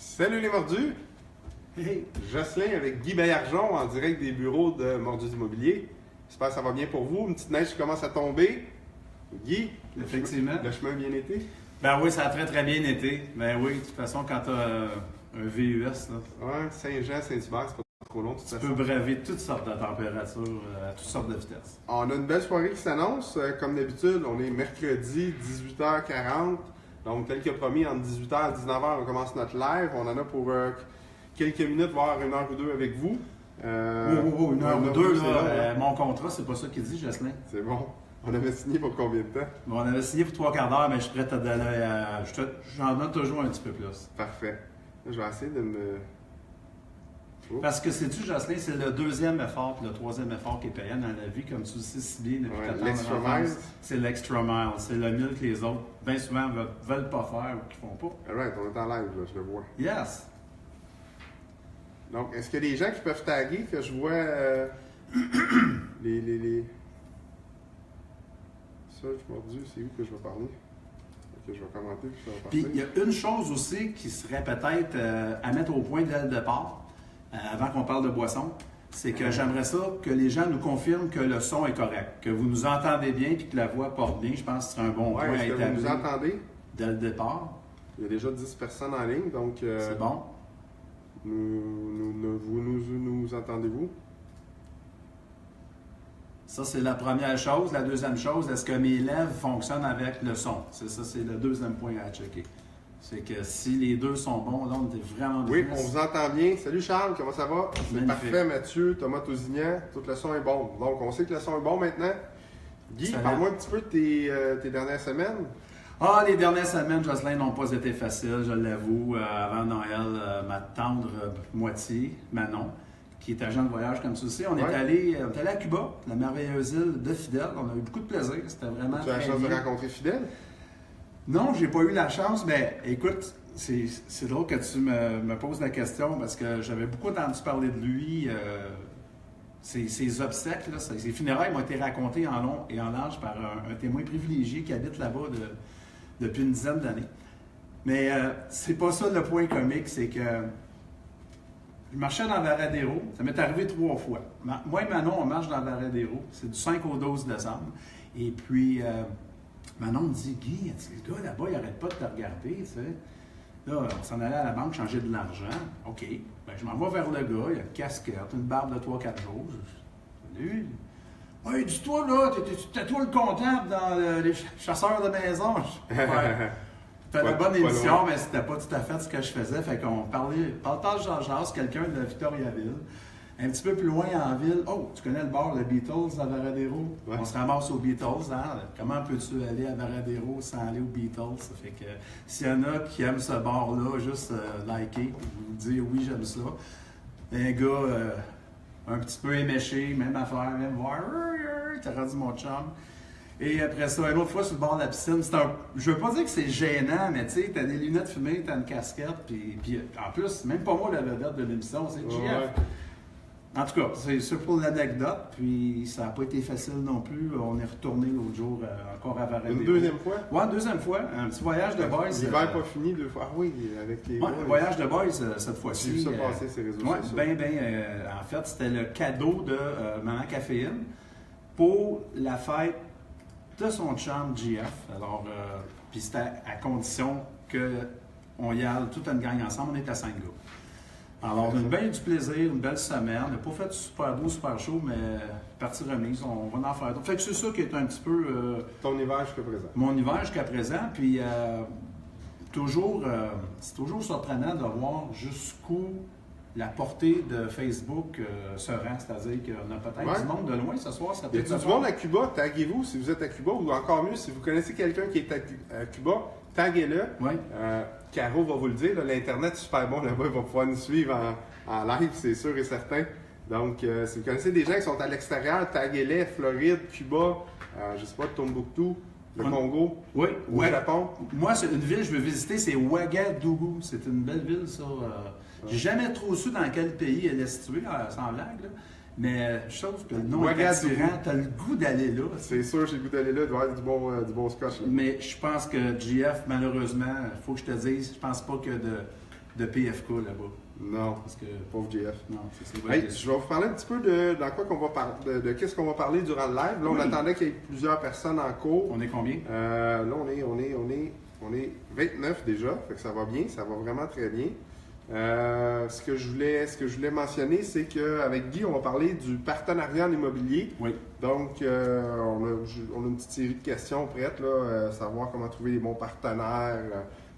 Salut les mordus! Hey! Jocelyn avec Guy Baillargeon en direct des bureaux de Mordus Immobilier. J'espère que ça va bien pour vous. Une petite neige qui commence à tomber. Guy, Effectivement. Le chemin a bien été? Ben oui, ça a très très bien été. Ben oui, de toute façon, quand tu as un VUS, là, Ouais, Saint-Jean, Saint-Hubert, c'est pas trop long de toute tu façon. peux braver toutes sortes de températures, à toutes sortes de vitesses. On a une belle soirée qui s'annonce. Comme d'habitude, on est mercredi, 18h40. Donc, tel que promis, entre 18h et 19h, on commence notre live. On en a pour quelques minutes, voire une heure ou deux avec vous. Une heure ou deux, c'est là, long, hein? mon contrat, c'est pas ça qu'il dit, Jocelyn. C'est bon. On avait signé pour combien de temps? Bon, on avait signé pour 3/4 d'heure, mais je suis prêt à te donner. J'en donne toujours un petit peu plus. Parfait. Là, je vais essayer de me... Parce que sais-tu, Jocelyn, c'est le deuxième effort puis le troisième effort qui est payant dans la vie, comme tu le sais si bien depuis ta tendre l'extra enfance. mile. C'est l'extra mile. C'est le mille que les autres, bien souvent, veulent pas faire ou qu'ils font pas. Alright, on est en live, là, je le vois. Yes! Donc, est-ce qu'il y a des gens qui peuvent taguer que je vois les... Ça, je mordu, c'est où que je vais parler? Ok, je vais commenter puis ça va Puis partir. il y a une chose aussi qui serait peut-être à mettre au point dès le départ, avant qu'on parle de boisson, c'est que j'aimerais ça que les gens nous confirment que le son est correct, que vous nous entendez bien puis que la voix porte bien. Je pense que c'est un bon point à Est-ce que vous établir nous entendez? dès le départ. Il y a déjà 10 personnes en ligne, donc C'est bon. nous entendez-vous? Ça, c'est la première chose. La deuxième chose, est-ce que mes lèvres fonctionnent avec le son? C'est ça, c'est le deuxième point à checker. C'est que si les deux sont bons, là, on est vraiment Oui, business. on vous entend bien. Salut Charles, comment ça va? C'est Magnifique. parfait, Mathieu, Thomas Tousignan, tout le son est bon. Donc, on sait que le son est bon maintenant. Guy, Salut. parle-moi un petit peu de tes dernières semaines. Ah, les dernières semaines, Jocelyn, n'ont pas été faciles, je l'avoue. Avant Noël, ma tendre moitié, Manon, qui est agent de voyage, comme tu le sais, on est allé à Cuba, la merveilleuse île de Fidèle. On a eu beaucoup de plaisir. C'était vraiment Tu as la très chance de bien. rencontrer Fidèle? Non, j'ai pas eu la chance, mais écoute, c'est drôle que tu me poses la question parce que j'avais beaucoup entendu parler de lui. Ses obsèques, là, ses funérailles m'ont été racontées en long et en large par un témoin privilégié qui habite là-bas depuis une dizaine d'années. Mais c'est pas ça le point comique, c'est que je marchais dans Varadero, ça m'est arrivé 3 fois. Moi et Manon, on marche dans Varadero, c'est du 5 au 12 décembre. Et puis, Manon me dit, Guy, le gars là-bas, il arrête pas de te regarder, tu sais. Là, on s'en allait à la banque changer de l'argent. OK. Ben, je m'en vais vers le gars, il a une casquette, une barbe de 3-4 jours. Salut. Hey, dis-toi, là, t'es toi le comptable dans les chasseurs de maison. Ouais. C'était Pas- une bonne pas émission, loin. mais c'était pas tout à fait ce que je faisais. Fait qu'on parlait, partage Georges, quelqu'un de Victoriaville. Un petit peu plus loin en ville, oh, tu connais le bar, le Beatles à Varadero? Ouais. On se ramasse aux Beatles, hein? Comment peux-tu aller à Varadero sans aller aux Beatles? Ça fait que s'il y en a qui aiment ce bar-là, juste liker, ou dire oui, j'aime ça. Un gars un petit peu éméché, même affaire, même voir, t'as rendu mon chum. Et après ça, une autre fois sur le bord de la piscine, je veux pas dire que c'est gênant, mais tu sais, t'as des lunettes fumées, t'as une casquette, puis en plus, même pas moi la vedette de l'émission, c'est GF. Ouais. En tout cas, c'est ça pour l'anecdote, puis ça n'a pas été facile non plus. On est retourné l'autre jour encore à Varadero. Une deuxième fois? Ouais, une deuxième fois. Un petit voyage de boys. L'hiver pas fini 2 fois. Ah oui, avec les Ouais, boys. un voyage de boys cette fois-ci. J'ai vu ça passer sur les réseaux Ouais, sociaux. en fait, c'était le cadeau de Maman Caféine pour la fête de son chum GF. Alors, puis c'était à condition qu'on y aille toute une gang ensemble. On est à 5 gars. Alors, on a bien eu du plaisir, une belle semaine. On n'a pas fait super beau, super chaud, mais partie remise, on va en faire d'autres. Fait que c'est ça qui est un petit peu Ton hiver jusqu'à présent. mon hiver jusqu'à présent. Puis, c'est toujours surprenant de voir jusqu'où la portée de Facebook se rend. C'est-à-dire qu'on a peut-être du monde de loin ce soir. Ça Y peut a-t-il du monde à Cuba? Taguez-vous si vous êtes à Cuba, ou encore mieux, si vous connaissez quelqu'un qui est à Cuba, taguez-le. Oui. Caro va vous le dire, là, l'Internet est super bon là-bas, il va pouvoir nous suivre en live, c'est sûr et certain. Donc, si vous connaissez des gens qui sont à l'extérieur, taguez-les, Floride, Cuba, je sais pas, Tombouctou, le Congo, Oui. au Japon. Moi, c'est une ville que je veux visiter, c'est Ouagadougou. C'est une belle ville, ça. J'ai jamais trop su dans quel pays elle est située, sans blague, là. Mais je trouve que le nom est Ouagadougou. attirant. T'as le goût d'aller là. C'est sûr, j'ai le goût d'aller là, il doit y avoir du bon scotch. Là. Mais je pense que GF, malheureusement, il faut que je te dise, je pense pas que de PFK là-bas. Non, Parce que, pauvre JF. non, c'est Hey, je vais vous parler un petit peu de dans quoi qu'on va parler, de qu'est-ce qu'on va parler durant le live. Là, on attendait qu'il y ait plusieurs personnes en cours. On est combien? Là, on est 29 déjà, fait que ça va bien, ça va vraiment très bien. Ce que je voulais mentionner, c'est qu'avec Guy, on va parler du partenariat en immobilier. Oui. Donc, on a une petite série de questions prêtes, là, savoir comment trouver les bons partenaires,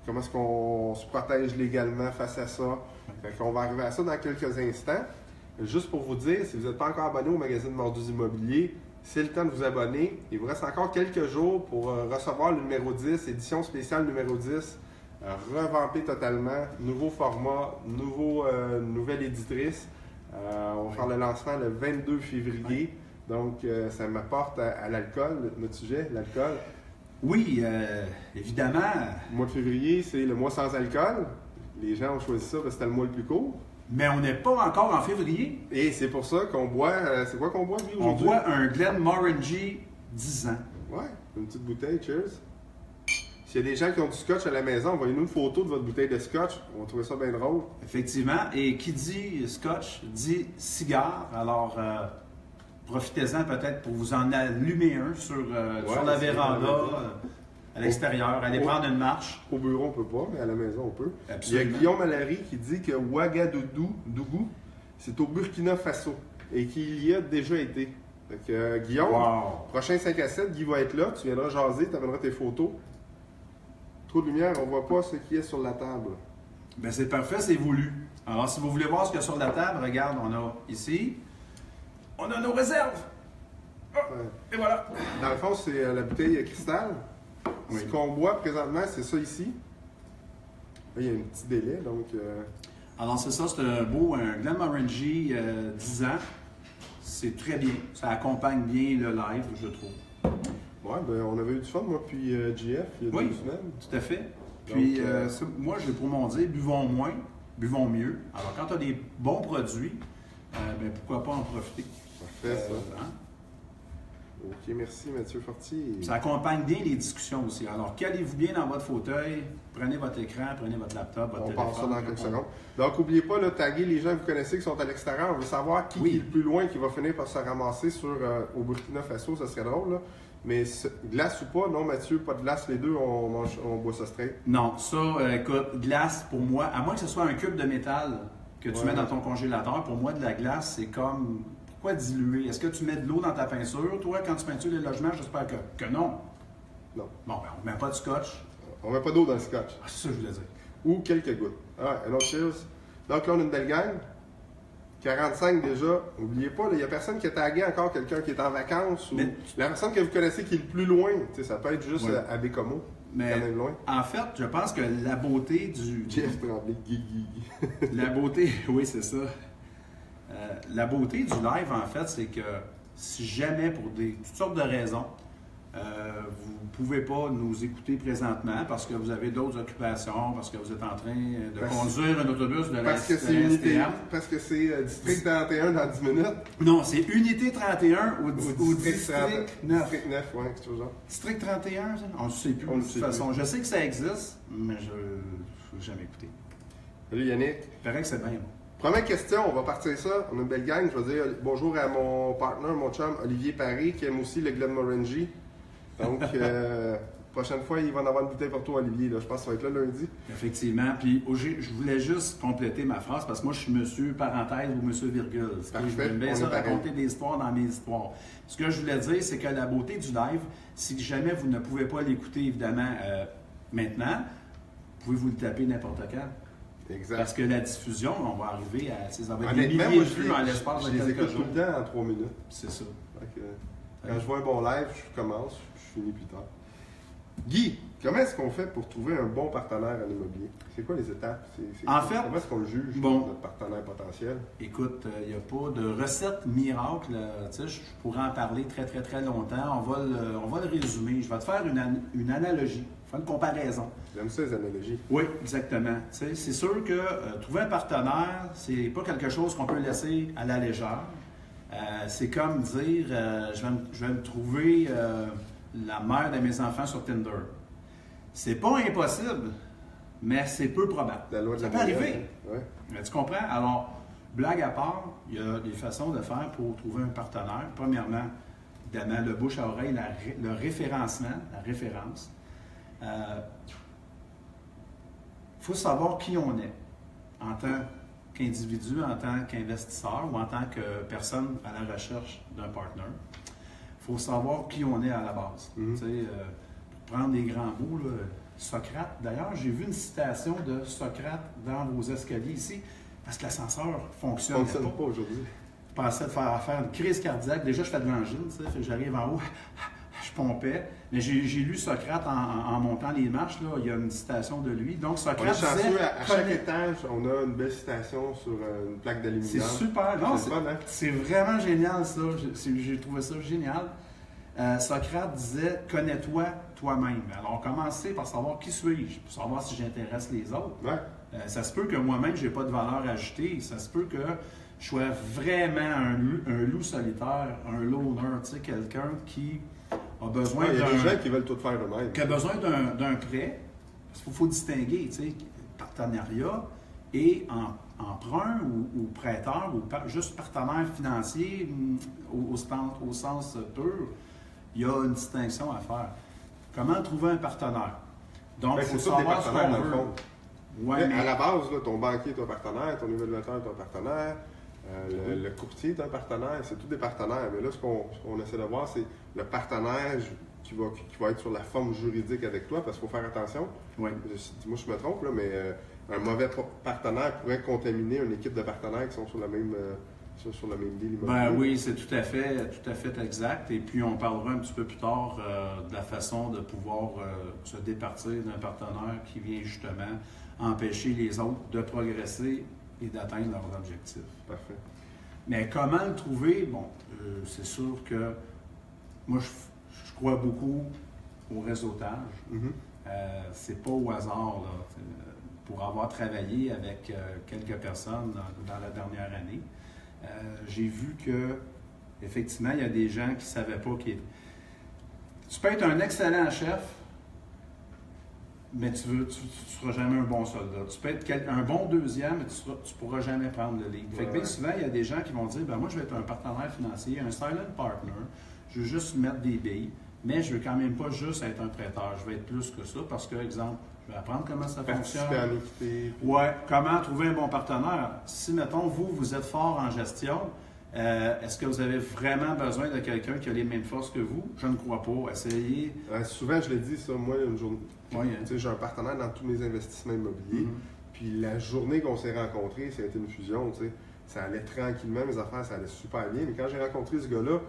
comment est-ce qu'on se protège légalement face à ça. Fait qu'on va arriver à ça dans quelques instants. Juste pour vous dire, si vous n'êtes pas encore abonné au magazine Mordus Immobilier, c'est le temps de vous abonner. Il vous reste encore quelques jours pour recevoir le numéro 10, édition spéciale numéro 10, revampé totalement, nouveau format, nouvelle éditrice. On va faire le lancement le 22 février. Donc, ça m'apporte à l'alcool, notre sujet, l'alcool. Oui, évidemment. Le mois de février, c'est le mois sans alcool. Les gens ont choisi ça parce que c'était le mois le plus court. Mais on n'est pas encore en février. Et c'est pour ça qu'on boit. C'est quoi qu'on boit, lui, On aujourd'hui? boit un Glenmorangie 10 ans. Ouais, une petite bouteille, cheers. S'il y a des gens qui ont du scotch à la maison, envoyez-nous une photo de votre bouteille de scotch. On va trouver ça bien drôle. Effectivement. Et qui dit scotch dit cigare. Alors, profitez-en peut-être pour vous en allumer un sur la véranda, à l'extérieur. Allez prendre une marche. Au bureau, on peut pas, mais à la maison, on peut. Absolument. Il y a Guillaume Allary qui dit que Ouagadougou, c'est au Burkina Faso et qu'il y a déjà été. Fait que, Guillaume, prochain 5 à 7, Guy va être là. Tu viendras jaser, tu amèneras tes photos. Trop de lumière, on voit pas ce qui est sur la table. Ben c'est parfait, c'est voulu. Alors, si vous voulez voir ce qu'il y a sur la table, regarde, on a ici, on a nos réserves. Oh, et voilà. Dans le fond, c'est la bouteille cristal. Oui. Ce qu'on boit présentement, c'est ça ici. Là, il y a un petit délai, donc... Alors, c'est ça, c'est un Glenmorangie 10 ans. C'est très bien. Ça accompagne bien le live, je trouve. Ouais, ben on avait eu du fun, moi, puis GF, il y a 2 semaines. Tout à fait. Puis, Donc, moi, j'ai pour mon dire, buvons moins, buvons mieux. Alors, quand tu as des bons produits, ben, pourquoi pas en profiter? Parfait, ça. Hein? Ok, merci Mathieu Fortier. Ça accompagne bien les discussions aussi. Alors, calez-vous bien dans votre fauteuil, prenez votre écran, prenez votre laptop, votre téléphone. On passe ça dans quelques secondes. Donc, n'oubliez pas, là, taguer les gens que vous connaissez qui sont à l'extérieur. On veut savoir qui est le plus loin qui va finir par se ramasser au Burkina Faso. Ça serait drôle, là. Mais glace ou pas, non Mathieu, pas de glace, les deux, on boit ça straight. Non, ça, écoute, glace pour moi, à moins que ce soit un cube de métal que tu mets dans ton congélateur, pour moi, de la glace, c'est comme... Pourquoi diluer? Est-ce que tu mets de l'eau dans ta peinture? Toi, quand tu peintures les logements, j'espère que non. Non. Bon, ben, on ne met pas de scotch. On met pas d'eau dans le scotch. Ah, c'est ça que je voulais dire. Ou quelques gouttes. Ah, un autre cheers. Donc là, on a une belle gang. 45 déjà. N'oubliez pas, il n'y a personne qui a tagué encore quelqu'un qui est en vacances. Ou la personne que vous connaissez qui est le plus loin. Ça peut être juste à Bécomo. Mais quand même loin. En fait, je pense que la beauté du... Jeff Tremblay, Guigui. La beauté, oui, c'est ça. La beauté du live, en fait, c'est que si jamais, pour toutes sortes de raisons, vous ne pouvez pas nous écouter présentement parce que vous avez d'autres occupations, parce que vous êtes en train de conduire un autobus de la Parce que c'est unité, parce que c'est District 31 dans 10 minutes. Non, c'est Unité 31 ou District 9. District 9, oui, c'est toujours. District 31, ça? On ne sait plus. De toute façon, je sais que ça existe, mais je n'ai jamais écouté. Salut Yannick. Il paraît que c'est bien bon. Première question, on va partir ça. On a une belle gang. Je vais dire bonjour à mon partenaire, mon chum Olivier Paré, qui aime aussi le Glenmorangie. Donc, prochaine fois, il va en avoir une bouteille pour toi, Olivier. Là. Je pense que ça va être là lundi. Effectivement. Puis, je voulais juste compléter ma phrase parce que moi, je suis monsieur parenthèse ou monsieur virgule. J'aime bien ça raconter des histoires dans mes histoires. Ce que je voulais dire, c'est que la beauté du live, si jamais vous ne pouvez pas l'écouter, évidemment, maintenant, pouvez vous le taper n'importe quand. Exact. Parce que la diffusion, on va arriver à des milliers de vues en l'espace de quelques jours. Je les écoute tout le temps en 3 minutes. C'est ça. Quand je vois un bon live, je commence, je finis plus tard. Guy, comment est-ce qu'on fait pour trouver un bon partenaire en immobilier? C'est quoi les étapes? En fait, comment est-ce qu'on juge notre partenaire potentiel? Écoute, il n'y a pas de recette miracle. Je pourrais en parler très, très, très longtemps. On va le résumer. Je vais te faire une analogie, faire une comparaison. J'aime ça, les analogies. Oui, exactement. C'est sûr que trouver un partenaire, c'est pas quelque chose qu'on peut laisser à la légère. C'est comme dire, je vais me trouver la mère de mes enfants sur Tinder. C'est pas impossible, mais c'est peu probable. La loi de Ça la peut moyenne, arriver. hein. Ouais. Mais tu comprends? Alors, blague à part, il y a des façons de faire pour trouver un partenaire. Premièrement, évidemment, le bouche à oreille, le référencement, la référence. Il faut savoir qui on est en tant qu'individu, en tant qu'investisseur ou en tant que personne à la recherche d'un partenaire. Il faut savoir qui on est à la base. Mm-hmm. Tu sais, pour prendre des grands mots, là, Socrate. D'ailleurs, j'ai vu une citation de Socrate dans vos escaliers ici, parce que l'ascenseur ne fonctionne pas aujourd'hui. Je pensais de faire une crise cardiaque. Déjà, je fais de l'angine, tu sais, fait que j'arrive en haut, je pompais. Mais j'ai lu Socrate en montant les marches, là, il y a une citation de lui. Donc, Socrate On est chanceux, disait... à chaque étage, on a une belle citation sur une plaque d'aluminium. C'est super. Non, c'est fun, hein? c'est vraiment génial, ça. J'ai trouvé ça génial. Socrate disait « Connais-toi toi-même ». Alors, commencez par savoir qui suis-je, pour savoir si j'intéresse les autres. Ouais. Ça se peut que moi-même, je n'ai pas de valeur ajoutée. Ça se peut que je sois vraiment un loup solitaire, un loner, tu sais, quelqu'un qui a besoin Il y a des gens qui veulent tout faire eux-mêmes. qui a besoin d'un prêt. Parce qu'il faut distinguer, tu sais, partenariat et emprunt ou prêteur ou juste partenaire financier au sens pur. Il y a une distinction à faire. Comment trouver un partenaire? Donc, il faut c'est tous des savoir ce partenaires, qu'on dans le veut. fond. Ouais, À la base, là, ton banquier est un partenaire, ton évaluateur est un partenaire, le courtier est un partenaire, c'est tous des partenaires. Mais là, ce qu'on essaie de voir, c'est le partenaire qui va être sur la forme juridique avec toi, parce qu'il faut faire attention. Oui. Dis-moi si je me trompe, là, mais un mauvais partenaire pourrait contaminer une équipe de partenaires qui sont sur la même deal immobilier. Ben oui, c'est tout à fait exact. Et puis, on parlera un petit peu plus tard de la façon de pouvoir se départir d'un partenaire qui vient justement empêcher les autres de progresser et d'atteindre leurs objectifs. Parfait. Mais comment le trouver? Bon, c'est sûr que moi, je crois beaucoup au réseautage. Mm-hmm. C'est pas au hasard, là. Pour avoir travaillé avec quelques personnes dans la dernière année, j'ai vu que effectivement, il y a des gens qui ne savaient pas qui étaient. Tu peux être un excellent chef, mais tu ne seras jamais un bon soldat. Tu peux être un bon deuxième, mais tu ne pourras jamais prendre le lead. Fait que bien souvent, il y a des gens qui vont dire, moi, je vais être un partenaire financier, un silent partner, je veux juste mettre des billes, mais je ne veux quand même pas juste être un prêteur. Je vais être plus que ça parce que, exemple, je vais apprendre comment ça fonctionne. Participer à l'équité. Ouais, comment trouver un bon partenaire. Si, mettons, vous êtes fort en gestion, est-ce que vous avez vraiment besoin de quelqu'un qui a les mêmes forces que vous? Je ne crois pas. Essayez. Souvent, je le dis, ça, moi, une journée. Oui, Tu sais, j'ai un partenaire dans tous mes investissements immobiliers. Mm-hmm. Puis la journée qu'on s'est rencontrés, ça a été une fusion, tu sais. Ça allait tranquillement, mes affaires, ça allait super bien. Mais quand j'ai rencontré ce gars-là,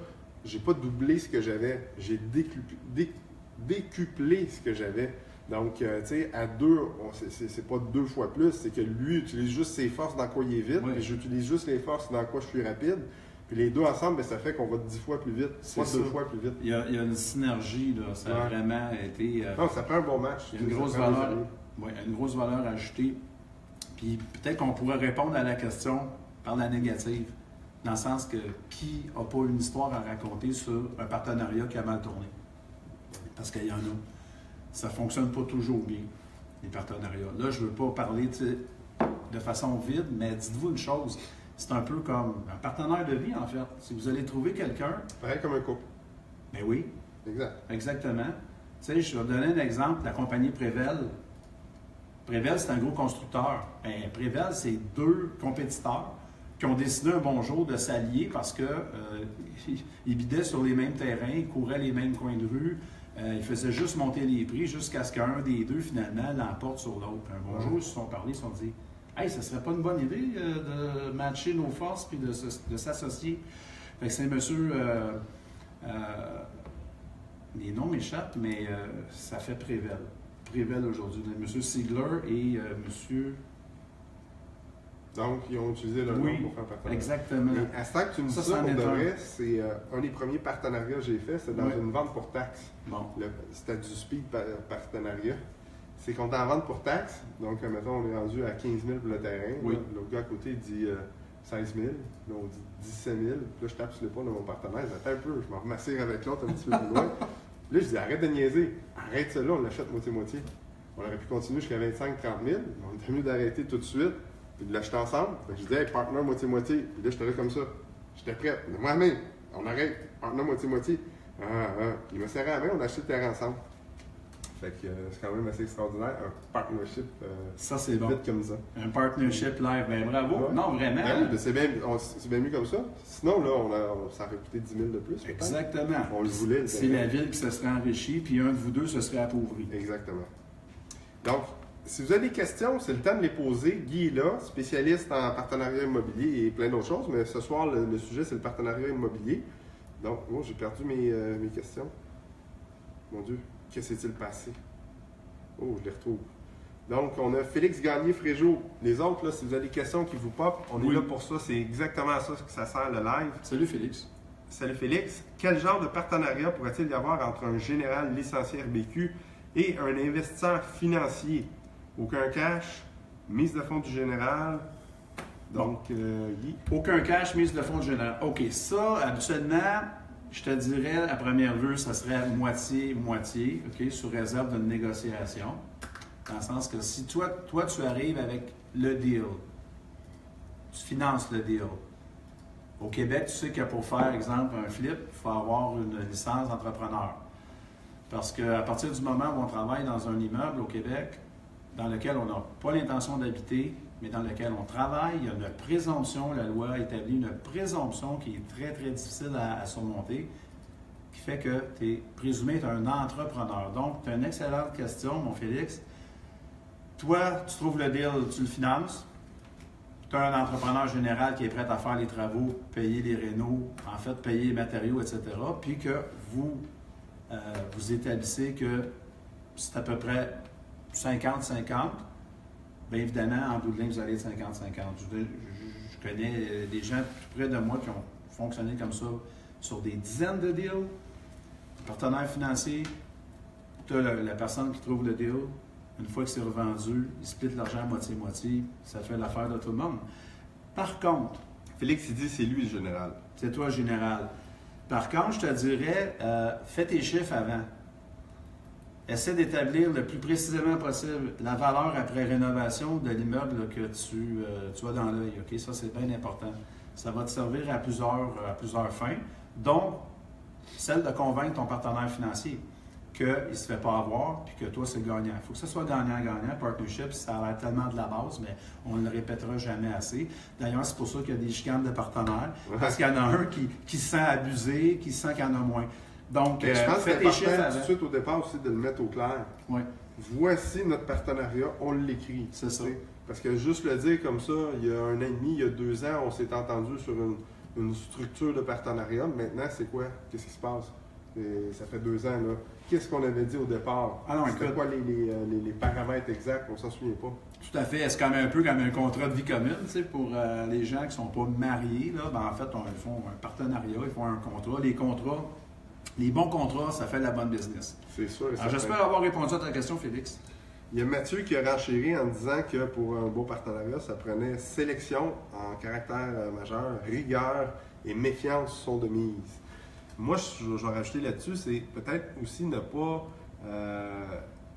j'ai pas doublé ce que j'avais. J'ai décuplé ce que j'avais. Donc, tu sais, à deux, c'est pas 2 fois plus, c'est que lui utilise juste ses forces dans quoi il est vite, Oui. puis j'utilise juste les forces dans quoi je suis rapide. Puis les deux ensemble, bien, ça fait qu'on va 10 fois plus vite, pas 2 fois plus vite. Il y a une synergie, là. Ça a vraiment été. Non, ça prend un bon match. Il y a une grosse valeur ajoutée. Puis peut-être qu'on pourrait répondre à la question par la négative, dans le sens que qui n'a pas une histoire à raconter sur un partenariat qui a mal tourné? Parce qu'il y en a. Ça ne fonctionne pas toujours bien, les partenariats. Là, je ne veux pas parler de façon vide, mais dites-vous une chose, c'est un peu comme un partenaire de vie, en fait. Si vous allez trouver quelqu'un... Pareil comme un couple. Ben oui. Exact. Exactement. Tu sais, je vais vous donner un exemple, la compagnie Prével. Prével, c'est un gros constructeur. Ben, Prével, c'est 2 compétiteurs qui ont décidé un bon jour de s'allier parce qu'ils bidaient sur les mêmes terrains, ils couraient les mêmes coins de rue. Ils faisaient juste monter les prix jusqu'à ce qu'un des deux, finalement, l'emporte sur l'autre. Un bon jour, ils se sont parlé, ils se sont dit « Hey, ce serait pas une bonne idée de matcher nos forces puis de s'associer. » Fait que c'est monsieur... les noms m'échappent, mais ça fait Prével. Prével aujourd'hui. Monsieur Ziegler et monsieur... Donc, ils ont utilisé leur nom pour faire partenariat. Exactement. Et à ce temps que tu me dis ça, pour de vrai, c'est un des premiers partenariats que j'ai fait, c'était dans une vente pour taxe. Bon. C'était du speed partenariat. C'est qu'on est en vente pour taxe, donc mettons, on est rendu à 15 000 pour le terrain. Oui. L'autre gars à côté dit 16 000, là on dit 17 000. Puis là, je tape sur l'épaule de mon partenaire, j'attends un peu, je m'en remassire avec l'autre un petit peu plus loin. Là, je dis arrête de niaiser, arrête ça là, on l'achète moitié-moitié. On aurait pu continuer jusqu'à 25-30 000. On était mieux d'arrêter tout de suite et de l'acheter ensemble. Fait que je disais, hey, partner moitié-moitié. Puis là, j'étais là comme ça. J'étais prêt. Mais moi-même, on arrête. Partner moitié-moitié. Il m'a serré la main, on a acheté le terrain ensemble. Fait que c'est quand même assez extraordinaire. Un partnership ça, c'est bon. vite comme ça. Un partnership live. Ben bravo. Ouais. Non, vraiment. Ben oui, c'est bien mieux comme ça. Sinon, là, ça aurait coûté 10 000 de plus. Exactement. On le voulait. C'est la ville qui se serait enrichie, puis un de vous deux se serait appauvri. Exactement. Donc, si vous avez des questions, c'est le temps de les poser. Guy est là, spécialiste en partenariat immobilier et plein d'autres choses, mais ce soir, le sujet, c'est le partenariat immobilier. Donc, moi, j'ai perdu mes questions. Mon Dieu, que s'est-il passé? Oh, je les retrouve. Donc, on a Félix Gagné-Fréjot. Les autres, là, si vous avez des questions qui vous pop, on est là pour ça. C'est exactement à ça que ça sert le live. Salut Félix. Salut Félix. Quel genre de partenariat pourrait-il y avoir entre un général licencié RBQ et un investisseur financier? Aucun cash, mise de fonds du général. Donc, Guy. Aucun cash, mise de fonds du général. OK, ça, habituellement, je te dirais, à première vue, ça serait moitié-moitié, OK, sous réserve d'une négociation. Dans le sens que si toi, tu arrives avec le deal, tu finances le deal. Au Québec, tu sais que pour faire, exemple, un flip, il faut avoir une licence d'entrepreneur. Parce qu'à partir du moment où on travaille dans un immeuble au Québec, dans lequel on n'a pas l'intention d'habiter, mais dans lequel on travaille, il y a une présomption, la loi établit une présomption qui est très, très difficile à surmonter, qui fait que tu es présumé être un entrepreneur. Donc, tu as une excellente question, mon Félix. Toi, tu trouves le deal, tu le finances. Tu as un entrepreneur général qui est prêt à faire les travaux, payer les rénaux, en fait, payer les matériaux, etc. Puis que vous établissez que c'est à peu près 50-50. Bien évidemment, en bout de ligne, vous allez être 50-50. Je connais des gens tout près de moi qui ont fonctionné comme ça sur des dizaines de deals. Partenaire financier, tu as la personne qui trouve le deal. Une fois que c'est revendu, il split l'argent moitié-moitié. Ça fait l'affaire de tout le monde. Par contre... Félix, il dit c'est lui le général. C'est toi le général. Par contre, je te dirais, fais tes chiffres avant. Essaie d'établir le plus précisément possible la valeur après rénovation de l'immeuble que tu as dans l'œil. Okay? Ça, c'est bien important. Ça va te servir à plusieurs fins, dont celle de convaincre ton partenaire financier qu'il ne se fait pas avoir puis que toi, c'est gagnant. Il faut que ce soit gagnant-gagnant. Partnership, ça a l'air tellement de la base, mais on ne le répétera jamais assez. D'ailleurs, c'est pour ça qu'il y a des chicanes de partenaires, parce qu'il y en a un qui se sent abusé, qui se sent qu'il y en a moins. Donc, je pense que c'est important tout de suite suite au départ aussi de le mettre au clair. Oui. Voici notre partenariat, on l'écrit. C'est ça. Parce que juste le dire comme ça, il y a 1 an et demi, il y a 2 ans, on s'est entendu sur une structure de partenariat. Maintenant, c'est quoi? Qu'est-ce qui se passe? Et ça fait 2 ans, là. Qu'est-ce qu'on avait dit au départ? C'était quoi les paramètres exacts? On s'en souvient pas. Tout à fait. C'est quand même un peu comme un contrat de vie commune, tu sais, pour les gens qui ne sont pas mariés. Là, ben, en fait, ils font un partenariat, ils font un contrat. Les bons contrats, ça fait de la bonne business. C'est sûr. Alors, j'espère avoir répondu à ta question, Félix. Il y a Mathieu qui a renchéri en disant que pour un beau partenariat, ça prenait sélection en caractère majeur, rigueur et méfiance sont de mise. Moi, je vais rajouter là-dessus, c'est peut-être aussi ne pas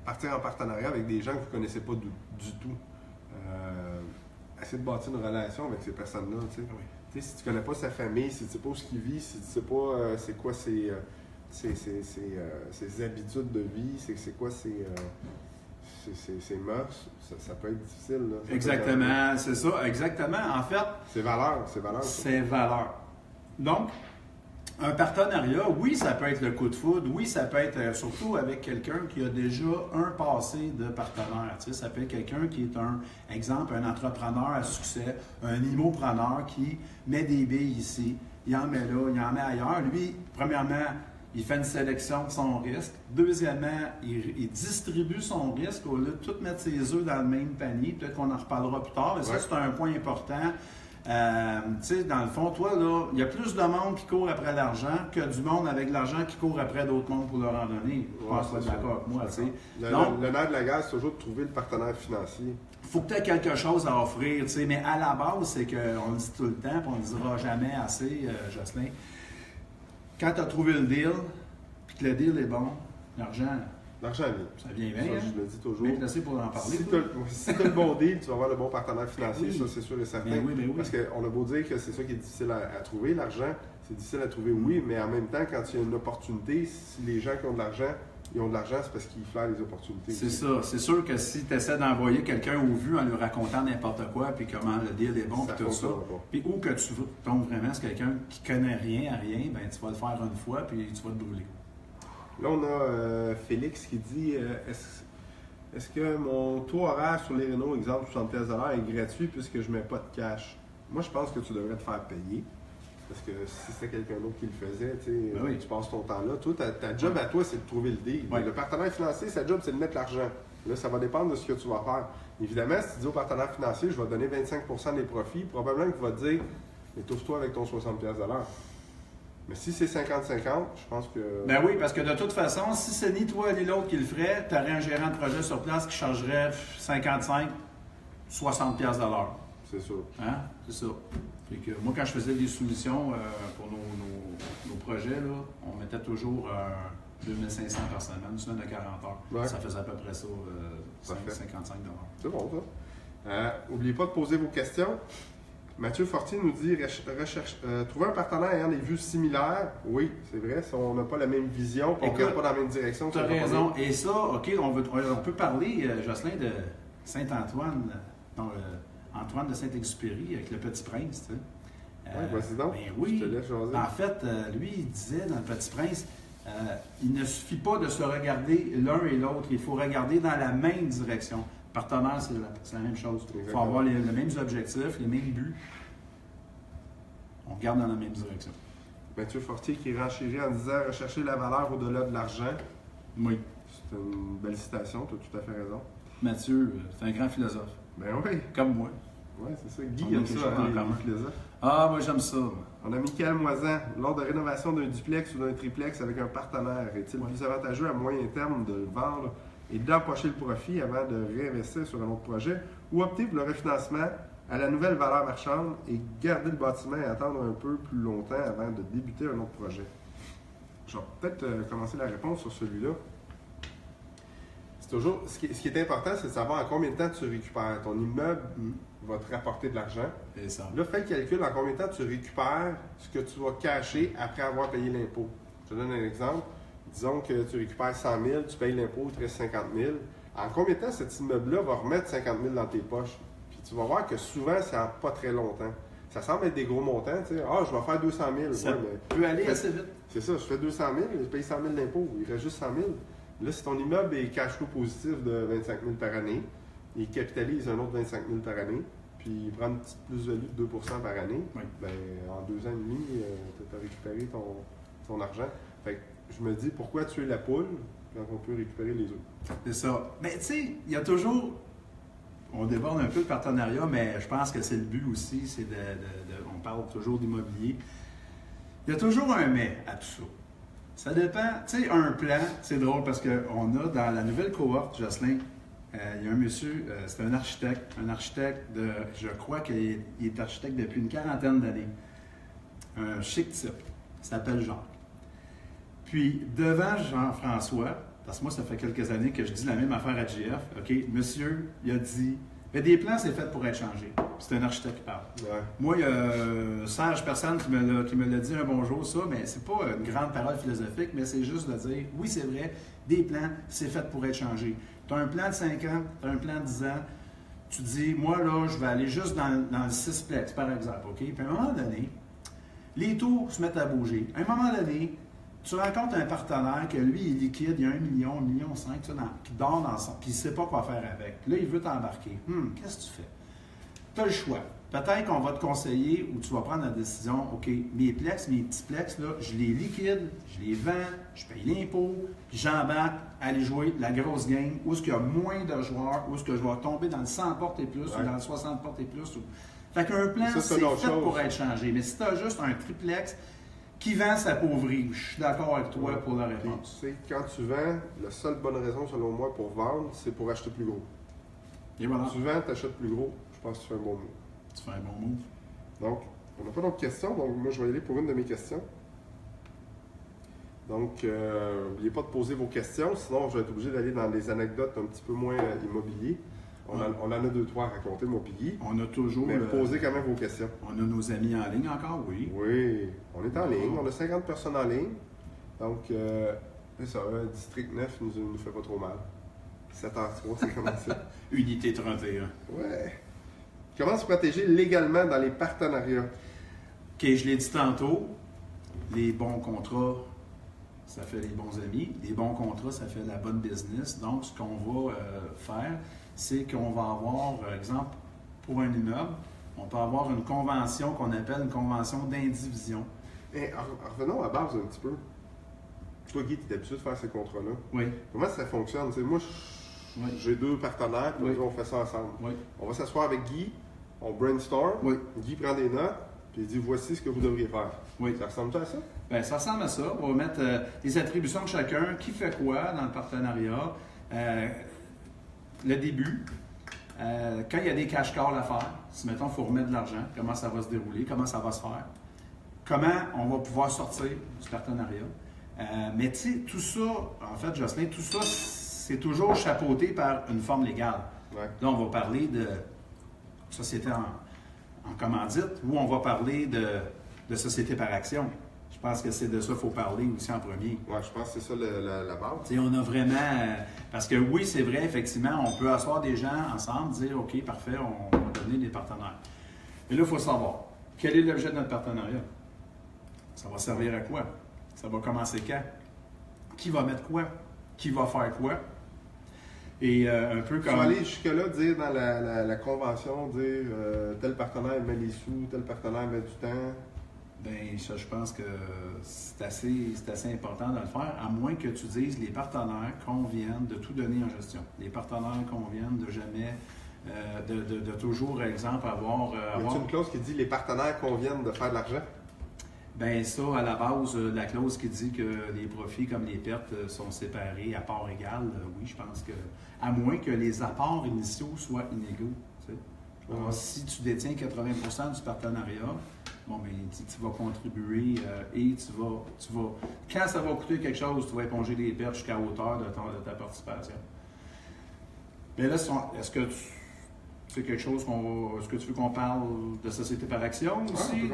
partir en partenariat avec des gens que vous ne connaissez pas du tout. Essayer de bâtir une relation avec ces personnes-là. Tu sais. Oui. Si tu ne connais pas sa famille, si tu ne sais pas où il vit, si tu ne sais pas c'est quoi ses habitudes de vie, c'est quoi ses mœurs, ça peut être difficile. Là. Exactement, c'est ça, exactement. En fait, c'est valeur. C'est valeur. Donc, un partenariat, oui, ça peut être le coup de foudre, oui, ça peut être surtout avec quelqu'un qui a déjà un passé de partenaire. Tu sais, ça peut être quelqu'un qui est un entrepreneur à succès, un immopreneur qui met des billes ici, il en met là, il en met ailleurs. Lui, premièrement, il fait une sélection de son risque. Deuxièmement, il distribue son risque au lieu de tout mettre ses œufs dans le même panier. Peut-être qu'on en reparlera plus tard, mais ça, c'est un point important. Tu sais, dans le fond, toi, là, il y a plus de monde qui court après l'argent que du monde avec l'argent qui court après d'autres mondes pour leur en donner. Je pense pas d'accord avec moi, tu sais. Le nerf de la guerre, c'est toujours de trouver le partenaire financier. Il faut que tu aies quelque chose à offrir, tu sais. Mais à la base, c'est qu'on le dit tout le temps, puis on ne le dira jamais assez, Jocelyn. Quand tu as trouvé le deal, puis que le deal est bon, l'argent, L'argent vient. Ça vient Ça, bien, hein? je le dis toujours. Bien placé pour en parler. Si tu as le bon deal, tu vas avoir le bon partenaire financier, Oui. ça c'est sûr et certain. Ben oui, ben oui. Parce qu'on a beau dire que c'est ça qui est difficile à trouver, l'argent, c'est difficile à trouver, oui, mais en même temps, quand il y a une opportunité, si les gens qui ont de l'argent, ils ont de l'argent, c'est parce qu'ils flairent les opportunités. C'est aussi. ça. C'est sûr que si tu essaies d'envoyer quelqu'un au vu en lui racontant n'importe quoi, puis comment le deal est bon, puis tout ça, puis où que tu tombes vraiment, c'est quelqu'un qui connaît rien à rien, ben tu vas le faire une fois, puis tu vas te brûler. Là, on a Félix qui dit est-ce que mon taux horaire sur les Renault, exemple 60$ est gratuit puisque je ne mets pas de cash? Moi, je pense que tu devrais te faire payer. Parce que si c'était quelqu'un d'autre qui le faisait, Ben oui. tu passes ton temps là. Toi, ta job à toi, c'est de trouver le deal. Ouais. Le partenaire financier, sa job, c'est de mettre l'argent. Là, ça va dépendre de ce que tu vas faire. Évidemment, si tu dis au partenaire financier, je vais donner 25% des profits, probablement qu'il va te dire, étouffe-toi avec ton 60$. Mais si c'est 50-50, je pense que... Ben oui, parce que de toute façon, si c'est ni toi ni l'autre qui le ferait, tu aurais un gérant de projet sur place qui chargerait 55, 60$ de l'heure. C'est sûr. Hein? C'est ça. Fait que moi, quand je faisais des soumissions pour nos projets, là, on mettait toujours 2500 par semaine, une semaine de 40 heures. Ouais. Ça faisait à peu près ça, Parfait. 55$. C'est bon, ça. N'oubliez pas de poser vos questions. Mathieu Fortier nous dit trouver un partenaire ayant des vues similaires. Oui, c'est vrai. Si on n'a pas la même vision, puis on ne regarde pas dans la même direction, Tu as raison. Et ça, OK, on peut parler, Jocelyn, de Saint-Antoine, Antoine de Saint-Exupéry avec le Petit Prince, tu sais. Oui, vas-y donc. Ben oui. Je te laisse jaser. En fait, lui, il disait dans le Petit Prince, il ne suffit pas de se regarder l'un et l'autre, il faut regarder dans la même direction. Partenaire, c'est la même chose. Il faut avoir les mêmes objectifs, les mêmes buts. On regarde dans la même direction. Mathieu Fortier qui renchérit en disant rechercher la valeur au-delà de l'argent. Oui. C'est une belle citation, tu as tout à fait raison. Mathieu, c'est un grand philosophe. Ben oui. Comme moi. Oui, c'est ça. Guy On a aime quelque ça, chose en les commun. philosophes. Ah, moi j'aime ça. On a Michael Moisan. Lors de rénovation d'un duplex ou d'un triplex avec un partenaire, est-il plus avantageux à moyen terme de le vendre et d'empocher le profit avant de réinvestir sur un autre projet ou opter pour le refinancement à la nouvelle valeur marchande et garder le bâtiment et attendre un peu plus longtemps avant de débuter un autre projet? Je vais peut-être commencer la réponse sur celui-là. C'est toujours, ce qui est important, c'est de savoir en combien de temps tu récupères. Ton immeuble va te rapporter de l'argent. C'est ça. Là, fais le calcul en combien de temps tu récupères ce que tu vas cacher après avoir payé l'impôt. Je te donne un exemple. Disons que tu récupères 100 000, tu payes l'impôt, il te reste 50 000. En combien de temps cet immeuble-là va remettre 50 000 dans tes poches? Puis tu vas voir que souvent, c'est en pas très longtemps. Ça semble être des gros montants, tu sais. Ah, je vais faire 200 000. Ça Ouais, mais peut aller assez vite. c'est ça, je fais 200 000, je paye 100 000 d'impôt, il reste juste 100 000. Là, si ton immeuble est cash flow positif de 25 000 par année, il capitalise un autre 25 000 par année, puis il prend une petite plus-value de 2 par année, Oui. ben, en 2 ans et demi, tu as récupéré ton argent. Fait que je me dis, pourquoi tuer la poule quand on peut récupérer les œufs? C'est ça. Mais tu sais, il y a toujours. On déborde un peu le partenariat, mais je pense que c'est le but aussi, c'est on parle toujours d'immobilier. Il y a toujours un mais à tout ça. Ça dépend. Tu sais, un plan, c'est drôle parce qu'on a dans la nouvelle cohorte, Jocelyn, il y a un monsieur, c'est un architecte de, je crois qu'il est architecte depuis une quarantaine d'années. Un chic type. Il s'appelle Jacques. Puis, devant Jean-François, parce que moi, ça fait quelques années que je dis la même affaire à JF, OK, monsieur, il a dit, mais des plans, c'est fait pour être changé. C'est un architecte qui parle. Ouais. Moi, il y a une sage personne qui me l'a dit un bonjour, ça, mais c'est pas une grande parole philosophique, mais c'est juste de dire, oui, c'est vrai, des plans, c'est fait pour être changé. Tu as un plan de 5 ans, tu as un plan de 10 ans, tu dis, moi, là, je vais aller juste dans le 6-plex, par exemple, OK? Puis à un moment donné, les taux se mettent à bouger. À un moment donné, tu rencontres un partenaire que lui, il est liquide, il y a 1 million, 1,5 million, qui dort dans son... Puis il ne sait pas quoi faire avec. Là, il veut t'embarquer. Qu'est-ce que tu fais? Tu as le choix. Peut-être qu'on va te conseiller ou tu vas prendre la décision, OK, mes plex, mes petits plex, là, je les liquide, je les vends, je paye l'impôt, puis j'embarque à aller jouer la grosse game, où est-ce qu'il y a moins de joueurs, où est-ce que je vais tomber dans le 100 portes et plus, ou dans le 60 portes et plus. Fait qu'un plan, c'est fait pour être changé. Mais si tu as juste un triplex qui vend s'appauvrit, je suis d'accord avec toi pour la réponse. Tu sais, quand tu vends, la seule bonne raison, selon moi, pour vendre, c'est pour acheter plus gros. Et voilà. Tu vends, tu achètes plus gros, je pense que tu fais un bon move. Tu fais un bon move. Donc, on n'a pas d'autres questions, donc moi je vais y aller pour une de mes questions. Donc, n'oubliez pas de poser vos questions, sinon je vais être obligé d'aller dans des anecdotes un petit peu moins immobiliers. On en a 2-3 à raconter, mon Piggy. On a toujours... Mais posez quand même vos questions. On a nos amis en ligne encore, oui. Oui, on est en ligne. On a 50 personnes en ligne. Donc, c'est ça, District 9 nous fait pas trop mal. 7h03, c'est commencé. Unité 31. Ouais. Comment se protéger légalement dans les partenariats? OK, je l'ai dit tantôt, les bons contrats, ça fait les bons amis. Les bons contrats, ça fait la bonne business. Donc, ce qu'on va faire, c'est qu'on va avoir, par exemple, pour un immeuble, on peut avoir une convention qu'on appelle une convention d'indivision. Et revenons à base un petit peu. Toi, Guy, tu es habitué de faire ces contrats-là. Oui. Comment ça fonctionne? T'sais, moi, j'ai 2 partenaires, puis on fait ça ensemble. Oui. On va s'asseoir avec Guy, on brainstorm, Guy prend des notes, puis il dit voici ce que vous devriez faire. Oui. Ça ressemble à ça? Bien, ça ressemble à ça. On va mettre les attributions de chacun, qui fait quoi dans le partenariat, le début, quand il y a des cash calls à faire, si mettons il faut remettre de l'argent, comment ça va se dérouler, comment ça va se faire, comment on va pouvoir sortir du partenariat. Mais tu sais, tout ça, en fait, Jocelyn, tout ça, c'est toujours chapeauté par une forme légale. Ouais. Là, on va parler de société en commandite ou on va parler de société par action. Je pense que c'est de ça qu'il faut parler aussi en premier. Oui, je pense que c'est ça la base. T'sais, on a vraiment... parce que oui, c'est vrai, effectivement, on peut asseoir des gens ensemble, dire « OK, parfait, on va devenir des partenaires ». Mais là, il faut savoir, quel est l'objet de notre partenariat? Ça va servir à quoi? Ça va commencer quand? Qui va mettre quoi? Qui va faire quoi? Et un peu comme... Tu vas aller jusque-là, dire dans la convention, dire tel partenaire met les sous, tel partenaire met du temps. Bien, ça, je pense que c'est assez important de le faire, à moins que tu dises les partenaires conviennent de tout donner en gestion. Les partenaires conviennent de jamais, de toujours, par exemple, avoir... Y a-t-il une clause qui dit les partenaires conviennent de faire de l'argent? Bien, ça, à la base, la clause qui dit que les profits comme les pertes sont séparés à part égale, oui, je pense que... À moins que les apports initiaux soient inégaux. Tu sais. Alors, si tu détiens 80% du partenariat, bon, bien, tu vas contribuer et tu vas... Quand ça va coûter quelque chose, tu vas éponger les pertes jusqu'à hauteur de ta participation. Mais là, est-ce que c'est quelque chose est-ce que tu veux qu'on parle de société par action aussi?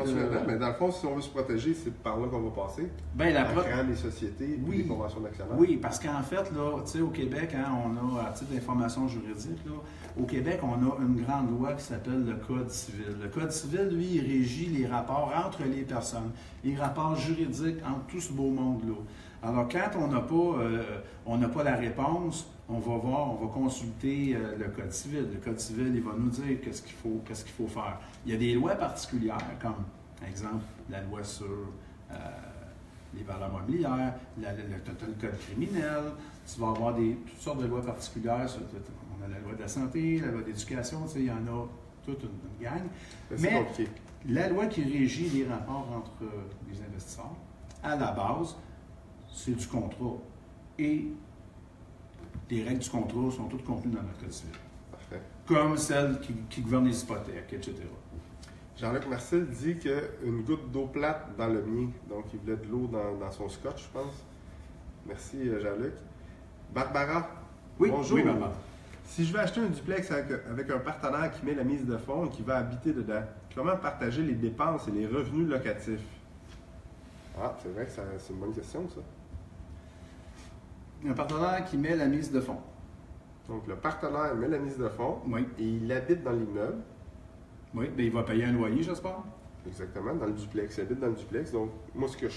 Mais dans le fond, si on veut se protéger, c'est par là qu'on va passer. Bien, créant des sociétés et des conventions d'actionnaires. Oui, parce qu'en fait, là, tu sais, au Québec, hein, on a, à titre d'information juridique, là, au Québec, on a une grande loi qui s'appelle le Code civil. Le Code civil, lui, il régit les rapports entre les personnes, les rapports juridiques entre tout ce beau monde-là. Alors, quand on n'a pas la réponse, on va consulter le Code civil. Le Code civil, il va nous dire qu'est-ce qu'il faut faire. Il y a des lois particulières, comme, par exemple, la loi sur les valeurs mobilières, le Code criminel. Tu vas avoir toutes sortes de lois particulières. On a la loi de la santé, la loi d'éducation, tu sais, il y en a toute une gang. Mais la loi qui régit les rapports entre les investisseurs, à la base, c'est du contrat. Et les règles du contrat sont toutes contenues dans notre Code civil. Parfait. Comme celles qui gouvernent les hypothèques, etc. Jean-Luc Marcel dit qu'une goutte d'eau plate dans le mien. Donc, il voulait de l'eau dans son scotch, je pense. Merci, Jean-Luc. Barbara. Oui, bonjour. Oui, Barbara. Si je veux acheter un duplex avec un partenaire qui met la mise de fonds et qui va habiter dedans, comment partager les dépenses et les revenus locatifs? Ah, c'est vrai que c'est une bonne question, ça. Un partenaire qui met la mise de fonds. Donc, le partenaire met la mise de fonds et il habite dans l'immeuble. Oui, bien, il va payer un loyer, j'espère. Exactement, dans le duplex. Il habite dans le duplex. Donc, moi, ce que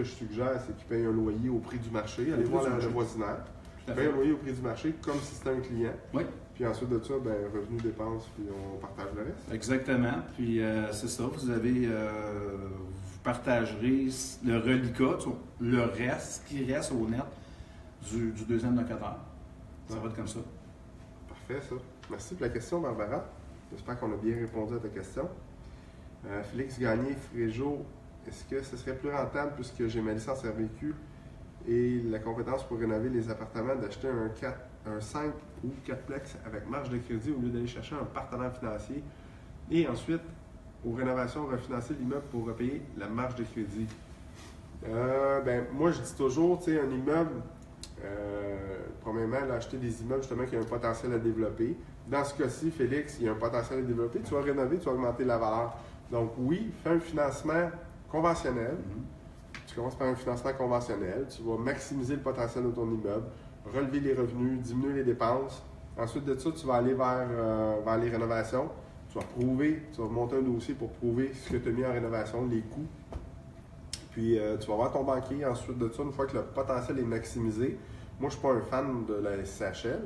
je suggère, c'est qu'il paye un loyer au prix du marché. Allez voir le voisinage. Il paye un loyer au prix du marché comme si c'était un client. Oui. Puis ensuite de ça, ben, revenus, dépenses, puis on partage le reste. Exactement. Puis c'est ça, vous partagerez le reliquat, le reste, ce qui reste au net du deuxième locataire. Ça va être comme ça. Parfait, ça. Merci pour la question, Barbara. J'espère qu'on a bien répondu à ta question. Félix Gagné-Fréjot, est-ce que ce serait plus rentable, puisque j'ai ma licence RVQ et la compétence pour rénover les appartements, d'acheter un 5 ou 4plex avec marge de crédit au lieu d'aller chercher un partenaire financier et ensuite, aux rénovations, refinancer l'immeuble pour repayer la marge de crédit? Moi, je dis toujours, tu sais, un immeuble, premièrement, acheter des immeubles justement qui ont un potentiel à développer. Dans ce cas-ci, Félix, il y a un potentiel à développer. Tu vas rénover, tu vas augmenter la valeur. Donc, oui, fais un financement conventionnel. Tu commences par un financement conventionnel. Tu vas maximiser le potentiel de ton immeuble, relever les revenus, diminuer les dépenses. Ensuite de ça, tu vas aller vers les rénovations. Tu vas monter un dossier pour prouver ce que tu as mis en rénovation, les coûts. Puis, tu vas voir ton banquier. Ensuite de ça, une fois que le potentiel est maximisé, moi, je ne suis pas un fan de la SCHL,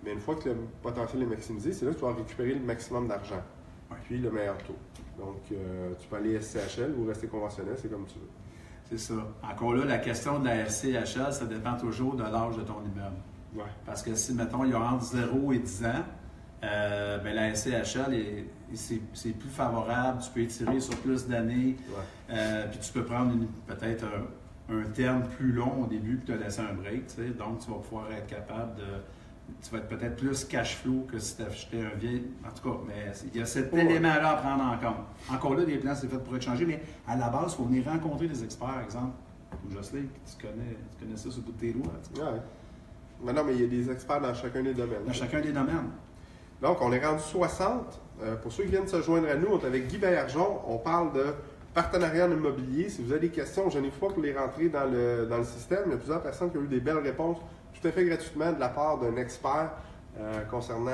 mais une fois que le potentiel est maximisé, c'est là que tu vas récupérer le maximum d'argent, puis le meilleur taux. Donc, tu peux aller SCHL ou rester conventionnel, c'est comme tu veux. C'est ça. Encore là, la question de la SCHL, ça dépend toujours de l'âge de ton immeuble. Ouais. Parce que si, mettons, il y a entre 0 et 10 ans, la SCHL, c'est plus favorable, tu peux étirer sur plus d'années, puis tu peux prendre peut-être un terme plus long au début que tu as laissé un break, tu sais. Donc tu vas pouvoir être capable de... Tu vas être peut-être plus cash flow que si tu achetais un vieil... En tout cas, mais il y a cet élément-là à prendre en compte. Encore là, les plans, c'est fait pour être changé, mais à la base, il faut venir rencontrer des experts, par exemple. Comme Jocelyne, tu connais ça sur le bout de tes doigts. Oui. Mais non, mais il y a des experts dans chacun des domaines. Dans chacun des domaines. Donc, on est rendu 60. Pour ceux qui viennent se joindre à nous, on est avec Guy Baillargeon. On parle de partenariat en immobilier. Si vous avez des questions, je n'ai pas pour les rentrer dans le système. Il y a plusieurs personnes qui ont eu des belles réponses tout à fait gratuitement de la part d'un expert concernant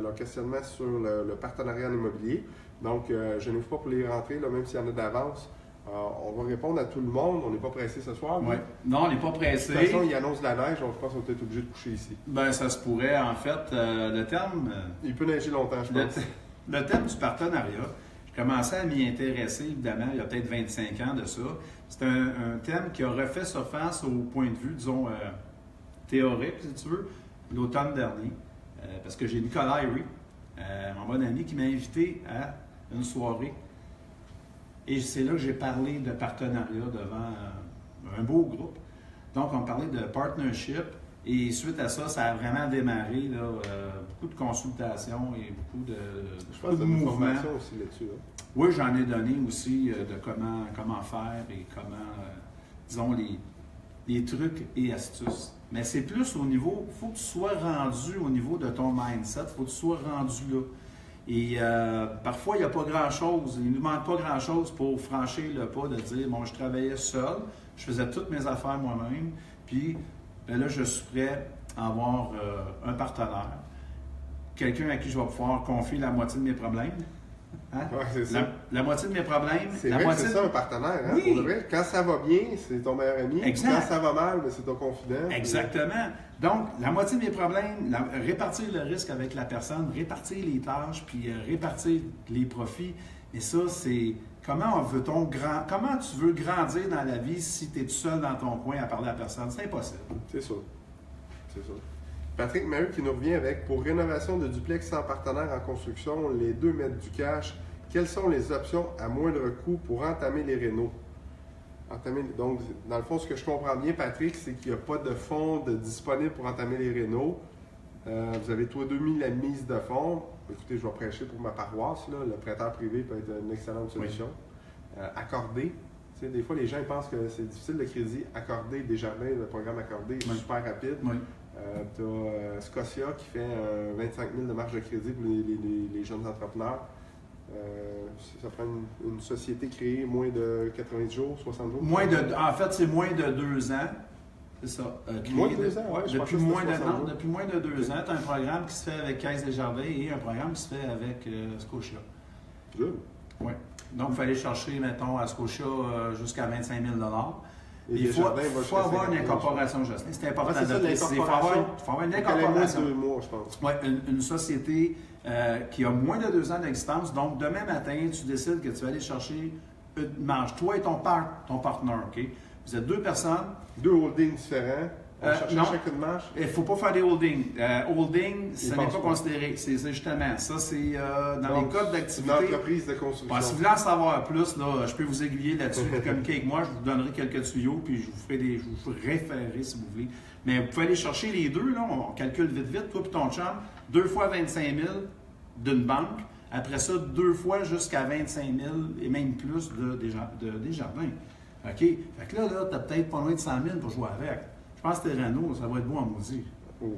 leur questionnement sur le partenariat en immobilier. Donc, je n'ai pas pour les rentrer, là, même s'il y en a d'avance. On va répondre à tout le monde. On n'est pas pressé ce soir. Oui. Non, on n'est pas pressé. De toute façon, il annonce la neige, donc je pense qu'on est peut-être obligé de coucher ici. Bien, ça se pourrait. En fait, le terme... Il peut neiger longtemps, je pense. Le thème du partenariat, j'ai commencé à m'y intéresser, évidemment, il y a peut-être 25 ans de ça. C'est un thème qui a refait surface au point de vue, disons, théorique, si tu veux, l'automne dernier. Parce que j'ai Nicolas Irie, mon bon ami, qui m'a invité à une soirée. Et c'est là que j'ai parlé de partenariat devant un beau groupe. Donc, on parlait de partnership. Et suite à ça, ça a vraiment démarré. Là, beaucoup de consultations et beaucoup de Je pense de mouvements aussi là-dessus. Là. Oui, j'en ai donné aussi de comment faire et comment, disons, les trucs et astuces. Mais c'est plus au niveau, il faut que tu sois rendu au niveau de ton mindset, il faut que tu sois rendu là. Et parfois, il n'y a pas grand-chose, il ne nous manque pas grand-chose pour franchir le pas de dire, bon, je travaillais seul, je faisais toutes mes affaires moi-même, puis bien là, je suis prêt à avoir un partenaire, quelqu'un à qui je vais pouvoir confier la moitié de mes problèmes. Hein? Oui, c'est ça. La moitié de mes problèmes. C'est vrai que c'est ça un partenaire. Hein? Oui. Pour de vrai, quand ça va bien, c'est ton meilleur ami. Exact. Quand ça va mal, c'est ton confident. Exactement. Donc, la moitié de mes problèmes, répartir le risque avec la personne, répartir les tâches, puis répartir les profits. Et ça, c'est comment tu veux grandir dans la vie si tu es tout seul dans ton coin à parler à personne? C'est impossible. C'est ça. C'est ça. Patrick Maheu qui nous revient avec, pour rénovation de duplex sans partenaire en construction, les deux mettent du cash. Quelles sont les options à moindre coût pour entamer les rénaux? Donc, dans le fond, ce que je comprends bien, Patrick, c'est qu'il n'y a pas de fonds disponibles pour entamer les rénaux. Vous avez tous deux mis la mise de fonds. Écoutez, je vais prêcher pour ma paroisse. Là. Le prêteur privé peut être une excellente solution. Accordé. Tu sais, des fois, les gens pensent que c'est difficile le crédit. Accordé, Desjardins, le programme Accordé est super rapide. Oui. Tu as Scotia qui fait 25 000 de marge de crédit pour les jeunes entrepreneurs. Ça prend une société créée moins de 90 jours, 60 jours? En fait, c'est moins de 2 ans. C'est ça. Moins de 2 ans? Ouais, depuis moins de 2 ans, tu as un programme qui se fait avec Caisse Desjardins et un programme qui se fait avec Scotia. Good. Oui. Donc, il fallait chercher, mettons, à Scotia jusqu'à 25 000 Et il faut avoir une incorporation, Jocelyne. C'est important c'est ça, il faut avoir une incorporation. 2 mois, je pense. Oui, une société qui a moins de 2 ans d'existence. Donc, demain matin, tu décides que tu vas aller chercher une marge. Toi et ton partenaire, OK? Vous êtes 2 personnes. 2 holdings différents. On cherche chacune marge. Il ne faut pas faire des holdings. Holding, ce n'est pas pas. considéré. C'est justement ça. C'est dans les codes d'activité. Une entreprise de construction. Si vous voulez en savoir plus, là, je peux vous aiguiller là-dessus. Communiquez avec moi, je vous donnerai quelques tuyaux, puis je vous référerai si vous voulez. Mais vous pouvez aller chercher les deux. Là, on calcule vite, toi et ton chum. 2 fois 25 000 d'une banque. Après ça, 2 fois jusqu'à 25 000 et même plus de Desjardins. OK? Fait que là, tu as peut-être pas loin de 100 000 pour jouer avec. Je pense que tes Renault, ça va être beau en maudit. Oh.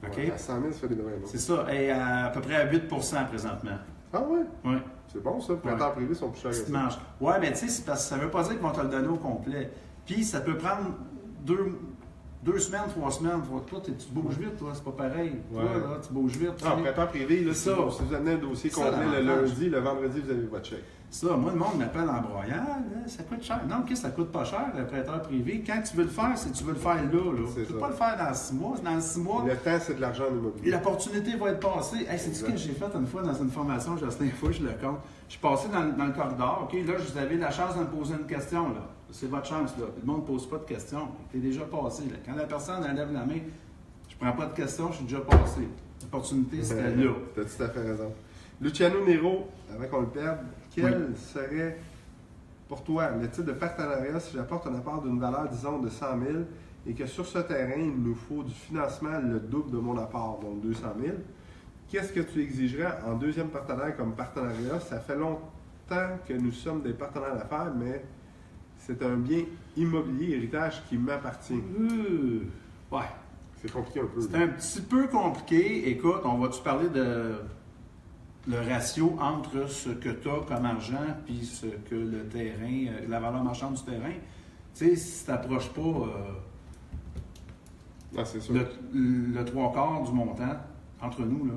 OK? Ouais, à 100 000, ça fait des vrais, non? C'est ça. Et à peu près à 8 présentement. Ah ouais? Oui. C'est bon, ça. Prêteurs privés sont plus chers que Petite ça. marge. Oui, mais tu sais, c'est parce que ça ne veut pas dire qu'ils vont te le donner au complet. Puis ça peut prendre 2 semaines, 3 semaines. Toi, tu bouges vite, toi, c'est pas pareil. Ouais. Toi, là, tu bouges vite. Ah, prêteur privé, là, si Ça. vous amenez un dossier Ça, complet le l'avantage. lundi, le vendredi, vous avez votre chèque. Ça, moi, le monde m'appelle en broyant, là, ça coûte cher. Non, OK, ça coûte pas cher, le prêteur privé. Quand tu veux le faire, c'est que tu veux le faire là. C'est Tu peux ça. pas le faire dans 6 mois. Dans 6 mois, Le temps, c'est de l'argent en immobilier. l'opportunité va être passée. Hey, c'est ce Exact. que j'ai fait une fois dans une formation, Justin, une fois, je le compte. Je suis passé dans le corridor, OK, là, vous avez la chance de me poser une question, là. C'est votre chance, là. Le monde ne pose pas de questions. Tu es déjà passé, là. Quand la personne elle lève la main, je prends pas de questions, je suis déjà passé. L'opportunité, c'était là. Tu as tout à fait raison. Luciano Nero, avant qu'on le perde, quel serait pour toi le type de partenariat si j'apporte un apport d'une valeur, disons, de 100 000 et que sur ce terrain, il nous faut du financement le double de mon apport, donc 200 000? Qu'est-ce que tu exigerais en deuxième partenaire comme partenariat? Ça fait longtemps que nous sommes des partenaires d'affaires, mais c'est un bien immobilier, héritage qui m'appartient. Ouais. C'est compliqué un peu. C'est là. un petit peu compliqué. Écoute, on va-tu parler de le ratio entre ce que tu as comme argent puis ce que le terrain, la valeur marchande du terrain? Tu sais, si tu n'approches pas Ah, c'est sûr. le 3/4 du montant, entre nous, là,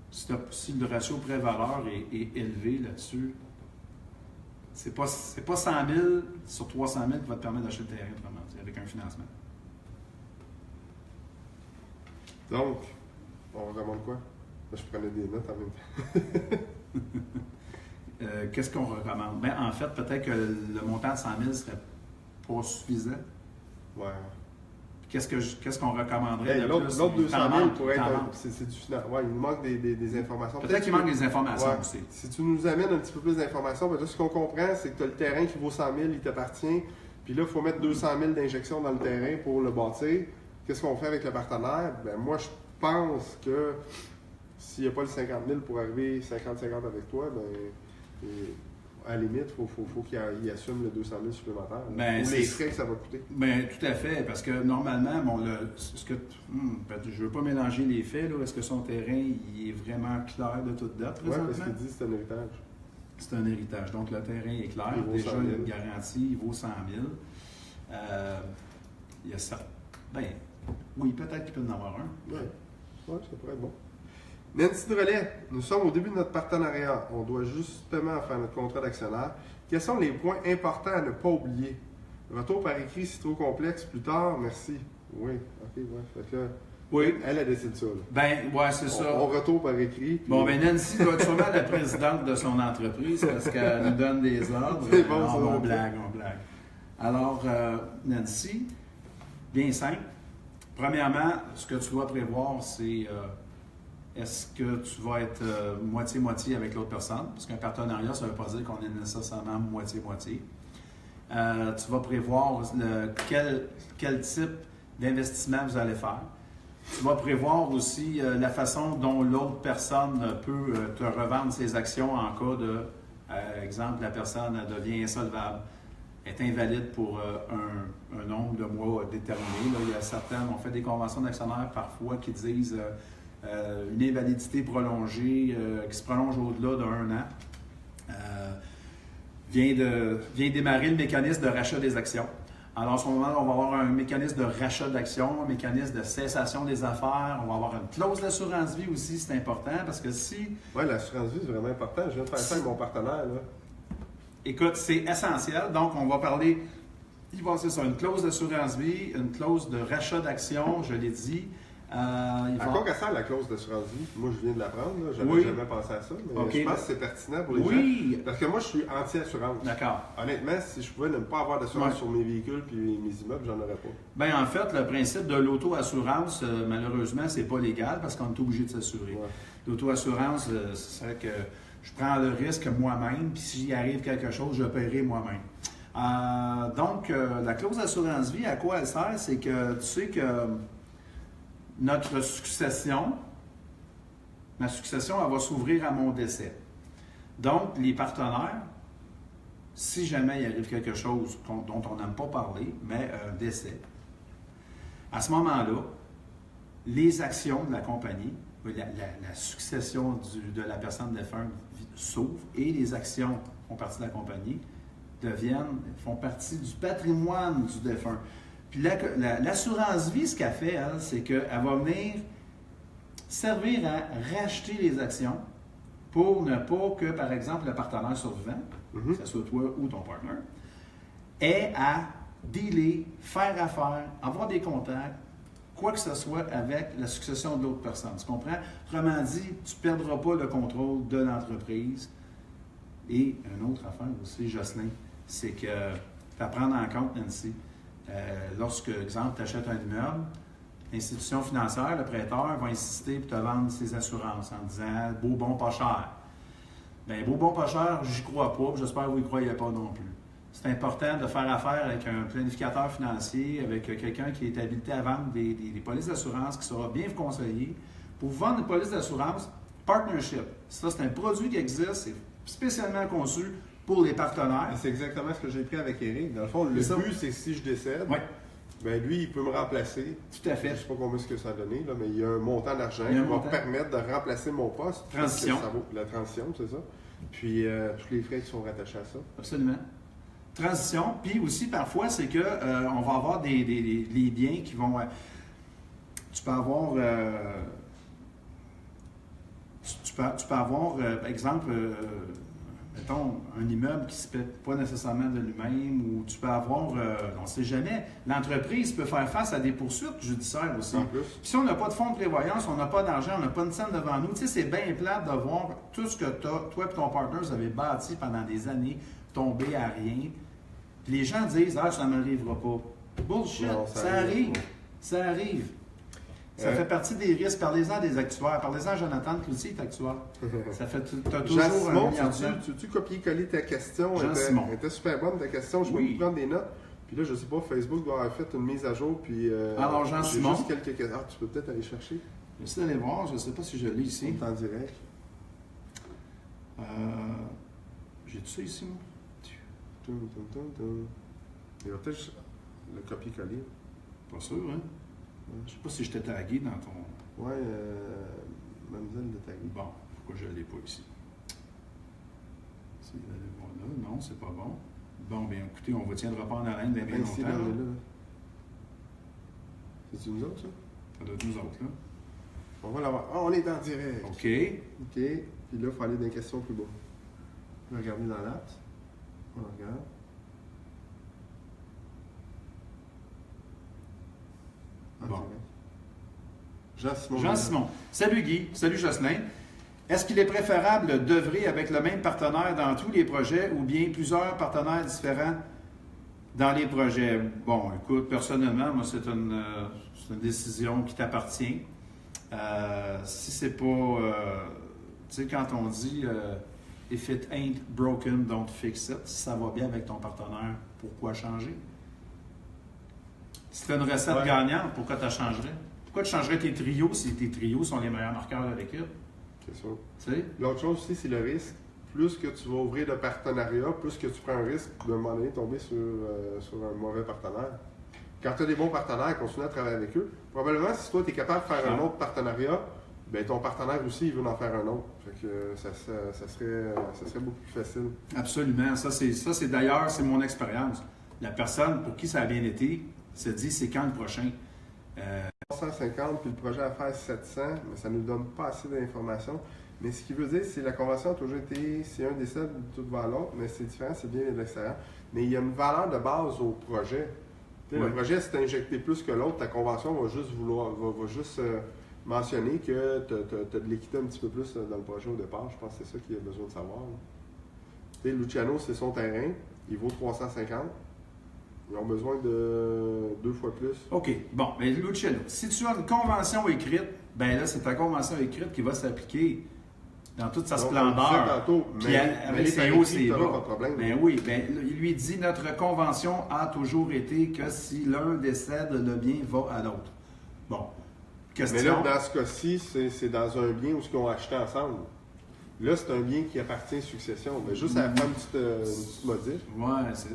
si le ratio prêt-valeur est élevé là-dessus, c'est pas 100 000 sur 300 000 qui va te permettre d'acheter le terrain, autrement dit, avec un financement. Donc, on recommande quoi? Là, je prenais des notes en même temps. Qu'est-ce qu'on recommande? Ben, en fait, peut-être que le montant de 100 000 serait pas suffisant. Ouais. Qu'est-ce qu'on recommanderait? Hey, de l'autre plus? 200 T'en 000 manques, pourrait être. t'en manques. C'est du financement. Ouais, il nous manque des informations. Peut-être qu'il manque des informations Ouais. aussi. Si tu nous amènes un petit peu plus d'informations, ben là, ce qu'on comprend, c'est que tu as le terrain qui vaut 100 000, il t'appartient. Puis là, il faut mettre 200 000 d'injection dans le terrain pour le bâtir. Qu'est-ce qu'on fait avec le partenaire? Ben, moi, je pense que s'il n'y a pas le 50 000 pour arriver 50-50 avec toi, ben, à la limite, il faut qu'il assume le 200 000 supplémentaires. Ben, ou les frais que ça va coûter. Bien, tout à fait, parce que normalement, bon, je ne veux pas mélanger les faits. Est-ce que son terrain il est vraiment clair de toute date Oui, présentement? parce qu'il dit que c'est un héritage. C'est un héritage. Donc, le terrain est clair. Il vaut Déjà, 100 000. il y a une garantie, il vaut 100 000. Il y a ça. Ben, oui, peut-être qu'il peut en avoir un. Oui, ça pourrait être bon. Nancy Drolet, nous sommes au début de notre partenariat. On doit justement faire notre contrat d'actionnaire. Quels sont les points importants à ne pas oublier? Retour par écrit si trop complexe plus tard, merci. Oui, ok, ouais. Fait que là, Oui. elle décide ça. Là. Ben, ouais, c'est ça. On retourne par écrit. Puis... Bon, ben Nancy doit être sûrement la présidente de son entreprise parce qu'elle nous donne des ordres. C'est bon, Non, ça, on ça. blague. Alors, Nancy, bien simple. Premièrement, ce que tu dois prévoir, c'est est-ce que tu vas être moitié-moitié avec l'autre personne? Parce qu'un partenariat, ça ne veut pas dire qu'on est nécessairement moitié-moitié. Tu vas prévoir quel type d'investissement vous allez faire. Tu vas prévoir aussi la façon dont l'autre personne peut te revendre ses actions en cas de, exemple, la personne devient insolvable, est invalide pour un nombre de mois déterminé. Là, il y a certaines, on fait des conventions d'actionnaires parfois qui disent une invalidité prolongée qui se prolonge au-delà d'un an. Vient démarrer le mécanisme de rachat des actions. Alors, à ce moment-là, on va avoir un mécanisme de rachat d'actions, un mécanisme de cessation des affaires. On va avoir une clause d'assurance vie aussi, c'est important, parce que si... Oui, l'assurance vie, c'est vraiment important. Je viens de faire ça avec mon partenaire. Là. Écoute, c'est essentiel. Donc, on va parler... C'est ça, une clause d'assurance vie, une clause de rachat d'actions, je l'ai dit. À quoi qu'elle sert la clause d'assurance vie? Moi, je viens de l'apprendre. Je n'avais jamais pensé à ça. Mais OK. je pense que c'est pertinent pour les gens. Parce que moi, je suis anti-assurance. D'accord. Honnêtement, si je pouvais ne pas avoir d'assurance Ouais. sur mes véhicules puis mes immeubles, j'en aurais pas. Bien, en fait, le principe de l'auto-assurance, malheureusement, c'est pas légal parce qu'on est obligé de s'assurer. Ouais. L'auto-assurance, c'est que je prends le risque moi-même, puis s'il arrive quelque chose, je paierai moi-même. Donc, la clause d'assurance vie, à quoi elle sert? C'est que tu sais que notre succession, ma succession, elle va s'ouvrir à mon décès. Donc, les partenaires si jamais il arrive quelque chose dont on n'aime pas parler, mais un décès, à ce moment-là, les actions de la compagnie, la succession de la personne défunte s'ouvre et les actions font partie de la compagnie, font partie du patrimoine du défunt. Puis l'assurance vie, ce qu'elle fait, elle, c'est qu'elle va venir servir à racheter les actions pour ne pas que, par exemple, le partenaire survivant, que ce soit toi ou ton partenaire, ait à dealer, faire affaire, avoir des contacts, quoi que ce soit avec la succession d'autres personnes. Tu comprends? Autrement dit, tu ne perdras pas le contrôle de l'entreprise. Et une autre affaire aussi, Jocelyn, c'est que tu vas prendre en compte, Nancy, lorsque, exemple, tu achètes un immeuble, l'institution financière, le prêteur, va insister pour te vendre ses assurances en disant « beau, bon, pas cher ». Bien, beau, bon, pas cher, j'y crois pas, puis j'espère que vous n'y croyez pas non plus. C'est important de faire affaire avec un planificateur financier, avec quelqu'un qui est habilité à vendre des polices d'assurance, qui saura bien vous conseiller. Pour vous vendre une police d'assurance, partnership. Ça, c'est un produit qui existe, c'est spécialement conçu pour les partenaires. C'est exactement ce que j'ai pris avec Eric. Dans le fond, le but, c'est que si je décède, ben lui, il peut me remplacer. Tout à fait. Je ne sais pas combien ce que ça a donné, là, mais il y a un montant d'argent qui va me permettre de remplacer mon poste. Transition. Ça vaut la transition, c'est ça. Puis tous les frais qui sont rattachés à ça. Absolument. Transition. Puis aussi, parfois, c'est que on va avoir les biens qui vont... tu peux avoir... tu peux avoir, par exemple, mettons, un immeuble qui ne se pète pas nécessairement de lui-même, ou tu peux avoir, on ne sait jamais, l'entreprise peut faire face à des poursuites judiciaires aussi. En plus. Puis si on n'a pas de fonds de prévoyance, on n'a pas d'argent, on n'a pas de scène devant nous, tu sais, c'est bien plate de voir tout ce que toi et ton partner vous avez bâti pendant des années tomber à rien. Puis les gens disent « Ah, ça ne m'arrivera pas ». Bullshit, non, ça arrive. Ça arrive. Ça fait partie des risques. Parlez-en des actuaires. Parlez-en à Jonathan Cloutier, est actuaire. Ça fait t'as toujours Jean-Simon, un milliard de temps. tu copier-coller ta question? Jean-Simon. Elle était super bonne ta question. Je vais prendre des notes. Puis là, je ne sais pas, Facebook doit avoir fait une mise à jour. Puis, alors, Jean-Simon. J'ai juste quelques questions. Ah, tu peux peut-être aller chercher. J'essaie d'aller voir. Je ne sais pas si je l'ai ici. On est en direct. J'ai tout ça ici, moi? Il va peut-être le copier-coller. Pas sûr, hein? Je sais pas si je t'ai tagué dans ton... Ouais, mademoiselle de taguer. Bon, pourquoi je ne l'ai pas ici? C'est bon là. Non, c'est pas bon. Bon, bien écoutez, on ne tiendra pas en haleine bien longtemps. C'est-tu nous autres, ça? Ça doit être nous autres, là. On va l'avoir. Ah, on est en direct. OK. Puis là, il faut aller dans les questions plus bas. On va regarder dans l'app. On regarde. Bon. Jean-Simon. Jean-Simon. Salut Guy. Salut Jocelyn. Est-ce qu'il est préférable d'œuvrer avec le même partenaire dans tous les projets ou bien plusieurs partenaires différents dans les projets? Bon, écoute, personnellement, moi, c'est une décision qui t'appartient. Si c'est pas... tu sais, quand on dit if it ain't broken, don't fix it. Si ça va bien avec ton partenaire, pourquoi changer? Si tu as une recette gagnante, pourquoi tu changerais? Pourquoi tu changerais tes trios si tes trios sont les meilleurs marqueurs de l'équipe? C'est sûr. Tu sais? L'autre chose aussi, c'est le risque. Plus que tu vas ouvrir de partenariat, plus que tu prends un risque de un moment donné tomber sur un mauvais partenaire. Quand tu as des bons partenaires, continue à travailler avec eux. Probablement, si toi, tu es capable de faire un autre partenariat, ben ton partenaire aussi, il veut en faire un autre. Fait que ça serait beaucoup plus facile. Absolument. Ça, c'est d'ailleurs, c'est mon expérience. La personne pour qui ça a bien été se dit, c'est quand le prochain? 150, puis le projet à faire 700, mais ça ne nous donne pas assez d'informations. Mais ce qui veut dire, c'est que la convention a toujours été, si un décède, tout va à l'autre, mais c'est différent, c'est bien de l'extérieur. Mais il y a une valeur de base au projet. Le projet, si tu as injecté plus que l'autre, ta convention va juste mentionner que tu as de l'équité un petit peu plus dans le projet au départ. Je pense que c'est ça qu'il a besoin de savoir. Luciano, c'est son terrain, il vaut 350. Ils ont besoin de 2 fois plus. OK. Bon, mais Luciano, si tu as une convention écrite, ben là, c'est ta convention écrite qui va s'appliquer dans toute sa splendeur. Avec ses hauts, ses bas. Pas de problème. Ben oui, ben, il lui dit, notre convention a toujours été que si l'un décède, le bien va à l'autre. Bon. Question. Mais là, dans ce cas-ci, c'est dans un bien où ils ont acheté ensemble. Là, c'est un bien qui appartient à succession. Mais juste à faire une petite modif.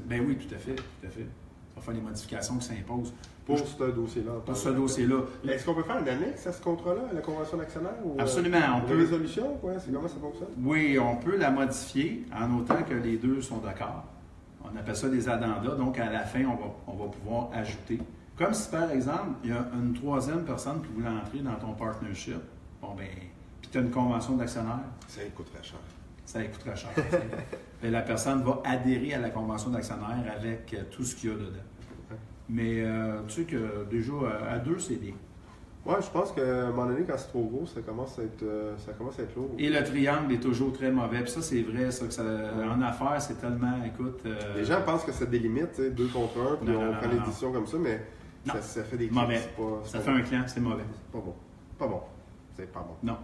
Ben oui, tout à fait. On va faire les modifications qui s'imposent. Pour ce dossier-là. Pour ce dossier-là. Est-ce qu'on peut faire une annexe à ce contrat-là, à la convention d'actionnaire? Ou, absolument. On peut. Une résolution? Ouais, c'est comment ça fonctionne? Oui, on peut la modifier en autant que les deux sont d'accord. On appelle ça des addendas. Donc, à la fin, on va pouvoir ajouter. Comme si, par exemple, il y a une troisième personne qui voulait entrer dans ton partnership. Bon, ben, puis tu as une convention d'actionnaire. Ça coûterait cher. Ça coûterait cher. Et la personne va adhérer à la convention d'actionnaire avec tout ce qu'il y a dedans. Mais tu sais que déjà, à deux, c'est bien. Oui, je pense qu'à un moment donné, quand c'est trop gros, ça commence à être lourd. Et le triangle est toujours très mauvais. Puis ça, c'est vrai, ça, que en affaires, c'est tellement, écoute... Les gens pensent que ça délimite, 2 contre 1, puis on prend l'édition comme ça, mais ça fait des clics. Mauvais. Ça fait un clan, c'est mauvais. Pas bon. Pas bon. C'est pas bon. Non.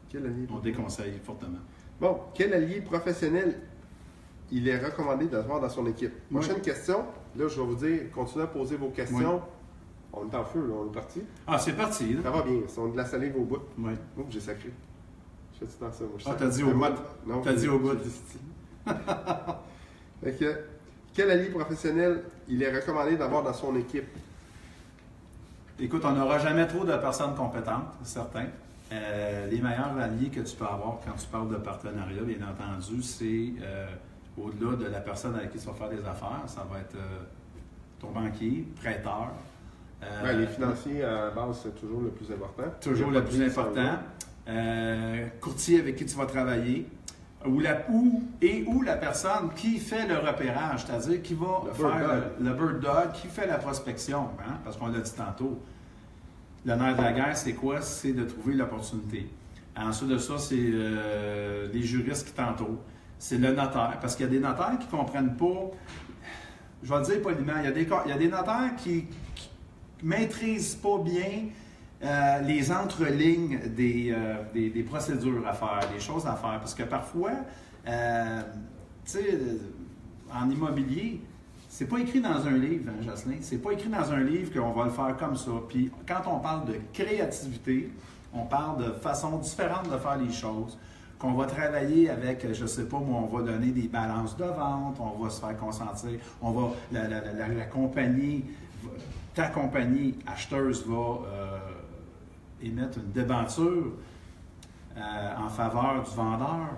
Quel allié? On déconseille fortement. Bon, quel allié professionnel il est recommandé d'avoir dans son équipe? Prochaine question. Là, je vais vous dire, continuez à poser vos questions. Oui. On est en feu, là. On est parti. Ah, c'est parti. Là. Ça va bien. On a de la salive au bout. Oui. Oups, j'ai sacré. Je fais dans ça. Moi, t'as dit au bout. Non, t'as dit au bout. Fait que, quel allié professionnel il est recommandé d'avoir dans son équipe? Écoute, on n'aura jamais trop de personnes compétentes, c'est certain. Les meilleurs alliés que tu peux avoir quand tu parles de partenariat, bien entendu, c'est au-delà de la personne avec qui tu vas faire des affaires, ça va être ton banquier, prêteur. Les financiers, à la base, c'est toujours le plus important. Toujours le plus important. Courtier avec qui tu vas travailler. Ou la personne qui fait le repérage, c'est-à-dire qui va faire le bird dog, qui fait la prospection, hein? Parce qu'on l'a dit tantôt. Le nerf de la guerre, c'est quoi? C'est de trouver l'opportunité. Ensuite de ça, c'est les juristes qui t'entourent. C'est le notaire. Parce qu'il y a des notaires qui ne comprennent pas, je vais le dire poliment, il y a des notaires qui ne maîtrisent pas bien les entrelignes des procédures à faire, des choses à faire. Parce que parfois, tu sais, en immobilier, c'est pas écrit dans un livre, hein, Jocelyn. C'est pas écrit dans un livre qu'on va le faire comme ça. Puis quand on parle de créativité, on parle de façons différentes de faire les choses, qu'on va travailler avec, je sais pas moi, on va donner des balances de vente, on va se faire consentir, on va, la compagnie, ta compagnie acheteuse va émettre une débenture en faveur du vendeur.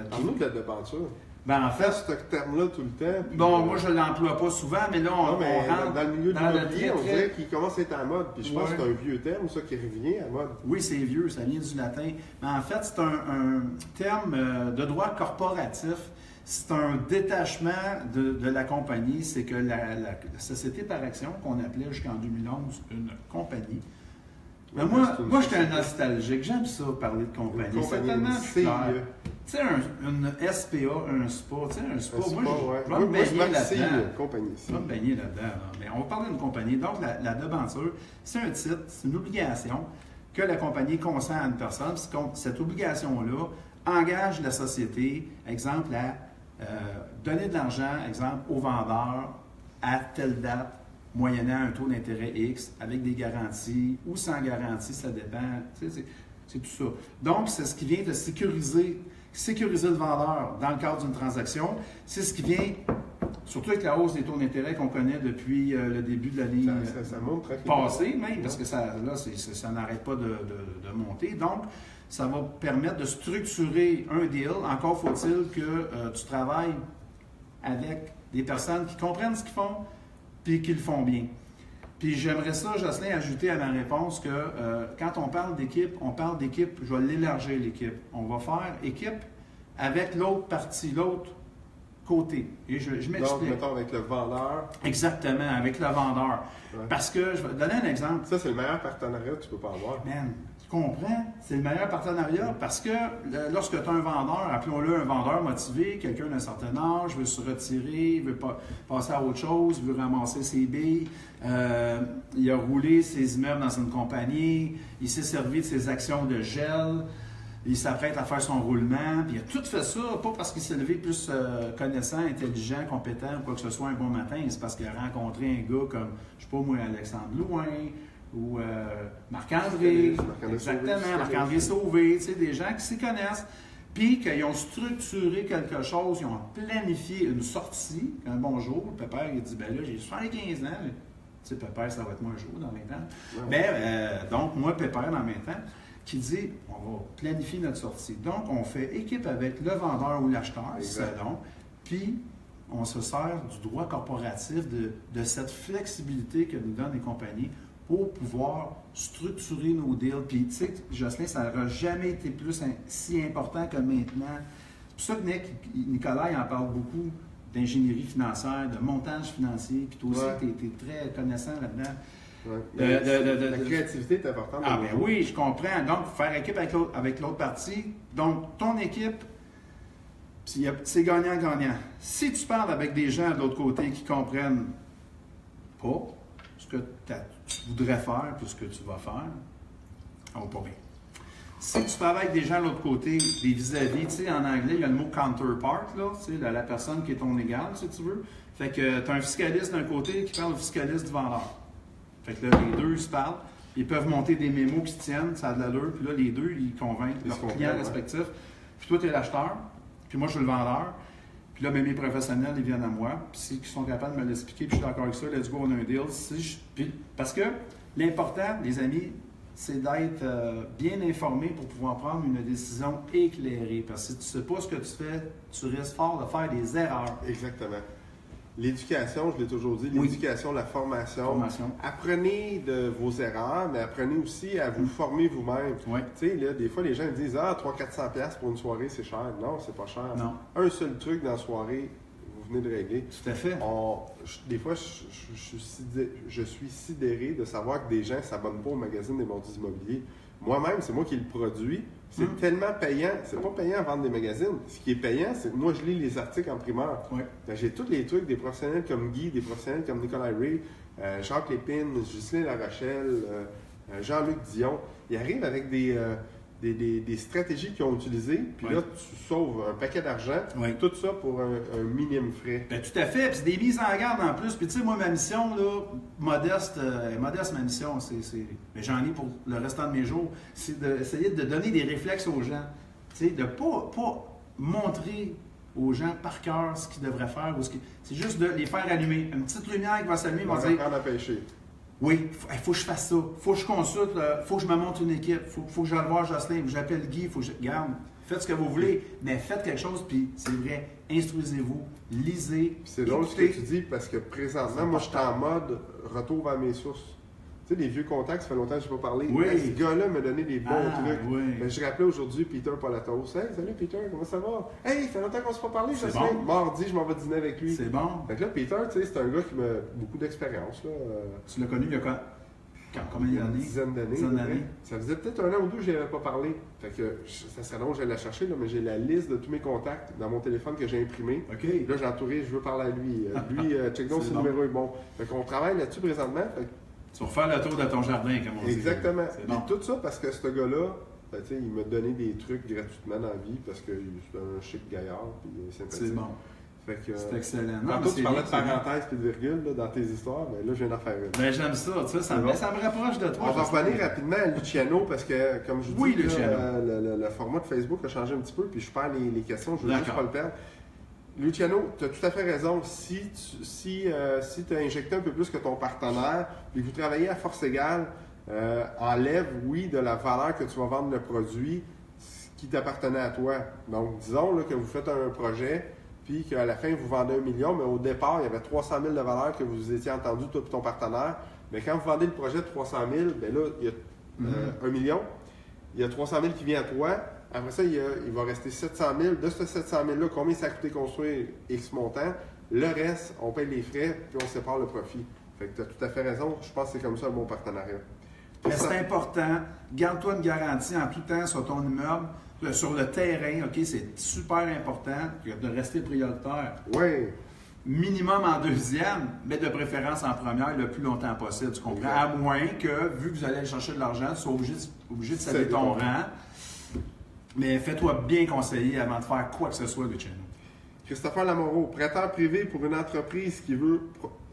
Parle-nous de la débenture. Ben, en fait, ce terme-là tout le temps. Bon, moi, je ne l'emploie pas souvent, mais là, on rentre dans le milieu de l'immobilier, on dirait qu'il commence à être à mode. Puis je pense que c'est un vieux terme, ça, qui revient à mode. Oui, c'est vieux, ça vient du latin. Mais en fait, c'est un terme de droit corporatif. C'est un détachement de la compagnie. C'est que la société par action, qu'on appelait jusqu'en 2011 une compagnie. Mais moi, je suis un nostalgique. J'aime ça, parler de compagnie. C'est tellement plus clair. Tu sais, une SPA, un SPA, tu sais, un SPA, moi, je vais me baigner là-dedans. Je vais me baigner là-dedans. Mais on va parler d'une compagnie. Donc, la debenture, c'est un titre, c'est une obligation que la compagnie consent à une personne. Cette obligation-là engage la société, exemple, à donner de l'argent, exemple, au vendeur à telle date, moyennant un taux d'intérêt X, avec des garanties ou sans garantie, ça dépend. Tu sais, c'est tout ça. Donc, c'est ce qui vient de sécuriser le vendeur dans le cadre d'une transaction. C'est ce qui vient, surtout avec la hausse des taux d'intérêt qu'on connaît depuis le début de l'année passée, même, parce que ça n'arrête pas de monter. Donc, ça va permettre de structurer un deal. Encore faut-il que tu travailles avec des personnes qui comprennent ce qu'ils font puis qui le font bien. Puis j'aimerais ça, Jocelyn, ajouter à ma réponse que quand on parle d'équipe, je vais l'élargir l'équipe. On va faire équipe avec l'autre partie, l'autre côté. Et je m'explique. Donc, mettons, avec le vendeur. Exactement, avec le vendeur. Ouais. Parce que, je vais te donner un exemple. Ça, c'est le meilleur partenariat que tu peux pas avoir. Man, tu comprends? C'est le meilleur partenariat parce que lorsque tu as un vendeur, appelons-le un vendeur motivé, quelqu'un d'un certain âge, veut se retirer, veut passer à autre chose, veut ramasser ses billes, il a roulé ses immeubles dans une compagnie, il s'est servi de ses actions de gel, il s'apprête à faire son roulement, puis il a tout fait ça, pas parce qu'il s'est levé plus connaissant, intelligent, compétent, ou quoi que ce soit un bon matin, c'est parce qu'il a rencontré un gars comme, je sais pas moi, Alexandre Louin, ou Marc-André, exactement, Sauvé, Marc-André Sauvé, tu sais, des gens qui s'y connaissent, puis qu'ils ont structuré quelque chose, ils ont planifié une sortie. Un bon jour, le pépère, il dit, ben là, j'ai 75 ans, tu sais, pépère, ça va être moins jour dans 20 ans. Ouais. Ben, donc, moi, pépère, dans 20 ans, qui dit, on va planifier notre sortie. Donc, on fait équipe avec le vendeur ou l'acheteur, selon, puis on se sert du droit corporatif, de cette flexibilité que nous donnent les compagnies pour pouvoir structurer nos deals. Puis, tu sais, Jocelyn, ça n'aura jamais été plus si important que maintenant. C'est pour ça que Nicolas, il en parle beaucoup d'ingénierie financière, de montage financier, puis toi aussi, tu es très connaissant là-dedans. Ouais. La créativité est importante. Ah, ben oui, je comprends. Donc, faire équipe avec l'autre partie. Donc, ton équipe, c'est gagnant-gagnant. Si tu parles avec des gens de l'autre côté qui comprennent pas ce que tu voudrais faire puis ce que tu vas faire, on va pas bien. Si tu travailles avec des gens de l'autre côté, des vis-à-vis, tu sais, en anglais, il y a le mot counterpart, là, tu sais, la personne qui est ton égal, si tu veux. Fait que tu as un fiscaliste d'un côté qui parle au fiscaliste du vendeur. Fait que là, les deux se parlent. Ils peuvent monter des mémos qui se tiennent, ça a de l'allure, puis là, les deux, ils convainquent leurs clients respectifs. Puis toi, tu es l'acheteur, puis moi, je suis le vendeur. Puis là, mes professionnels, ils viennent à moi. Puis s'ils sont capables de me l'expliquer, puis je suis d'accord avec ça, let's go, on a un deal. Parce que l'important, les amis, c'est d'être bien informé pour pouvoir prendre une décision éclairée. Parce que si tu ne sais pas ce que tu fais, tu risques fort de faire des erreurs. Exactement. L'éducation, je l'ai toujours dit, l'éducation, la formation. Apprenez de vos erreurs, mais apprenez aussi à vous former vous-même. Oui. Tu sais, là, des fois, les gens disent « Ah, 300-400$ pour une soirée, c'est cher. » Non, c'est pas cher. Non. Un seul truc dans la soirée, vous venez de régler. Tout à fait. Des fois, je suis sidéré de savoir que des gens ne s'abonnent pas au magazine des Mordus Immobiliers. Moi-même, c'est moi qui le produis. C'est tellement payant. C'est pas payant à vendre des magazines. Ce qui est payant, c'est que moi, je lis les articles en primeur. Oui. J'ai tous les trucs des professionnels comme Guy, des professionnels comme Nicolas Ray, Jacques Lépine, Ghislain Larochelle, Jean-Luc Dion. Ils arrivent avec des stratégies qu'ils ont utilisées, puis là, tu sauves un paquet d'argent, tout ça pour un minimum frais. Bien, tout à fait, puis c'est des mises en garde en plus. Puis tu sais, moi, ma mission, là, modeste ma mission, mais j'en ai pour le restant de mes jours, c'est d'essayer de donner des réflexes aux gens. Tu sais, de ne pas montrer aux gens par cœur ce qu'ils devraient faire. C'est juste de les faire allumer. Une petite lumière qui va s'allumer, ils vont dire... apprendre à pêcher. Oui, il faut que je fasse ça. Il faut que je consulte, il faut que je me monte une équipe. Il faut que j'aille voir Jocelyn, j'appelle Guy, il faut que je... Garde, faites ce que vous voulez, mais faites quelque chose, puis c'est vrai, instruisez-vous, lisez. C'est drôle ce que tu dis, parce que présentement, moi, je suis en mode retour vers mes sources. Tu sais, les vieux contacts, ça fait longtemps que je n'ai pas parlé. Oui. Ce gars-là m'a donné des bons trucs. Oui. Ben, je rappelais aujourd'hui Peter Polatos. Hey, salut Peter, comment ça va? Hey, ça fait longtemps qu'on ne s'est pas parlé, C'est Jocelyn. bon. Mardi, je m'en vais dîner avec lui. C'est bon. Fait que là, Peter, tu sais, c'est un gars qui a beaucoup d'expérience. Tu l'as connu il y a quoi? Combien d'années? Une dizaine d'années. Ça faisait peut-être 1 an ou 2 que je n'y avais pas parlé. Fait que ça serait long, je vais la chercher, là, mais j'ai la liste de tous mes contacts dans mon téléphone que j'ai imprimé. OK. Là, j'ai entouré, je veux parler à lui. Lui, check donc si le numéro est bon. Fait qu'on travaille là-dessus présentement. Fait tu vas faire le tour de ton jardin, comme on dit. Exactement. C'est Puis bon. tout ça parce que ce gars-là, ben, il m'a donné des trucs gratuitement dans la vie parce que c'est un chic gaillard puis il est sympathique. C'est bon. Fait que, c'est excellent. Tantôt, tu parlais de parenthèse et de virgule là, dans tes histoires, mais là, je viens d'en faire une. Ben, j'aime ça, tu sais, ça me rapproche de toi. On va revenir rapidement à Luciano parce que, comme je vous dis, le format de Facebook a changé un petit peu puis je perds les questions, je veux juste pas le perdre. Luciano, tu as tout à fait raison. Si tu as injecté un peu plus que ton partenaire et que vous travaillez à force égale, enlève, oui, de la valeur que tu vas vendre le produit qui t'appartenait à toi. Donc, disons là, que vous faites un projet puis qu'à la fin, vous vendez 1 million, mais au départ, il y avait 300 000 de valeur que vous étiez entendu, toi et ton partenaire. Mais quand vous vendez le projet de 300 000, bien là, il y a 1 million, il y a 300 000 qui vient à toi. Après ça, il va rester 700 000. De ce 700 000-là, combien ça a coûté construire X montant? Le reste, on paye les frais, puis on sépare le profit. Fait que tu as tout à fait raison. Je pense que c'est comme ça un bon partenariat. Mais c'est important. Garde-toi une garantie en tout temps sur ton immeuble. Sur le terrain, OK, c'est super important de rester prioritaire. Oui. Minimum en deuxième, mais de préférence en première le plus longtemps possible, tu comprends? Exact. À moins que, vu que vous allez aller chercher de l'argent, tu sois obligé de céder ton rang. Mais fais-toi bien conseiller avant de faire quoi que ce soit, Luciano. Christopher Lamoureux, prêteur privé pour une entreprise qui veut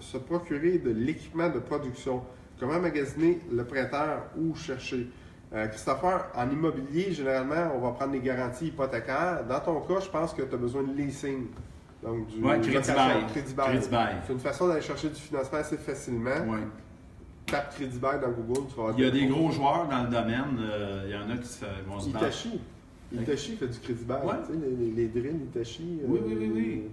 se procurer de l'équipement de production. Comment magasiner le prêteur ou chercher? Christopher, en immobilier, généralement, on va prendre des garanties hypothécaires. Dans ton cas, je pense que tu as besoin de leasing. Donc, du crédit bail. C'est une façon d'aller chercher du financement assez facilement. Oui. Tape crédit bail dans Google, tu vas avoir Il y a des gros joueurs dans le domaine. Il y en a qui vont se battre. Hitachi fait du crédit bail. Ouais. Tu sais, les drills Hitachi. Oui.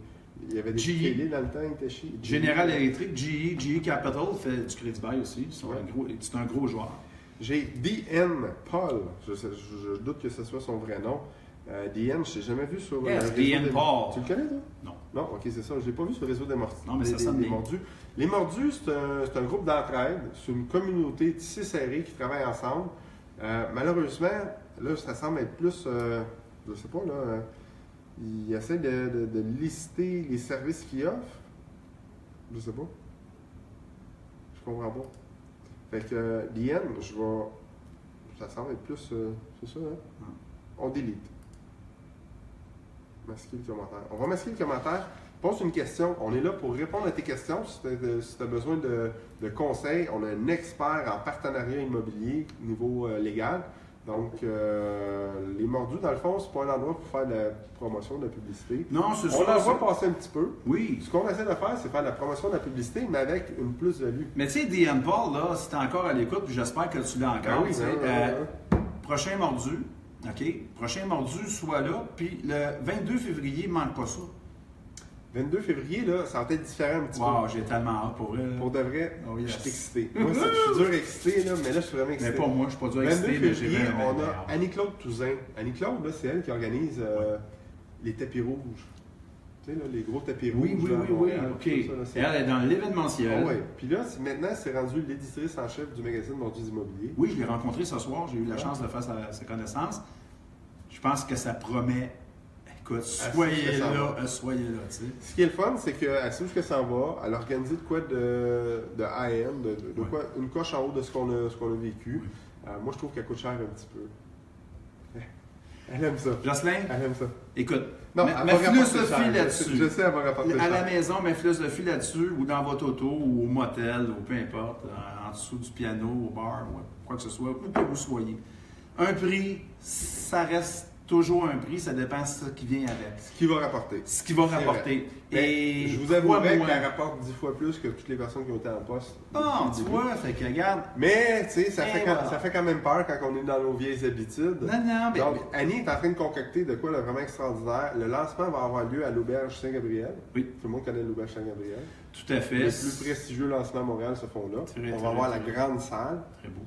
Il y avait des GE. télés dans le temps, Hitachi. General Electric, GE Capital fait du crédit bail aussi. C'est un gros joueur. J'ai DN Paul. Je doute que ce soit son vrai nom. DN, je ne t'ai jamais vu sur le réseau DN Paul. Tu le connais, toi? Non. Non, ok, c'est ça. Je ne l'ai pas vu sur le réseau des mordus. Non, mais ça sonne bien. Mordus. Les mordus, c'est un groupe d'entraide. C'est une communauté tissée serrée qui travaille ensemble. Malheureusement, là, ça semble être plus, je ne sais pas, là, ils essaient de lister les services qu'ils offrent. Je ne sais pas. Je comprends pas. Fait que l'IN, ça semble être plus. C'est ça, hein? On delete. Masquer le commentaire. On va masquer le commentaire. Pose une question. On est là pour répondre à tes questions. Si tu as besoin de conseils, on a un expert en partenariat immobilier niveau légal. Donc, les mordus, dans le fond, c'est pas un endroit pour faire de la promotion, de la publicité. Non, c'est ça. On en voit passer un petit peu. Oui. Ce qu'on essaie de faire, c'est faire de la promotion, de la publicité, mais avec une plus-value. Mais tu sais, DN Paul, là, si tu es encore à l'écoute, puis j'espère que tu l'as encore. Oui, prochain mordu, OK? Prochain mordu, soit là. Puis le 22 février, il ne manque pas ça. 22 février, là, ça va être différent un petit peu. Wow, j'ai tellement hâte pour vrai. Pour de vrai, oh, yes. Je suis excité. Moi, je suis dur excité, là, mais là, je suis vraiment excité. Mais pas moi, je suis pas dur excité, 22 mais février, j'ai vraiment on a Annie-Claude Touzin. Annie-Claude, là, c'est elle qui organise les tapis rouges. Tu sais, là, les gros tapis rouges. Oui, OK. Ça, elle est dans l'événementiel. Oui. Puis là, maintenant, c'est rendu l'éditrice en chef du magazine Mordus Immobilier. Oui, je l'ai rencontré ce soir. J'ai eu la chance de faire sa connaissance. Je pense que ça promet. Écoute, soyez là, tu sais. Ce qui est le fun, c'est qu'elle sait où que ça va. Elle a organisé de quoi de high-end, de quoi, une coche en haut de ce qu'on a vécu. Oui. Moi, je trouve qu'elle coûte cher un petit peu. Elle aime ça. Jocelyn, elle aime ça. Écoute, ma philosophie là-dessus. Je sais, elle va rapporter à la maison, ma philosophie là-dessus, ou dans votre auto, ou au motel, ou peu importe, en dessous du piano, au bar, ou quoi que ce soit, où que vous soyez. Un prix, ça reste toujours un prix, ça dépend de ce qui vient avec. Ce qui va rapporter. Ce qui va rapporter. Et je vous avouerai qu'elle rapporte 10 fois plus que toutes les personnes qui ont été en poste. Bon, tu vois, fait que regarde. Mais, tu sais, ça fait quand même peur quand on est dans nos vieilles habitudes. Non, mais. Donc, Annie est en train de concocter de quoi de vraiment extraordinaire. Le lancement va avoir lieu à l'Auberge Saint-Gabriel. Oui. Tout le monde connaît l'Auberge Saint-Gabriel. Tout à fait. Les plus prestigieux lancements à Montréal se font là. On va avoir la grande salle. Très beau.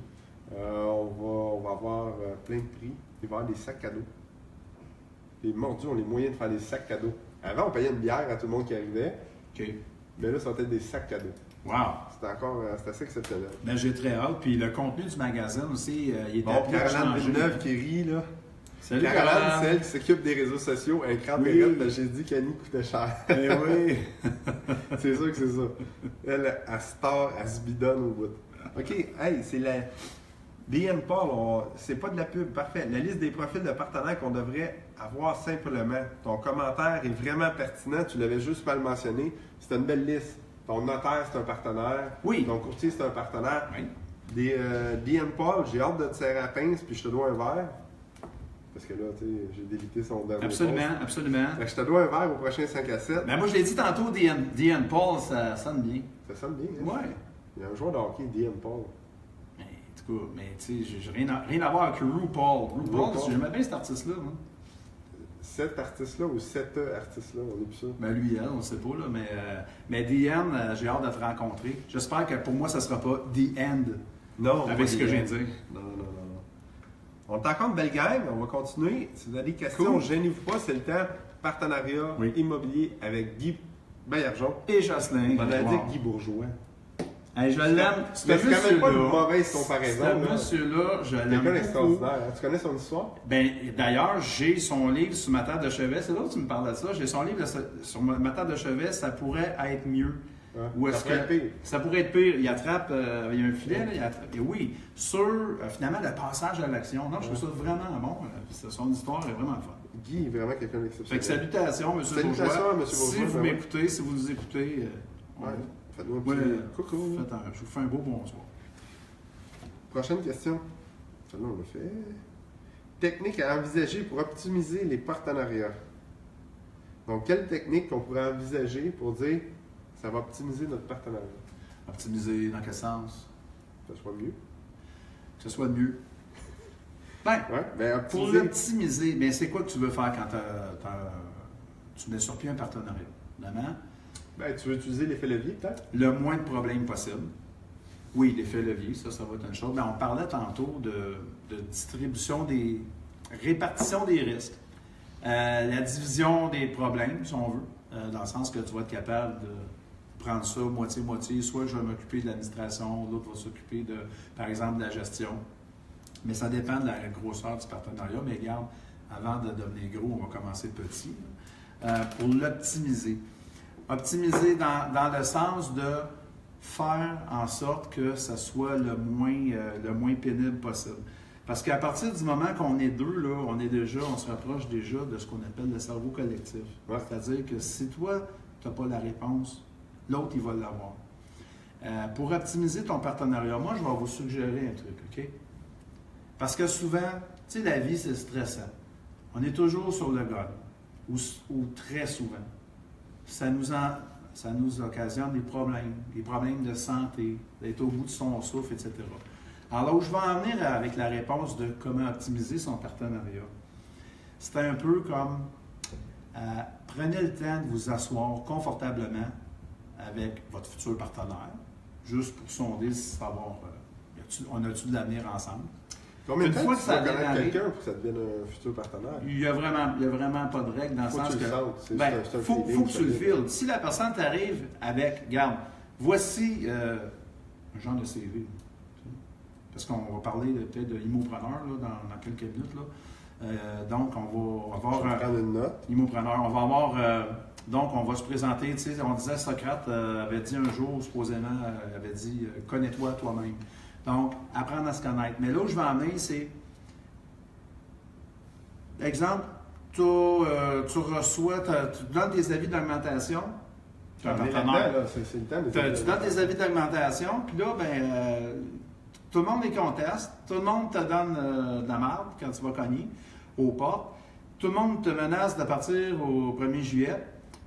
On va avoir plein de prix. Il va y avoir des sacs cadeaux. Les mordus ont les moyens de faire des sacs cadeaux. Avant, on payait une bière à tout le monde qui arrivait. OK. Mais là, ça va être des sacs cadeaux. Wow! C'est assez exceptionnel. Ben, j'ai très hâte. Puis le contenu du magazine aussi, il est appelé à Caroline changer. Villeneuve qui rit, là. Salut, Caroline, c'est elle qui s'occupe des réseaux sociaux. Un cran de j'ai dit qu'Annie coûtait cher. Eh oui! C'est sûr que c'est ça. Elle star, elle se bidonne au bout. OK, hey, c'est la... DN Paul, c'est pas de la pub, parfait. La liste des profils de partenaires qu'on devrait avoir simplement. Ton commentaire est vraiment pertinent, tu l'avais juste mal mentionné. C'est une belle liste. Ton notaire, c'est un partenaire. Oui. Ton courtier, c'est un partenaire. Oui. DN Paul, j'ai hâte de te serrer à pince, puis je te dois un verre. Parce que là, tu sais, j'ai délité son dernier Absolument. Fait que je te dois un verre au prochain 5 à 7. Ben moi, je l'ai dit tantôt, DN Paul, ça sonne bien. Ça sonne bien, hein? Ouais. Il y a un joueur de hockey, DN Paul. En tout cas, mais tu sais, j'ai rien à voir avec RuPaul. RuPaul, j'aimais bien cet artiste-là. Moi. Cet artiste-là ou cet artiste-là, on est plus sûr. Ben lui, elle, on ne sait pas, là, mais DN, j'ai hâte de te rencontrer. J'espère que pour moi, ça ne sera pas The End. Non, avec ce que je viens de dire. Non. On est encore une belle gang, on va continuer. Si vous avez des questions, gênez-vous pas, c'est le temps. Partenariat immobilier avec Guy Baillargeon. Et Jocelyn. On a dit Guy Bourgeois. Hey, je l'aime. C'est quand même pas une mauvaise comparaison. Ce monsieur-là, je l'aime. Quelqu'un d'extraordinaire. Tu connais son histoire? Ben, d'ailleurs, j'ai son livre sur ma table de chevet. C'est là que tu me parles de ça. J'ai son livre sur ma table de chevet. Ça pourrait être mieux. Ou est-ce que ça pourrait être pire? Il attrape, il y a un filet, là, il attrape. Et oui, sur finalement le passage à l'action. Non, je trouve ça vraiment bon. Son histoire est vraiment le fun. Guy est vraiment quelqu'un d'exceptionnel. Fait que salutations, M. Bourgeois. Si vous m'écoutez, si vous nous écoutez, faites-nous un petit coucou. Je vous fais un beau bonsoir. Prochaine question. Celle-là, on l'a fait. Technique à envisager pour optimiser les partenariats. Donc, quelle technique qu'on pourrait envisager pour dire ça va optimiser notre partenariat? Optimiser dans quel sens? Que ce soit mieux. Que ce soit mieux. Ben, pour optimiser. l'optimiser, ben, c'est quoi que tu veux faire quand tu mets sur pied un partenariat? Évidemment, Ben, tu veux utiliser l'effet levier, peut-être? le moins de problèmes possible. Oui, l'effet levier, ça va être une chose. Mais on parlait tantôt de distribution répartition des risques. La division des problèmes, si on veut, dans le sens que tu vas être capable de prendre ça moitié-moitié. Soit je vais m'occuper de l'administration, l'autre va s'occuper par exemple, de la gestion. Mais ça dépend de la grosseur du partenariat. Mais regarde, avant de devenir gros, on va commencer petit. Pour l'optimiser. Optimiser dans le sens de faire en sorte que ça soit le moins pénible possible. Parce qu'à partir du moment qu'on est deux, là, on se rapproche déjà de ce qu'on appelle le cerveau collectif. Ouais. C'est-à-dire que si toi, tu n'as pas la réponse, l'autre, il va l'avoir. Pour optimiser ton partenariat, moi, je vais vous suggérer un truc, OK? Parce que souvent, tu sais, la vie, c'est stressant. On est toujours sur le gun, ou très souvent. Ça nous occasionne des problèmes de santé, d'être au bout de son souffle, etc. Alors là où je vais en venir avec la réponse de comment optimiser son partenariat, c'est un peu comme prenez le temps de vous asseoir confortablement avec votre futur partenaire, juste pour sonder si savoir on a-tu de l'avenir ensemble. Combien de Une temps fois tu que ça dois a connaître démarré, quelqu'un pour que ça devienne un futur partenaire? Il n'y a vraiment pas de règle dans le Faut sens que tu que. le sentes. C'est un Faut feeling, que tu le files. Si la personne t'arrive avec, regarde, voici un genre de CV. Parce qu'on va parler peut-être de immopreneur là, dans quelques minutes. Là. Donc, on va avoir. Je vais prendre une note. Immopreneur. On va avoir. Donc, on va se présenter. Tu sais, on disait Socrate avait dit un jour, supposément, avait dit connais-toi toi-même. Donc, apprendre à se connaître. Mais là où je vais en venir, c'est. Exemple, tu reçois, tu donnes des avis d'augmentation. Tu as un partenaire. C'est le temps. Tu donnes des avis d'augmentation, puis là, tout le monde les conteste. Tout le monde te donne de la marde quand tu vas cogner aux portes. Tout le monde te menace de partir au 1er juillet.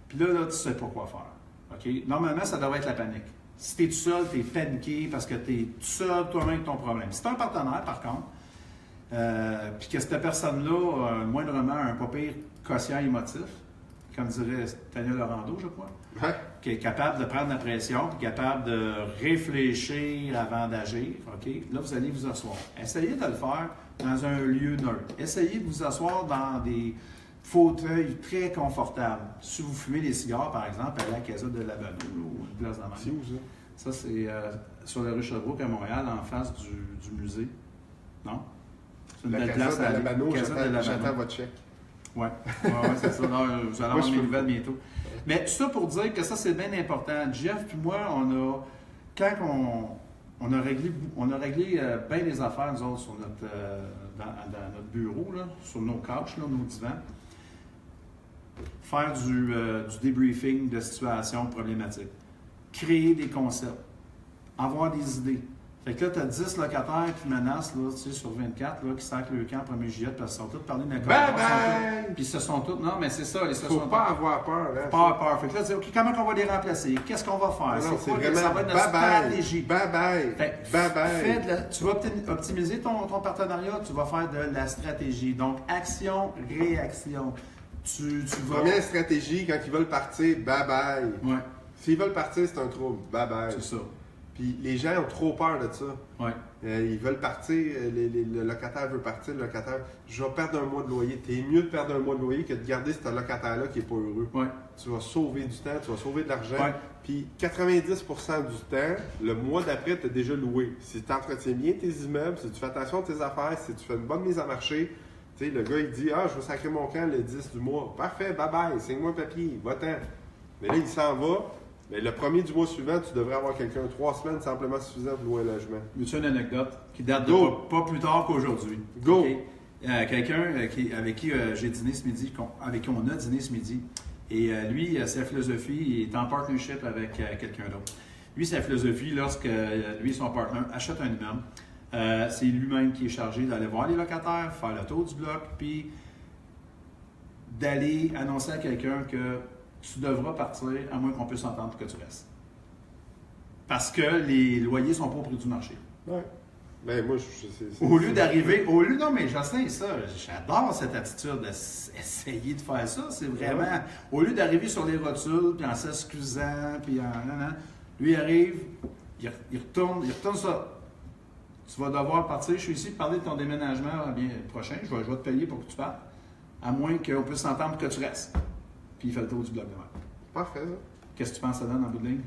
Puis là, tu ne sais pas quoi faire. OK? Normalement, ça devrait être la panique. Si tu es tout seul, tu es paniqué parce que tu es tout seul toi-même avec ton problème. Si tu as un partenaire, par contre, puis que cette personne-là a moindrement un pas pire quotient émotif, comme dirait Tania Laurando, je crois, qui est capable de prendre la pression, puis capable de réfléchir avant d'agir, OK? Là, vous allez vous asseoir. Essayez de le faire dans un lieu neutre. Essayez de vous asseoir dans des fauteuils très confortables. Si vous fumez des cigares, par exemple, allez à la Casa de Lavano ou une place de C'est où ça? Ça, c'est sur la rue Sherbrooke à Montréal, en face du musée. Non? C'est une belle place à Lavano, Casa j'attends votre chèque. Oui, c'est ça. Non, vous allez avoir mes nouvelles bientôt. Mais tout ça pour dire que ça, c'est bien important. Jeff puis moi, on a réglé bien des affaires, nous autres, sur dans notre bureau, là, sur nos couches, là, nos divans. Faire du débriefing de situations problématiques. Créer des concepts. Avoir des idées. Fait que là, tu as 10 locataires qui menacent là, tu sais, sur 24 là, qui sacrent le camp en 1er juillet parce qu'ils sont tous parlés d'un Bye-bye! Puis ce sont tous. Non, mais c'est ça. Il ne faut pas avoir peur. Hein, pas avoir peur. Fait que là, tu dis, OK, comment on va les remplacer? Qu'est-ce qu'on va faire? Non, c'est quoi vraiment ça va être notre stratégie? Bye-bye! Bye-bye! Tu vas optimiser ton partenariat, tu vas faire de la stratégie. Donc, action, réaction. Tu vas... Première stratégie, quand ils veulent partir, bye-bye. Ouais. S'ils veulent partir, c'est un trouble. Bye-bye. C'est ça. Puis les gens ont trop peur de ça. Ouais. Ils veulent partir, le locataire veut partir, le locataire, je vais perdre un mois de loyer. T'es mieux de perdre un mois de loyer que de garder ce locataire-là qui n'est pas heureux. Ouais. Tu vas sauver du temps, tu vas sauver de l'argent. Ouais. Puis 90% du temps, le mois d'après, tu as déjà loué. Si tu entretiens bien tes immeubles, si tu fais attention à tes affaires, si tu fais une bonne mise en marché, tu sais, le gars il dit « Ah, je vais sacrer mon camp le 10 du mois. » Parfait, bye-bye, signe-moi un papier, va-t'en. Mais là, il s'en va. Mais le premier du mois suivant, tu devrais avoir quelqu'un 3 semaines simplement suffisant pour louer un logement. Veux-tu une anecdote qui date de pas plus tard qu'aujourd'hui? Go! Okay. Quelqu'un avec qui j'ai dîné ce midi, avec qui on a dîné ce midi. Et lui, sa philosophie, il est en partnership avec quelqu'un d'autre. Lui, sa philosophie, lorsque lui et son partenaire achètent un immeuble, C'est lui-même qui est chargé d'aller voir les locataires, faire le tour du bloc, puis d'aller annoncer à quelqu'un que tu devras partir à moins qu'on puisse s'entendre pour que tu restes. Parce que les loyers ne sont pas au prix du marché. Oui. Ben, moi, Au lieu d'arriver. Non, mais Jocelyn, ça, j'adore cette attitude d'essayer de faire ça. C'est vraiment. Ouais. Au lieu d'arriver sur les rotules, puis en s'excusant, puis en. Lui, il arrive, il retourne ça. Tu vas devoir partir. Je suis ici pour parler de ton déménagement bien prochain. Je vais te payer pour que tu partes. À moins qu'on puisse s'entendre pour que tu restes. Puis il fait le tour du bloc demain. Parfait, ça. Qu'est-ce que tu penses que ça donne en bout de ligne?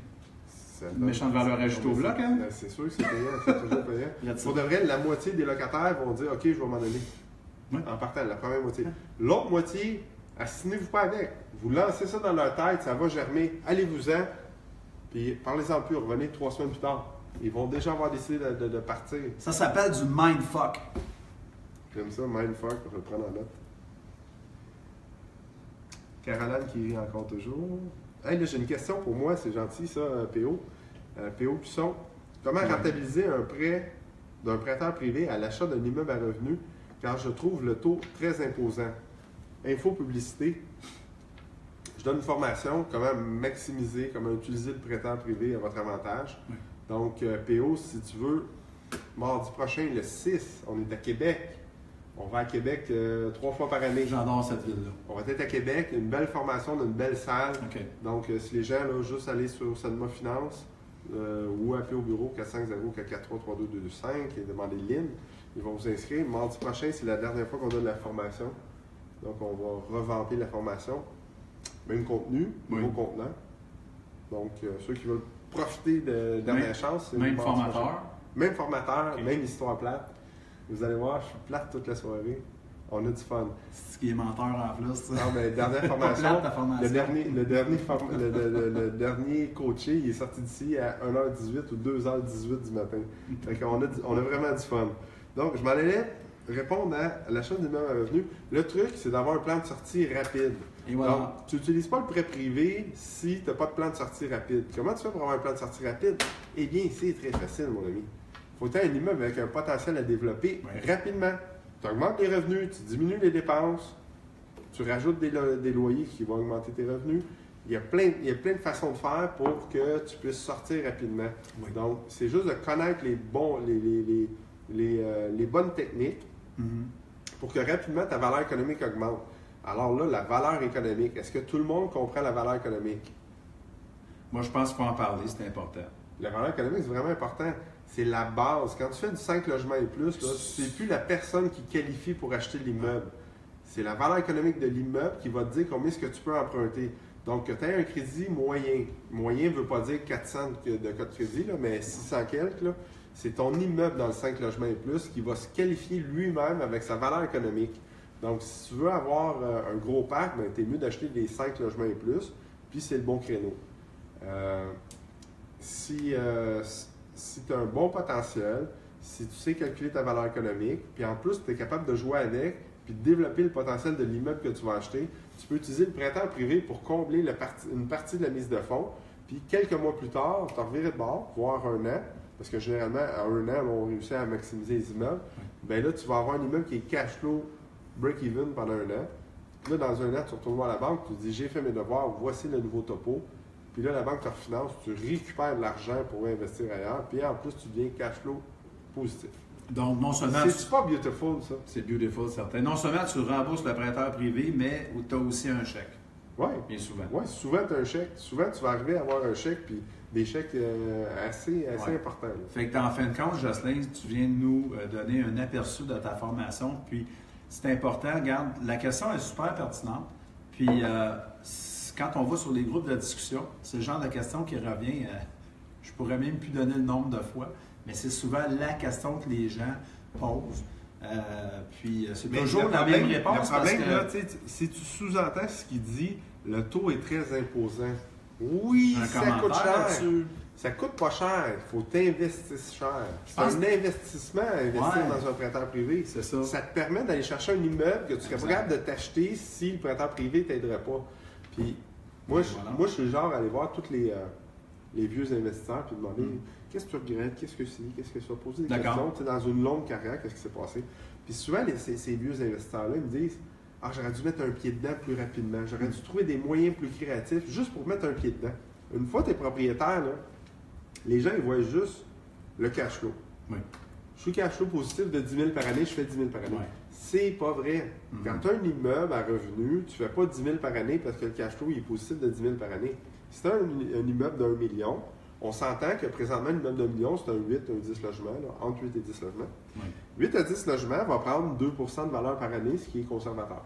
Une méchante valeur ajoutée au bloc, hein? Ben, c'est sûr que c'est payant, c'est toujours payant. Pour de vrai, la moitié des locataires vont dire OK, je vais m'en aller. Oui. En partant, la première moitié. L'autre moitié, assinez-vous pas avec. Vous lancez ça dans leur tête, ça va germer. Allez-vous-en. Puis parlez-en plus, revenez 3 semaines plus tard. Ils vont déjà avoir décidé de partir. Ça s'appelle du mindfuck. J'aime ça, mindfuck, on va le prendre en note. Caroline qui rit encore toujours. Hey, là, j'ai une question pour moi, c'est gentil ça, PO. PO Cusson. Comment rentabiliser un prêt d'un prêteur privé à l'achat d'un immeuble à revenus car je trouve le taux très imposant? Info publicité. Je donne une formation, comment maximiser, comment utiliser le prêteur privé à votre avantage. Oui. Donc, PO, si tu veux, mardi prochain, le 6, on est à Québec. On va à Québec 3 fois par année. J'adore cette ville-là. On va être à Québec, une belle formation dans une belle salle. OK. Donc, si les gens, là, juste aller sur Sanma Finance ou appeler au bureau 450-443-3225 et demander Lynn, ils vont vous inscrire. Mardi prochain, c'est la dernière fois qu'on donne la formation. Donc, on va revamper la formation. Même contenu, nouveau contenant. Donc, ceux qui veulent profiter de dernière chance, c'est Même mardi formateur. prochain. Même formateur, OK. même histoire plate. Vous allez voir, je suis plate toute la soirée. On a du fun. C'est ce qui est menteur en plus. Ça. Non, mais dernière formation, Plate, ta formation. le dernier coaché, il est sorti d'ici à 1h18 ou 2h18 du matin. Fait qu'on on a vraiment du fun. Donc, je m'en allais répondre à l'achat d'immeuble à revenus. Le truc, c'est d'avoir un plan de sortie rapide. Et voilà. Donc, tu n'utilises pas le prêt privé si tu n'as pas de plan de sortie rapide. Comment tu fais pour avoir un plan de sortie rapide? Eh bien, c'est très facile, mon ami. Il faut que tu aies un immeuble avec un potentiel à développer rapidement. Tu augmentes les revenus, tu diminues les dépenses, tu rajoutes des loyers qui vont augmenter tes revenus. Il y a plein de façons de faire pour que tu puisses sortir rapidement. Oui. Donc, c'est juste de connaître les bonnes techniques pour que rapidement ta valeur économique augmente. Alors là, la valeur économique, est-ce que tout le monde comprend la valeur économique? Moi, je pense qu'il faut en parler, c'est important. La valeur économique, c'est vraiment important. C'est la base. Quand tu fais du 5 logements et plus, là, c'est plus la personne qui qualifie pour acheter l'immeuble. C'est la valeur économique de l'immeuble qui va te dire combien est-ce que tu peux emprunter. Donc, que tu aies un crédit moyen. Moyen ne veut pas dire 400 de code crédit, là, mais 600 quelques. Là, c'est ton immeuble dans le 5 logements et plus qui va se qualifier lui-même avec sa valeur économique. Donc, si tu veux avoir un gros parc, ben, tu es mieux d'acheter des 5 logements et plus, puis c'est le bon créneau. Si tu as un bon potentiel, si tu sais calculer ta valeur économique, puis en plus tu es capable de jouer avec, puis de développer le potentiel de l'immeuble que tu vas acheter, tu peux utiliser le prêteur privé pour combler une partie de la mise de fonds, puis quelques mois plus tard, tu revirais de bord, voire un an, parce que généralement, à un an, on réussit à maximiser les immeubles. Bien là, tu vas avoir un immeuble qui est cash flow break-even pendant un an. Puis là, dans un an, tu retournes voir la banque, tu te dis j'ai fait mes devoirs, voici le nouveau topo. Puis là, la banque te refinance, tu récupères de l'argent pour investir ailleurs, puis en plus, tu deviens cash flow positif. Donc, non seulement. C'est pas beautiful, ça? C'est beautiful, certain. Non seulement tu rembourses le prêteur privé, mais tu as aussi un chèque. Oui. Bien souvent. Oui, souvent, tu as un chèque. Souvent, tu vas arriver à avoir un chèque, puis des chèques assez importants. Là. Fait que en fin de compte, Jocelyn, tu viens de nous donner un aperçu de ta formation, puis c'est important. Regarde, la question est super pertinente. Puis quand on va sur les groupes de discussion, c'est le genre de question qui revient, je pourrais même plus donner le nombre de fois, mais c'est souvent la question que les gens posent. Puis c'est toujours la même réponse. Le problème, parce que, là, si tu sous-entends ce qu'il dit, le taux est très imposant. Oui, ça coûte cher. Ça coûte pas cher. Il faut t'investir cher. C'est un investissement à investir dans un prêteur privé. C'est ça. Ça te permet d'aller chercher un immeuble que tu serais pas capable de t'acheter si le prêteur privé ne t'aiderait pas. Puis, moi, je suis le genre à aller voir toutes les les vieux investisseurs puis demander qu'est-ce que tu regrettes, qu'est-ce que c'est, qu'est-ce que ça, poser des D'accord. questions. Tu sais, dans une longue carrière, qu'est-ce qui s'est passé. Puis souvent, ces vieux investisseurs-là, ils me disent ah, j'aurais dû mettre un pied dedans plus rapidement, j'aurais dû trouver des moyens plus créatifs juste pour mettre un pied dedans. Une fois que tu es propriétaire, là, les gens ils voient juste le cash flow. Oui. Je suis cash flow positif de 10 000 par année, je fais 10 000 par année. Ouais. C'est pas vrai. Quand tu as un immeuble à revenu, tu ne fais pas 10 000 par année parce que le cash flow il est positif de 10 000 par année. Si tu as un immeuble d'1 million, on s'entend que présentement, l'immeuble d'1 million, c'est un 8, un 10 logements, là, entre 8 et 10 logements. Oui. 8 à 10 logements va prendre 2 de valeur par année, ce qui est conservateur.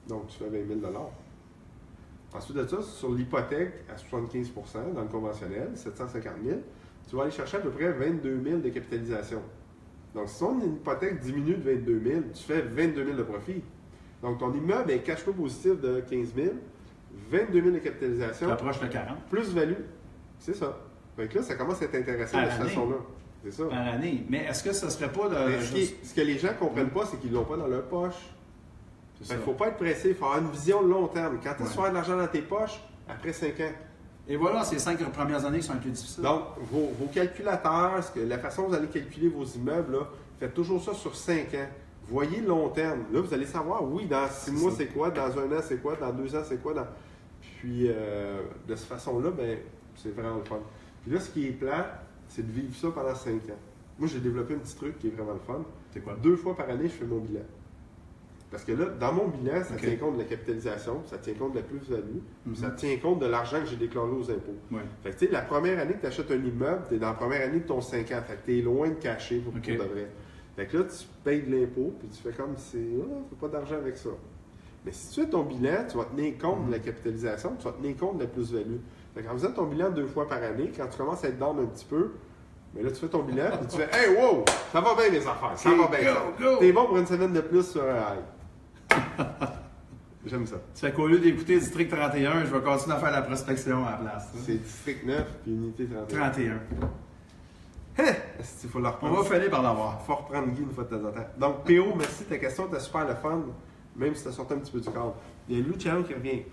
Donc, tu fais 20 000 Ensuite de ça, sur l'hypothèque à 75 dans le conventionnel, 750 000, tu vas aller chercher à peu près 22 000 de capitalisation. Donc, si ton hypothèque diminue de 22 000, tu fais 22 000 de profit. Donc, ton immeuble est cash flow positif de 15 000, 22 000 de capitalisation. Tu approches le 40. Plus value. C'est ça. Donc là, ça commence à être intéressant de cette façon-là. C'est ça. Par année. Mais est-ce que ce ne serait pas de. Ce que les gens ne comprennent pas, c'est qu'ils ne l'ont pas dans leur poche. Il ne faut pas être pressé, il faut avoir une vision de long terme. Quand tu as de l'argent dans tes poches, après 5 ans. Et voilà, ces 5 premières années qui sont un peu difficiles. Donc, vos calculateurs, la façon dont vous allez calculer vos immeubles, là, faites toujours ça sur 5 ans. Voyez le long terme. Là, vous allez savoir, oui, dans 6 mois, c'est quoi, dans 1 an, c'est quoi, dans 2 ans, c'est quoi. Puis, de cette façon-là, ben, c'est vraiment le fun. Puis là, ce qui est plat, c'est de vivre ça pendant 5 ans. Moi, j'ai développé un petit truc qui est vraiment le fun. C'est quoi? 2 fois par année, je fais mon bilan. Parce que là, dans mon bilan, ça tient compte de la capitalisation, ça tient compte de la plus-value, ça tient compte de l'argent que j'ai déclaré aux impôts. Ouais. Fait que tu sais, la première année que tu achètes un immeuble, tu es dans la première année de ton 5 ans. Fait que tu es loin de cacher pour de vrai. Fait que là, tu payes de l'impôt, puis tu fais comme si tu fais pas d'argent avec ça. Mais si tu fais ton bilan, tu vas tenir compte de la capitalisation, tu vas tenir compte de la plus-value. Fait que quand vous faites ton bilan 2 fois par année, quand tu commences à être down un petit peu, mais là, tu fais ton bilan, puis tu fais hey, wow, ça va bien mes affaires, ça va bien. T'es bon pour une semaine de plus sur un high. J'aime ça. Ça fait qu'au lieu d'écouter District 31, je vais continuer à faire la prospection à la place. C'est District 9 puis Unité 31. 31. Il faut le reprendre. On va finir par l'avoir. Il faut reprendre Guy une fois de temps en temps. Donc, PO, merci. Ta question était super le fun, même si tu as sorti un petit peu du cadre. Il y a Luciano qui revient.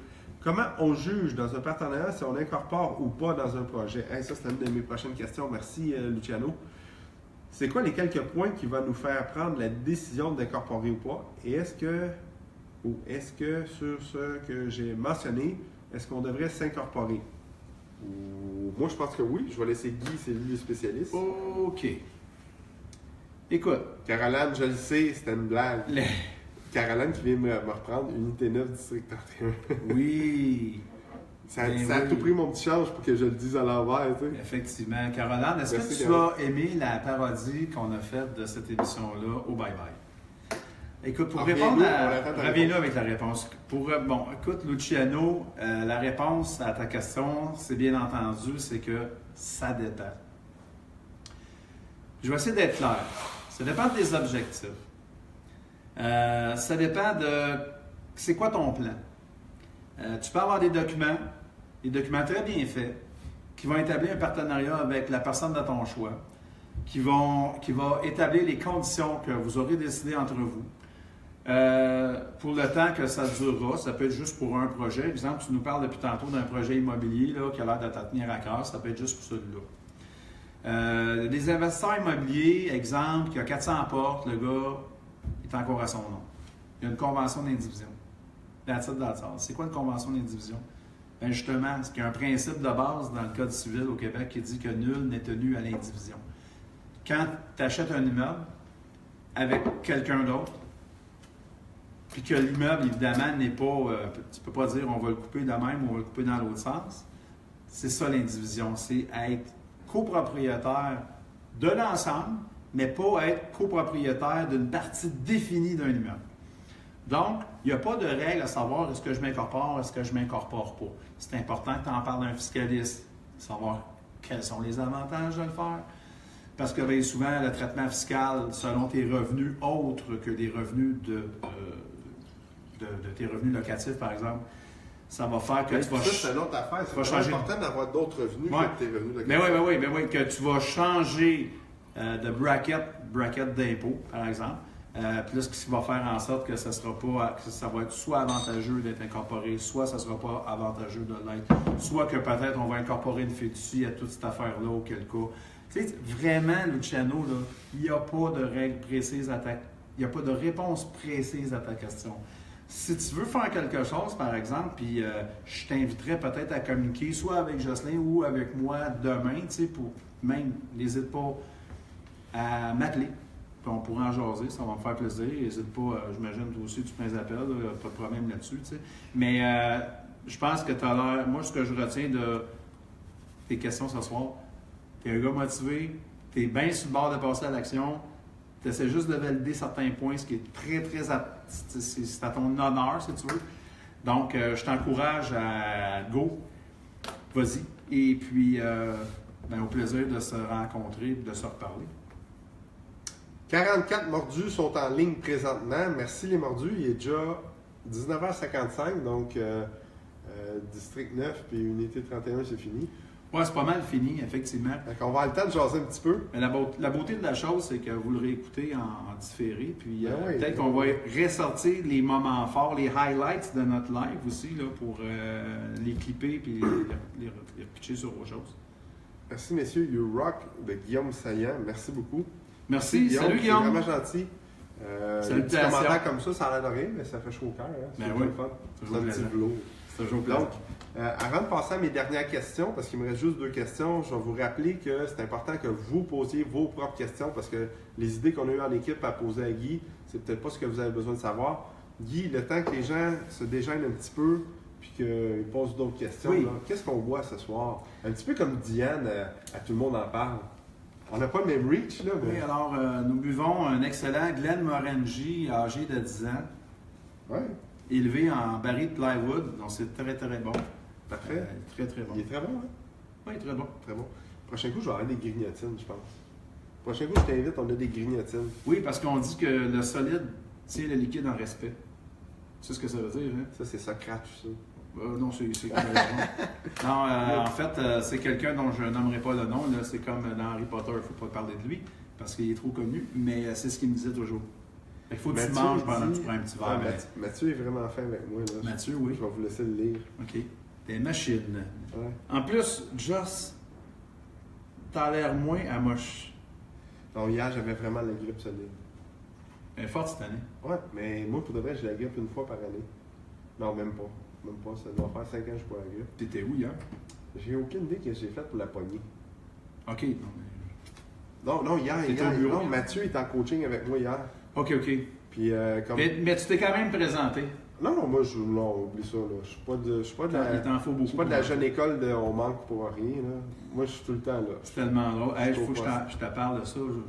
Comment on juge dans un partenariat si on incorpore ou pas dans un projet? Hey, ça, c'est une de mes prochaines questions. Merci, Luciano. C'est quoi les quelques points qui vont nous faire prendre la décision d'incorporer ou pas? Et est-ce que sur ce que j'ai mentionné, est-ce qu'on devrait s'incorporer? Moi, je pense que oui. Je vais laisser Guy, c'est lui le spécialiste. OK. Écoute. Caroline, je le sais, c'était une blague. Caroline qui vient me reprendre, Unité 9, District 31. Oui. Ça a tout pris mon petit change pour que je le dise à l'envers, tu sais. Effectivement. Caroline, est-ce que tu as aimé la parodie qu'on a faite de cette émission-là au Bye Bye? Écoute, pour répondre reviens-nous avec la réponse. Bon, écoute, Luciano, la réponse à ta question, c'est bien entendu, c'est que ça dépend. Je vais essayer d'être clair. Ça dépend des objectifs. Ça dépend de c'est quoi ton plan. Tu peux avoir des documents très bien faits, qui vont établir un partenariat avec la personne de ton choix, qui va établir les conditions que vous aurez décidées entre vous. Pour le temps que ça durera, ça peut être juste pour un projet. Exemple, tu nous parles depuis tantôt d'un projet immobilier là, qui a l'air de te tenir à cœur, ça peut être juste pour celui-là. Des investisseurs immobiliers, exemple, qui a 400 portes, le gars est encore à son nom. Il y a une convention d'indivision. C'est quoi une convention d'indivision? Bien justement, c'est qu'il y a un principe de base dans le Code civil au Québec qui dit que nul n'est tenu à l'indivision. Quand tu achètes un immeuble avec quelqu'un d'autre, puis que l'immeuble, évidemment, n'est pas... tu ne peux pas dire on va le couper de même ou on va le couper dans l'autre sens. C'est ça l'indivision, c'est être copropriétaire de l'ensemble, mais pas être copropriétaire d'une partie définie d'un immeuble. Donc, il n'y a pas de règle à savoir est-ce que je m'incorpore, est-ce que je ne m'incorpore pas. C'est important que tu en parles d'un fiscaliste, savoir quels sont les avantages de le faire. Parce que bien souvent, le traitement fiscal, selon tes revenus autres que des revenus de tes revenus locatifs, par exemple, ça va faire que tu vas... Ça, c'est une autre affaire. C'est important d'avoir d'autres revenus que tes revenus locatifs. Oui, que tu vas changer de bracket d'impôt, par exemple. Puis là, ce qui va faire en sorte que ça va être soit avantageux d'être incorporé, soit ça ne sera pas avantageux de l'être, soit que peut-être on va incorporer une fiducie à toute cette affaire-là, auquel cas. Tu sais, vraiment, Luciano, là, il n'y a pas de règle précise il n'y a pas de réponse précise à ta question. Si tu veux faire quelque chose, par exemple, puis je t'inviterais peut-être à communiquer soit avec Jocelyn ou avec moi demain, tu sais, pour même, n'hésite pas à m'appeler. Puis on pourra en jaser, ça va me faire plaisir. N'hésite pas, j'imagine, toi aussi, tu prends les appels, là, pas de problème là-dessus, tu sais. Mais je pense que tu as l'air, moi, ce que je retiens de tes questions ce soir, tu es un gars motivé, tu es bien sur le bord de passer à l'action, tu essaies juste de valider certains points, ce qui est très, très, c'est à ton honneur, si tu veux. Donc, je t'encourage à go, vas-y. Et puis, au plaisir de se rencontrer et de se reparler. 44 mordus sont en ligne présentement. Merci les mordus. Il est déjà 19h55, donc District 9 puis Unité 31, c'est fini. Oui, c'est pas mal fini, effectivement. Donc on va avoir le temps de jaser un petit peu. Mais la beauté de la chose, c'est que vous le réécoutez en différé. Puis oui, peut-être qu'on va ressortir les moments forts, les highlights de notre live aussi, là, pour les clipper et les pitcher sur autre chose. Merci messieurs. You Rock de Guillaume Saillant. Merci beaucoup. Merci. Salut Guillaume. C'est vraiment gentil. Des petits commentaires comme ça a l'air de rien, mais ça fait chaud au cœur. Hein? C'est oui. le fun. C'est un petit velours. C'est toujours plaisant. Donc, avant de passer à mes dernières questions, parce qu'il me reste juste 2 questions, je vais vous rappeler que c'est important que vous posiez vos propres questions parce que les idées qu'on a eues en équipe à poser à Guy, c'est peut-être pas ce que vous avez besoin de savoir. Guy, le temps que les gens se dégênent un petit peu puis qu'ils posent d'autres questions, oui. là, qu'est-ce qu'on boit ce soir? Un petit peu comme Diane, à tout le monde en parle. On n'a pas le même reach, là. Mais... Oui, alors nous buvons un excellent Glenmorangie âgé de 10 ans. Oui. Élevé en baril de plywood, donc c'est très très bon. Parfait. Très très bon. Il est très bon, hein? Oui, très bon. Très bon. Prochain coup, je vais avoir des grignotines, je pense. Prochain coup, je t'invite, on a des grignotines. Oui, parce qu'on dit que le solide tient le liquide en respect. Tu sais ce que ça veut dire, hein? Ça, c'est Socrate, ça. Non, c'est non, en fait, c'est quelqu'un dont je nommerai pas le nom. C'est comme dans Harry Potter, il ne faut pas parler de lui parce qu'il est trop connu, mais c'est ce qu'il me disait toujours. Il faut que tu manges pendant que tu prends un petit verre. Mathieu est vraiment fin avec moi. Là. Mathieu, oui. Je vais vous laisser le lire. OK. T'es machine. Ouais. En plus, Joss, t'as l'air moins à moche. Non, hier, j'avais vraiment la grippe solide. Elle est forte cette année. Ouais, mais moi, pour de vrai, j'ai la grippe une fois par année. Non, même pas. Même pas. Ça doit faire 5 ans que je suis pas la grippe. T'étais où hier? J'ai aucune idée que j'ai faite pour la poignée. OK. Non, hier. Au bureau, non, Mathieu est en coaching avec moi hier. OK. Puis, comme... mais tu t'es quand même présenté. Non, moi, non, oublie ça. Là. Je suis pas de la... Il t'en faut beaucoup. Je suis pas de la jeune école de on manque pour rien. Là. Moi, je suis tout le temps là. C'est tellement drôle. Il faut que je te parle de ça. Je vais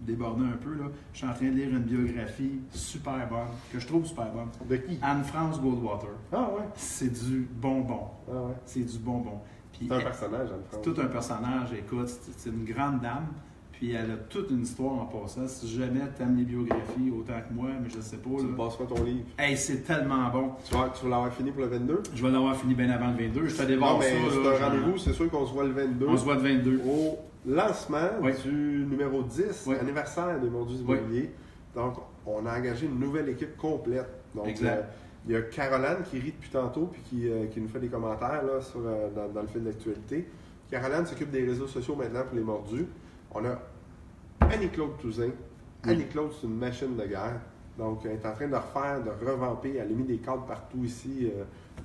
déborder un peu. Là. Je suis en train de lire une biographie super bonne, que je trouve super bonne. De qui? Anne-France Goldwater. Ah ouais? C'est du bonbon. Ah ouais? C'est du bonbon. C'est un personnage, Anne-France. C'est tout un personnage. Écoute, c'est une grande dame. Puis elle a toute une histoire en passant. Si jamais tu aimes les biographies autant que moi, mais je sais pas. Tu me passeras ton livre. Hey, c'est tellement bon. Tu vas l'avoir fini pour le 22? Je vais l'avoir fini bien avant le 22. Je te dévore ça. C'est un rendez-vous, c'est sûr qu'on se voit le 22. On se voit le 22. Au lancement du numéro 10, oui. anniversaire des Mordus Immobiliers. Oui. Donc, on a engagé une nouvelle équipe complète. Donc, exact. Il y a Caroline qui rit depuis tantôt puis qui nous fait des commentaires là, dans le fil d'actualité. Caroline s'occupe des réseaux sociaux maintenant pour les Mordus. On a Annie-Claude Touzin. Oui. Annie-Claude, c'est une machine de guerre. Donc, elle est en train de refaire, de revamper. Elle a mis des cadres partout ici.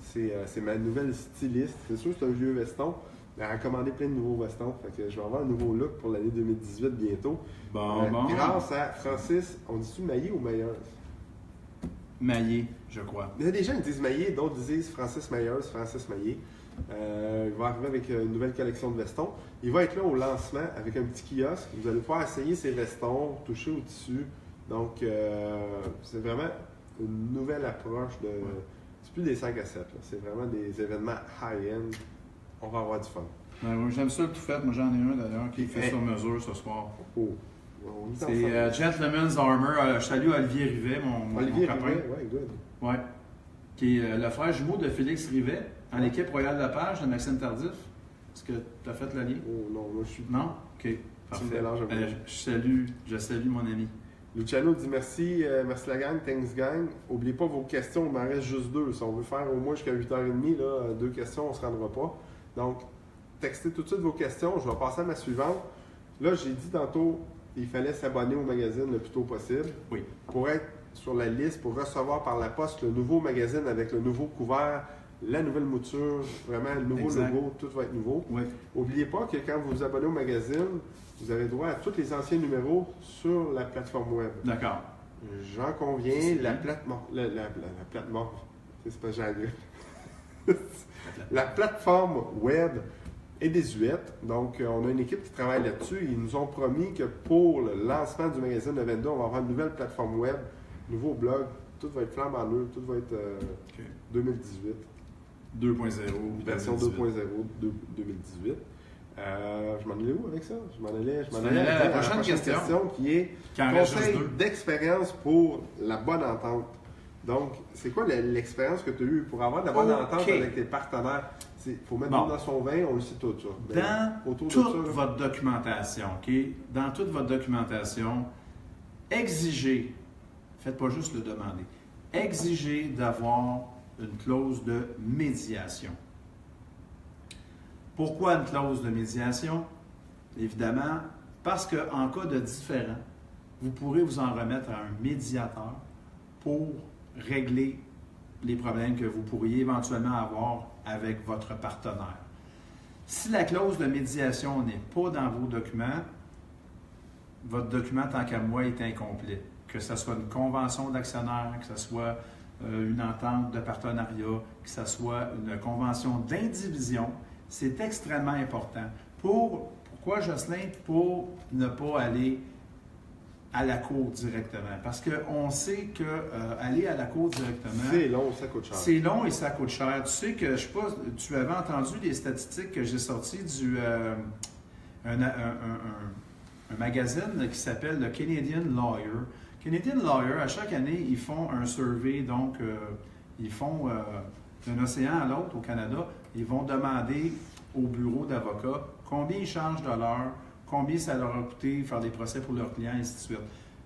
C'est ma nouvelle styliste. C'est sûr que c'est un vieux veston. Elle a commandé plein de nouveaux vestons. Fait que je vais avoir un nouveau look pour l'année 2018 bientôt. Bon. Grâce à Francis, on dit-tu Maillé ou Meilleuse? Maillé, je crois. Il y a des gens qui disent Maillé, d'autres disent Francis Meilleuse, Francis Maillé. Il va arriver avec une nouvelle collection de vestons. Il va être là au lancement avec un petit kiosque. Vous allez pouvoir essayer ses vestons, toucher au tissu. Donc, c'est vraiment une nouvelle approche de... C'est plus des 5 à 7. Là. C'est vraiment des événements high-end. On va avoir du fun. J'aime ça le tout fait. Moi, j'en ai un d'ailleurs qui est fait sur mesure ce soir. Oh. C'est Gentleman's Armor. Je salue Olivier Rivet, mon copain. Rivet, oui, good. Oui. Qui est le frère jumeau de Félix Rivet, en équipe Royale Lepage de Maxime Tardif. Est-ce que tu as fait le lien? Oh non, moi je suis... Non? OK. Parfait. Je salue mon ami. Luciano dit merci, merci la gang, thanks gang. N'oubliez pas vos questions, il m'en reste juste 2. Si on veut faire au moins jusqu'à 8h30, là, 2 questions, on ne se rendra pas. Donc, textez tout de suite vos questions. Je vais passer à ma suivante. Là, j'ai dit tantôt, il fallait s'abonner au magazine le plus tôt possible. Oui. Pour être sur la liste, pour recevoir par la poste le nouveau magazine avec le nouveau couvert, la nouvelle mouture, vraiment le nouveau logo, tout va être nouveau. Oui. N'oubliez pas que quand vous vous abonnez au magazine, vous avez droit à tous les anciens numéros sur la plateforme web. D'accord. J'en conviens, la plateforme, c'est pas j'arrive. La plateforme web est désuète, donc on a une équipe qui travaille là-dessus. Ils nous ont promis que pour le lancement du magazine de 22, on va avoir une nouvelle plateforme web, nouveau blog, tout va être flambant neuf, tout va être 2018. 2.0. Version 2.0 2018. Je m'en allais où avec ça? Je m'en allais à la prochaine question qui est conseil d'expérience pour la bonne entente. Donc, c'est quoi l'expérience que tu as eue pour avoir de la bonne entente avec tes partenaires? Il faut mettre dans son vin, on le sait tout ça. Dans toute votre documentation, OK? Dans toute votre documentation, exigez, faites pas juste le demander, exigez d'avoir une clause de médiation. Pourquoi une clause de médiation? Évidemment, parce qu'en cas de différend, vous pourrez vous en remettre à un médiateur pour régler les problèmes que vous pourriez éventuellement avoir avec votre partenaire. Si la clause de médiation n'est pas dans vos documents, votre document, tant qu'à moi, est incomplet. Que ce soit une convention d'actionnaire, que ce soit une entente de partenariat, que ce soit une convention d'indivision, c'est extrêmement important. Pourquoi, Jocelyn? Pour ne pas aller à la cour directement. Parce qu'on sait qu'aller à la cour directement... C'est long, ça coûte cher. C'est long et ça coûte cher. Tu sais que, je ne sais pas, tu avais entendu les statistiques que j'ai sorties un magazine qui s'appelle le Canadian Lawyer. Canadian Lawyer, à chaque année, ils font un survey, donc ils font d'un océan à l'autre au Canada, ils vont demander au bureau d'avocats combien ils chargent de l'heure, combien ça leur a coûté faire des procès pour leurs clients, et ainsi de suite.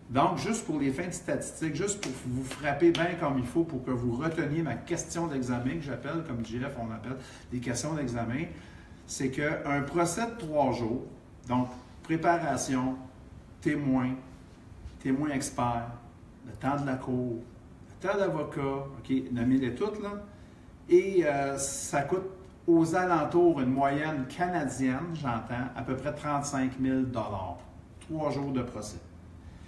Donc, juste pour les fins de statistiques, juste pour vous frapper bien comme il faut pour que vous reteniez ma question d'examen, que j'appelle, comme JF, on appelle des questions d'examen, c'est qu'un procès de 3 jours, donc préparation, témoin expert, le temps de la cour, le temps d'avocat, OK, nommez-les toutes, là, et ça coûte aux alentours, une moyenne canadienne, j'entends, à peu près 35 000 $. 3 jours de procès.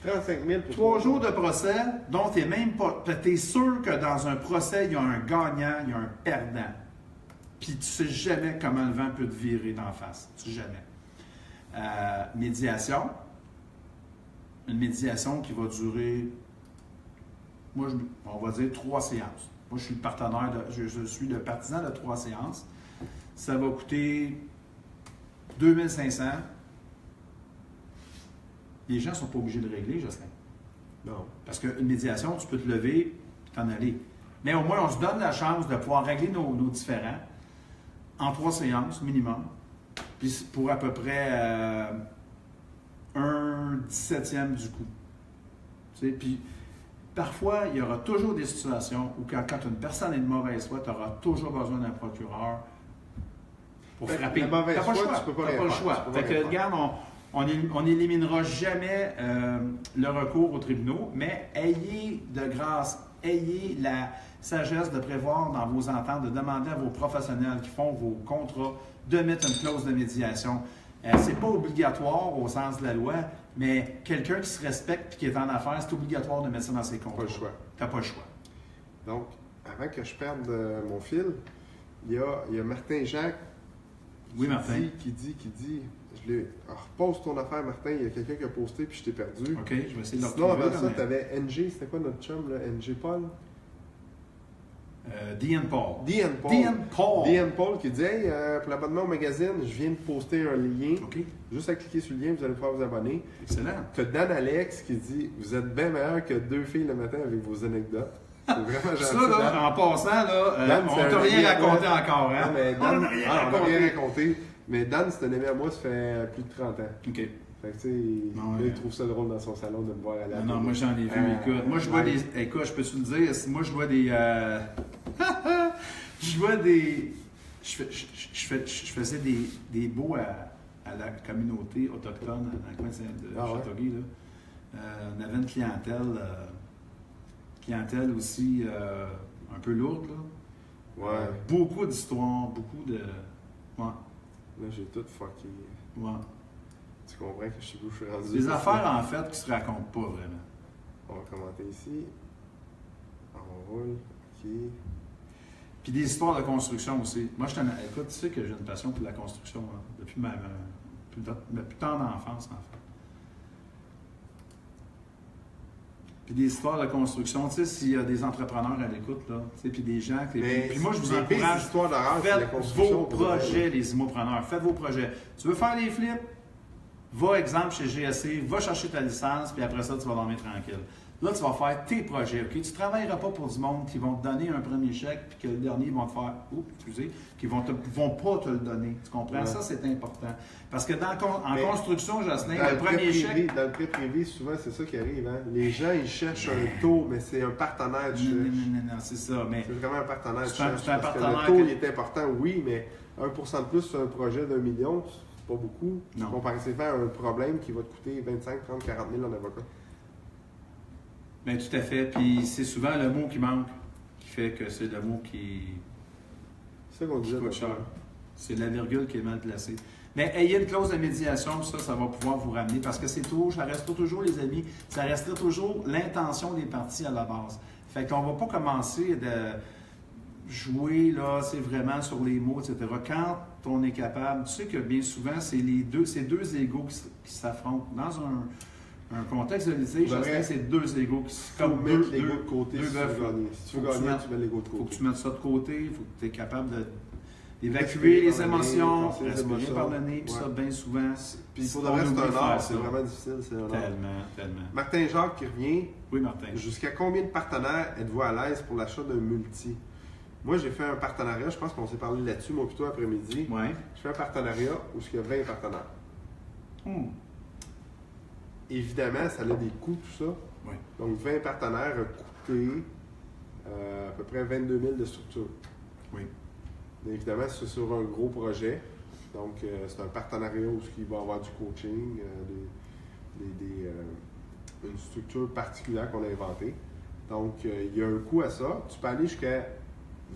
35 000 pour 3 jours de procès, dont tu n'es même pas... Tu es sûr que dans un procès, il y a un gagnant, il y a un perdant. Puis tu ne sais jamais comment le vent peut te virer d'en face. Tu sais jamais. Médiation. Une médiation qui va durer, on va dire 3 séances. Moi, je suis le partenaire, je suis le partisan de 3 séances. Ça va coûter 2 500 $. Les gens ne sont pas obligés de régler, Jocelyn. Non. Parce qu'une médiation, tu peux te lever et t'en aller. Mais au moins, on se donne la chance de pouvoir régler nos différends en 3 séances minimum. Puis pour à peu près 1/17 du coût. Tu sais, puis parfois, il y aura toujours des situations où quand une personne est de mauvaise foi, tu auras toujours besoin d'un procureur pour frapper. La mauvaise foi, tu peux pas n'as pas le choix. Fait que, regarde, on n'éliminera jamais le recours aux tribunaux, mais ayez de grâce, ayez la sagesse de prévoir dans vos ententes, de demander à vos professionnels qui font vos contrats de mettre une clause de médiation. C'est pas obligatoire au sens de la loi, mais quelqu'un qui se respecte et qui est en affaires, c'est obligatoire de mettre ça dans ses contrats. Pas le choix. T'as pas le choix. Donc, avant que je perde mon fil, il y a Martin Jacques qui dit, repose ton affaire, Martin, il y a quelqu'un qui a posté puis je t'ai perdu. OK, je vais essayer de le Sinon, retrouver. avant ça, tu avais NG, c'était quoi notre chum, là? NG Paul? Dean Paul. Dean Paul qui dit, hey, pour l'abonnement au magazine, je viens de poster un lien. OK. Juste à cliquer sur le lien, vous allez pouvoir vous abonner. Excellent. Tu as Dan Alex qui dit, vous êtes bien meilleur que 2 filles le matin avec vos anecdotes. C'est vraiment gentil. Ça, là, en passant, là, on t'a rien raconté encore, hein? Non, mais Dan, on n'a rien raconté. Mais Dan, c'est un ami à moi, ça fait plus de 30 ans. OK. Fait que, tu sais, il trouve ça drôle dans son salon de me voir aller à Non, moi j'en ai vu, écoute. Moi je vois des. Écoute, je peux te le dire, moi je vois des. Je vois des. Je faisais des baux à la communauté autochtone dans le coin de Châteauguay. Là. On avait une clientèle aussi un peu lourde. Là. Ouais. Beaucoup d'histoires, beaucoup de. Ouais. Là, j'ai tout fucké. Ouais. Tu comprends que je sais où je suis rendu. Des affaires, en fait, qui se racontent pas vraiment. On va commenter ici. On roule. OK. Puis des histoires de construction aussi. Moi, écoute, tu sais que j'ai une passion pour la construction hein, depuis depuis tant d'enfance, en fait. Puis des histoires de construction, tu sais, s'il y a des entrepreneurs à l'écoute, là, tu sais, puis des gens... Puis moi, je vous encourage, faites vos projets, les immopreneurs, faites vos projets. Tu veux faire des flips? Va, exemple, chez GSC, va chercher ta licence, puis après ça, tu vas dormir tranquille. Là, tu vas faire tes projets, OK? Tu ne travailleras pas pour du monde qui vont te donner un premier chèque, puis que le dernier, ils vont te faire, qui vont pas te le donner. Tu comprends? Ouais. Ça, c'est important. Parce que en construction, Jocelyn, le premier chèque... Dans le prêt privé, souvent, c'est ça qui arrive. Hein? Les gens, ils cherchent un taux, mais c'est un partenaire de cherche. Non, c'est ça. C'est vraiment un partenaire de cherche. C'est un partenaire. Le taux, il est important, oui, mais 1% de plus sur un projet d'1 million, c'est pas beaucoup. Comparativement à un problème qui va te coûter 25, 30, 40 000 en avocat. Bien, tout à fait. Puis c'est souvent le mot qui manque qui fait que c'est le mot qui. C'est ça qu'on disait. C'est la virgule qui est mal placée. Mais ayez une clause de médiation, ça va pouvoir vous ramener parce que ça restera toujours, les amis, ça restera toujours l'intention des parties à la base. Fait qu'on ne va pas commencer de jouer, là, c'est vraiment sur les mots, etc. Quand on est capable, tu sais que bien souvent, c'est deux égos qui s'affrontent. Dans un contexte de litige, c'est deux égos qui se comme mettre l'ego de côté si tu veux gagner. Si tu veux gagner, tu mets l'ego de côté. Il faut que tu mettes ça de côté, il faut que tu es capable d'évacuer les émotions, respirer par le nez, puis ça, bien souvent. Puis pour le reste, c'est un art, c'est vraiment difficile. Tellement. Martin Jacques qui revient. Oui, Martin. Jusqu'à combien de partenaires êtes-vous à l'aise pour l'achat d'un multi? Moi, j'ai fait un partenariat, je pense qu'on s'est parlé là-dessus, moi, plutôt après-midi. Oui. Je fais un partenariat où il y a 20 partenaires. Évidemment, ça a des coûts, tout ça. Oui. Donc, 20 partenaires a coûté à peu près 22 000 de structure. Oui. Évidemment, c'est sur un gros projet. Donc, c'est un partenariat où il va y avoir du coaching, une structure particulière qu'on a inventée. Donc, il y a un coût à ça. Tu peux aller jusqu'à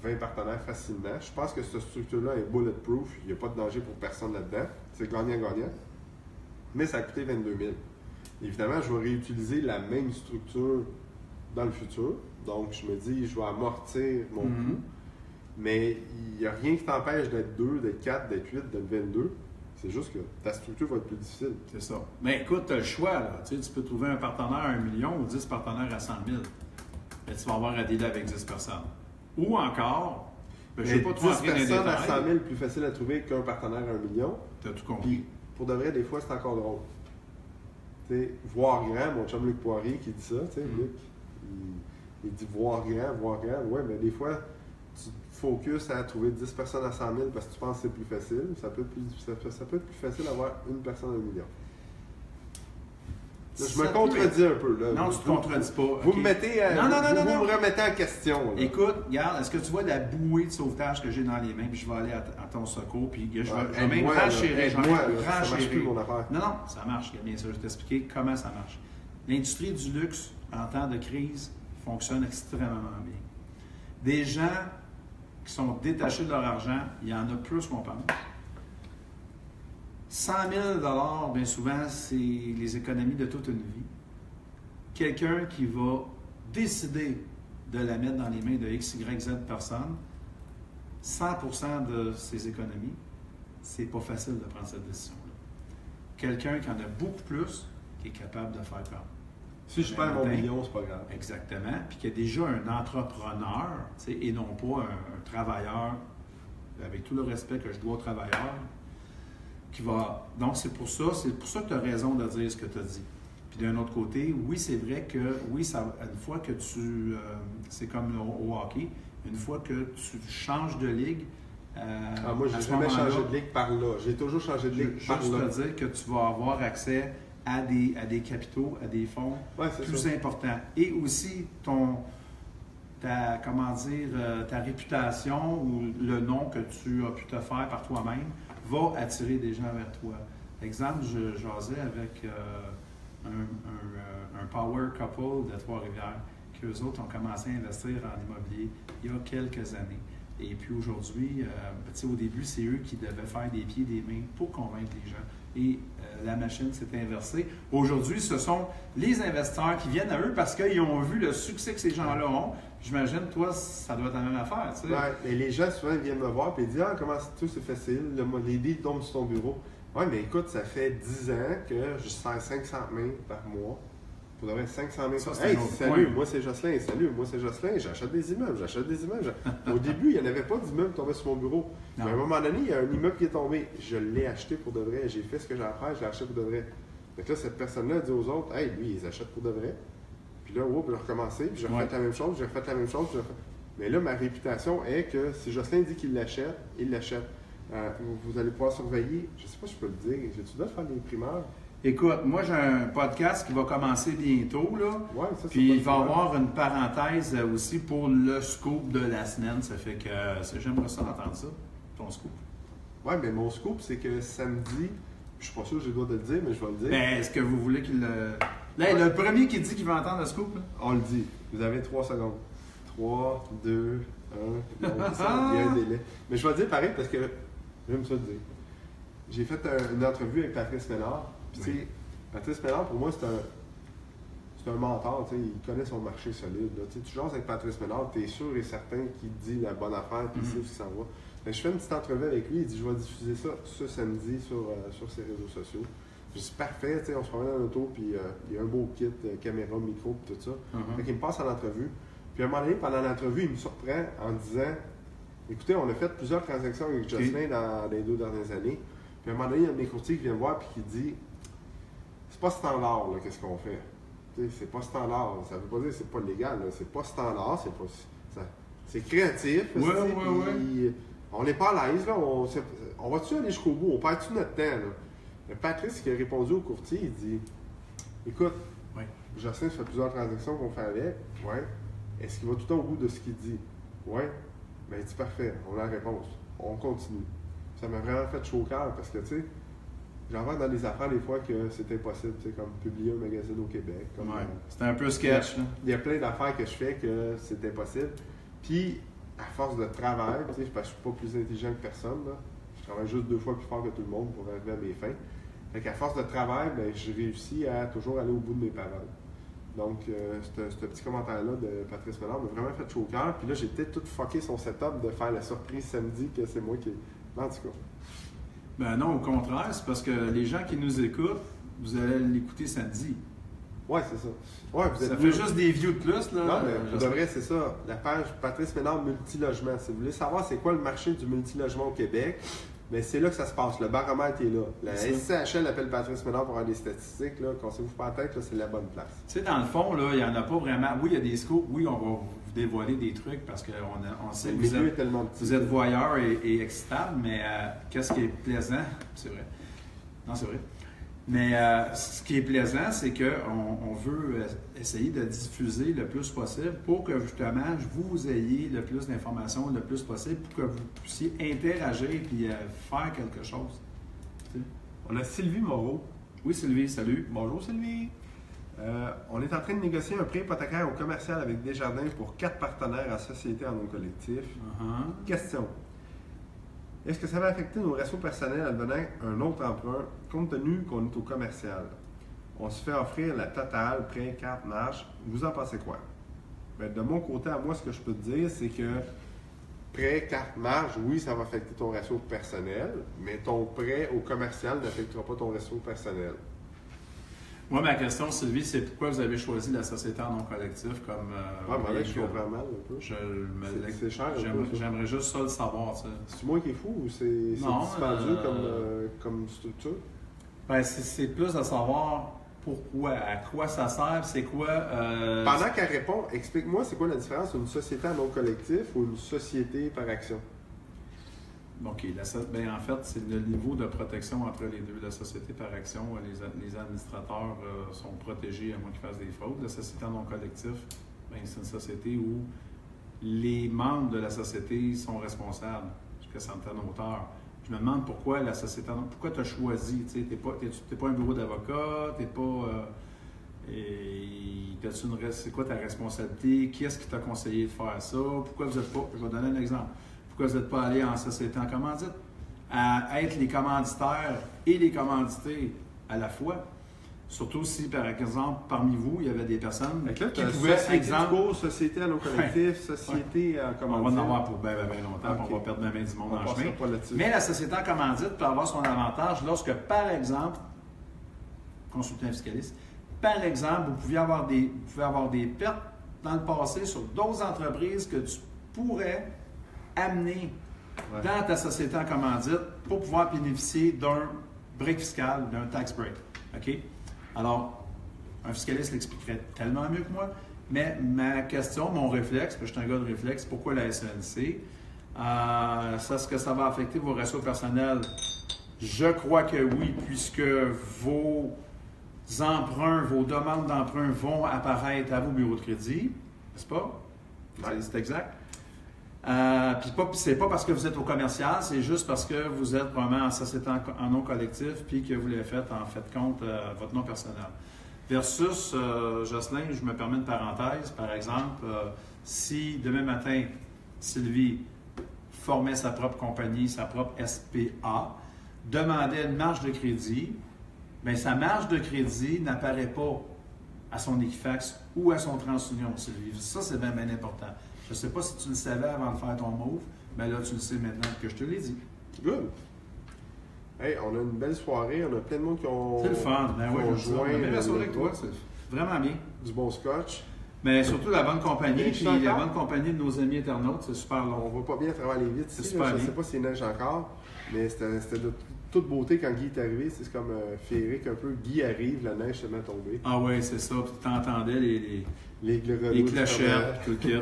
20 partenaires facilement. Je pense que cette structure-là est bulletproof. Il n'y a pas de danger pour personne là-dedans. C'est gagnant-gagnant. Mais ça a coûté 22 000. Évidemment, je vais réutiliser la même structure dans le futur. Donc, je me dis, je vais amortir mon coût. Mais il n'y a rien qui t'empêche d'être 2, d'être 4, d'être 8, d'être 22. C'est juste que ta structure va être plus difficile. C'est ça. Mais écoute, tu as le choix. Là. Tu peux trouver un partenaire à 1 million ou 10 partenaires à 100 000. Mais tu vas avoir à dealer avec 10 personnes. Ou encore, je ne sais pas trop 10 personnes à 100 000, plus facile à trouver qu'un partenaire à 1 million. Tu as tout compris. Puis, pour de vrai, des fois, c'est encore drôle. T'sais, voir grand, mon chum Luc Poirier qui dit ça, Luc, il dit voir grand. Ouais, mais des fois, tu te focuses à trouver 10 personnes à 100 000 parce que tu penses que c'est plus facile. Ça peut être plus facile d'avoir une personne à 1 million. Là, je me contredis un peu. Là. Non, tu ne te contredis pas. Vous me mettez non. me remettez en question. Là. Écoute, regarde, est-ce que tu vois la bouée de sauvetage que j'ai dans les mains, puis je vais aller à ton secours, puis je vais même renchérir. Ça marche plus, mon affaire. Non, ça marche, bien sûr. Je vais t'expliquer comment ça marche. L'industrie du luxe, en temps de crise, fonctionne extrêmement bien. Des gens qui sont détachés de leur argent, il y en a plus qu'on pense. 100 000 bien souvent, c'est les économies de toute une vie. Quelqu'un qui va décider de la mettre dans les mains de X, Y, Z personnes, 100% de ses économies, c'est pas facile de prendre cette décision-là. Quelqu'un qui en a beaucoup plus, qui est capable de faire comme. Si je perds mon million, c'est pas grave. Exactement. Puis qui est déjà un entrepreneur, et non pas un travailleur, avec tout le respect que je dois au travailleur, qui va. Donc, c'est pour ça que tu as raison de dire ce que tu as dit. Puis d'un autre côté, oui, c'est vrai que, une fois que tu. C'est comme au hockey, une fois que tu changes de ligue, Moi, j'ai jamais changé de ligue par là. J'ai toujours changé de ligue par là. Juste te dire que tu vas avoir accès à des capitaux, à des fonds plus importants. Et aussi ta réputation ou le nom que tu as pu te faire par toi-même va attirer des gens vers toi. Exemple, je jasais avec un power couple de Trois-Rivières, qu'eux autres ont commencé à investir en immobilier il y a quelques années. Et puis aujourd'hui, au début, c'est eux qui devaient faire des pieds et des mains pour convaincre les gens. Et la machine s'est inversée. Aujourd'hui, ce sont les investisseurs qui viennent à eux parce qu'ils ont vu le succès que ces gens-là ont. J'imagine, toi, ça doit être la même affaire. Tu sais. Ouais, mais les gens, souvent, ils viennent me voir et ils disent « Ah, comment tout c'est facile, les deals tombent sur ton bureau. » Oui, mais écoute, ça fait 10 ans que je sers 500 000 par mois. Pour de vrai, 500 000 par mois. Hey, salut, moi c'est Jocelyn, j'achète des immeubles. Au début, il n'y en avait pas d'immeubles qui tombaient sur mon bureau. Mais à un moment donné, il y a un immeuble qui est tombé. Je l'ai acheté pour de vrai. J'ai fait ce que j'ai à faire, je l'ai acheté pour de vrai. Donc là, cette personne-là dit aux autres, hey, lui, ils achètent pour de vrai. Puis là, j'ai recommencé, puis j'ai refait la même chose, Mais là, ma réputation est que si Jocelyn dit qu'il l'achète, il l'achète. Vous allez pouvoir surveiller, je ne sais pas si je peux le dire, j'ai-tu le droit de faire des primeurs? Écoute, moi j'ai un podcast qui va commencer bientôt, là. Ouais, ça, puis il va y avoir une parenthèse aussi pour le scoop de la semaine. Ça fait que j'aimerais ça entendre ça, ton scoop. Oui, mais mon scoop, c'est que samedi, je suis pas sûr que j'ai le droit de le dire, mais je vais le dire. Ben, est-ce que vous voulez qu'il le... Là, le premier qui dit qu'il va entendre le scoop, là. On le dit. Vous avez 3 secondes. 3, 2, 1. Il y a un délai. Mais je vais le dire pareil parce que j'aime ça le dire. J'ai fait une entrevue avec Patrice Ménard. Puis, tu sais, Patrice Ménard, pour moi, c'est un mentor. Tu sais, il connaît son marché solide. Là. Tu jases avec Patrice Ménard, tu es sûr et certain qu'il te dit la bonne affaire, puis il sait où il s'en va. Mais je fais une petite entrevue avec lui. Il dit je vais diffuser ça ce samedi sur ses réseaux sociaux. Je dis parfait, tu sais, on se promène dans l'auto, puis il y a un beau kit, caméra, micro, puis tout ça. Fait qu'il me passe en entrevue. Puis à un moment donné, pendant l'entrevue, il me surprend en disant écoutez, on a fait plusieurs transactions avec Jocelyn dans les 2 dernières années. Puis à un moment donné, il y a un de mes courtiers qui vient me voir et qui dit c'est pas standard, là, qu'est-ce qu'on fait. C'est pas standard. Ça veut pas dire que c'est pas légal. Là. C'est pas standard. C'est créatif. Ouais. On n'est pas à l'aise. Là. On va-tu aller jusqu'au bout? On perd-tu notre temps? Là? Mais Patrice qui a répondu au courtier, il dit écoute, Jocelyn, ça fait plusieurs transactions qu'on fait avec. Ouais. Est-ce qu'il va tout le temps au bout de ce qu'il dit? Ouais. Ben, il dit parfait. On a la réponse. On continue. Ça m'a vraiment fait chaud au cœur parce que, tu sais, j'en vois dans des affaires des fois que c'est impossible, tu sais, comme publier un magazine au Québec. C'était un peu sketch. Il y a plein d'affaires que je fais que c'est impossible. Puis, à force de travail, tu sais, parce que je suis pas plus intelligent que personne, là. Je travaille juste 2 fois plus fort que tout le monde pour arriver à mes fins. Fait qu'à force de travail, ben, j'ai réussi à toujours aller au bout de mes paroles. Donc, ce petit commentaire-là de Patrice Ménard m'a vraiment fait chaud au cœur. Puis là, j'ai peut-être tout fucké son setup de faire la surprise samedi que c'est moi qui... En tout cas. Ben non, au contraire, c'est parce que les gens qui nous écoutent, vous allez l'écouter samedi. Oui, c'est ça. Ouais, ça fait juste des views de plus. Là, non, mais de vrai, c'est ça. La page Patrice Ménard Multilogement. Si vous voulez savoir c'est quoi le marché du multilogement au Québec, mais c'est là que ça se passe. Le baromètre est là. La SCHL appelle Patrice Ménard pour avoir des statistiques. Cassez-vous pas la tête, là, c'est la bonne place. Tu sais, dans le fond, il n'y en a pas vraiment. Oui, il y a des scoops. Oui, on va vous dévoiler des trucs parce qu'on sait que vous êtes voyeur et excitable, mais qu'est-ce qui est plaisant? C'est vrai. Non, c'est vrai. Mais ce qui est plaisant, c'est qu'on veut essayer de diffuser le plus possible pour que justement vous ayez le plus d'informations le plus possible pour que vous puissiez interagir et faire quelque chose. T'sais. On a Sylvie Moreau. Oui, Sylvie, salut. Bonjour, Sylvie. On est en train de négocier un prêt hypothécaire au commercial avec Desjardins pour 4 partenaires à société en nom collectif. Question. Est-ce que ça va affecter nos ratios personnels en donnant un autre emprunt, compte tenu qu'on est au commercial? On se fait offrir la totale, prêt, carte, marge. Vous en pensez quoi? Bien, de mon côté, à moi, ce que je peux te dire, c'est que prêt, carte, marge, oui, ça va affecter ton ratio personnel, mais ton prêt au commercial n'affectera pas ton ratio personnel. Moi, ma question, Sylvie, c'est pourquoi vous avez choisi la société en nom collectif comme... je comprends mal un peu. C'est cher. J'aimerais juste ça le savoir. Ça. C'est moi qui est fou ou c'est dispendieux comme structure? Ben, c'est plus de savoir pourquoi, à quoi ça sert, c'est quoi... Pendant qu'elle répond, explique-moi c'est quoi la différence entre une société en nom collectif ou une société par action? OK. En fait, c'est le niveau de protection entre les deux. La société par action, les administrateurs sont protégés à moins qu'ils fassent des fraudes. La société en non collectif, c'est une société où les membres de la société sont responsables jusqu'à certaine hauteur. Je me demande pourquoi la société, pourquoi tu as choisi, tu n'es pas un bureau d'avocat, tu n'es pas... c'est quoi ta responsabilité? Qui est-ce qui t'a conseillé de faire ça? Pourquoi vous n'êtes pas... Je vais donner un exemple. Pourquoi vous n'êtes pas allé en société en commandite? À être les commanditaires et les commandités à la fois. Surtout si, par exemple, parmi vous, il y avait des personnes qui pouvaient, par exemple... société à nos collectifs, société en commandite. On va en avoir pour bien longtemps, puis on va perdre la main du monde en chemin. Mais la société en commandite peut avoir son avantage lorsque, par exemple, consulter un fiscaliste, par exemple, vous pouvez avoir des pertes dans le passé sur d'autres entreprises que tu pourrais amener dans ta société en commandite pour pouvoir bénéficier d'un break fiscal, d'un tax break. OK? Alors, un fiscaliste l'expliquerait tellement mieux que moi, mais ma question, mon réflexe, parce que je suis un gars de réflexe, pourquoi la SNC? Est-ce que ça va affecter vos ratios personnels? Je crois que oui, puisque vos emprunts, vos demandes d'emprunt vont apparaître à vos bureaux de crédit, n'est-ce pas? C'est exact. Puis c'est pas parce que vous êtes au commercial, c'est juste parce que vous êtes probablement en société en nom collectif puis que vous l'avez fait en fait compte votre nom personnel. Versus, Jocelyn, je me permets une parenthèse, par exemple, si demain matin, Sylvie formait sa propre compagnie, sa propre SPA, demandait une marge de crédit, bien, sa marge de crédit n'apparaît pas à son Equifax ou à son TransUnion, Sylvie. Ça, c'est bien important. Je ne sais pas si tu le savais avant de faire ton move, mais là, tu le sais maintenant que je te l'ai dit. Good. Hey, on a une belle soirée, on a plein de monde qui ont... C'est le fun. Ben oui, je suis bien rassuré avec toi. C'est vraiment bien. Du bon scotch. Mais surtout la bonne compagnie, puis la bonne compagnie de nos amis internautes, c'est super long. On ne va pas bien à travers les vitres ici. Je ne sais pas s'il neige encore, mais c'était de toute beauté quand Guy est arrivé. C'est comme féerique un peu. Guy arrive, la neige se met à tomber. Ah oui, c'est ça. Puis tu entendais les clochettes, tout le kit.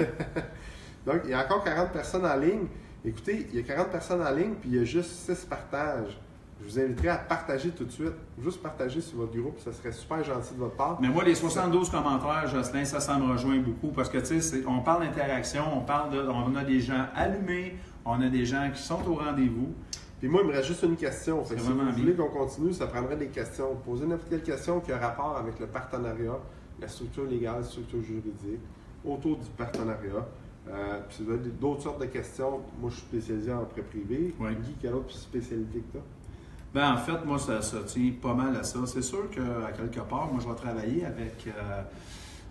Donc, il y a encore 40 personnes en ligne. Écoutez, il y a 40 personnes en ligne, puis il y a juste 6 partages. Je vous inviterai à partager tout de suite. Juste partager sur votre groupe, ça serait super gentil de votre part. Mais moi, les 72 commentaires, Jocelyn, ça me rejoint beaucoup parce que, tu sais, on parle d'interaction, on a des gens allumés, on a des gens qui sont au rendez-vous. Puis moi, il me reste juste une question. Si vous voulez qu'on continue, ça prendrait des questions. Posez n'importe quelle question qui a rapport avec le partenariat, la structure légale, la structure juridique, autour du partenariat. Puis si vous avez d'autres sortes de questions, moi, je suis spécialisé en prêt privé. Oui. Guy, quelle autre spécialité que tu as? Bien, en fait, moi, ça tient pas mal à ça. C'est sûr qu'à quelque part, moi, je vais travailler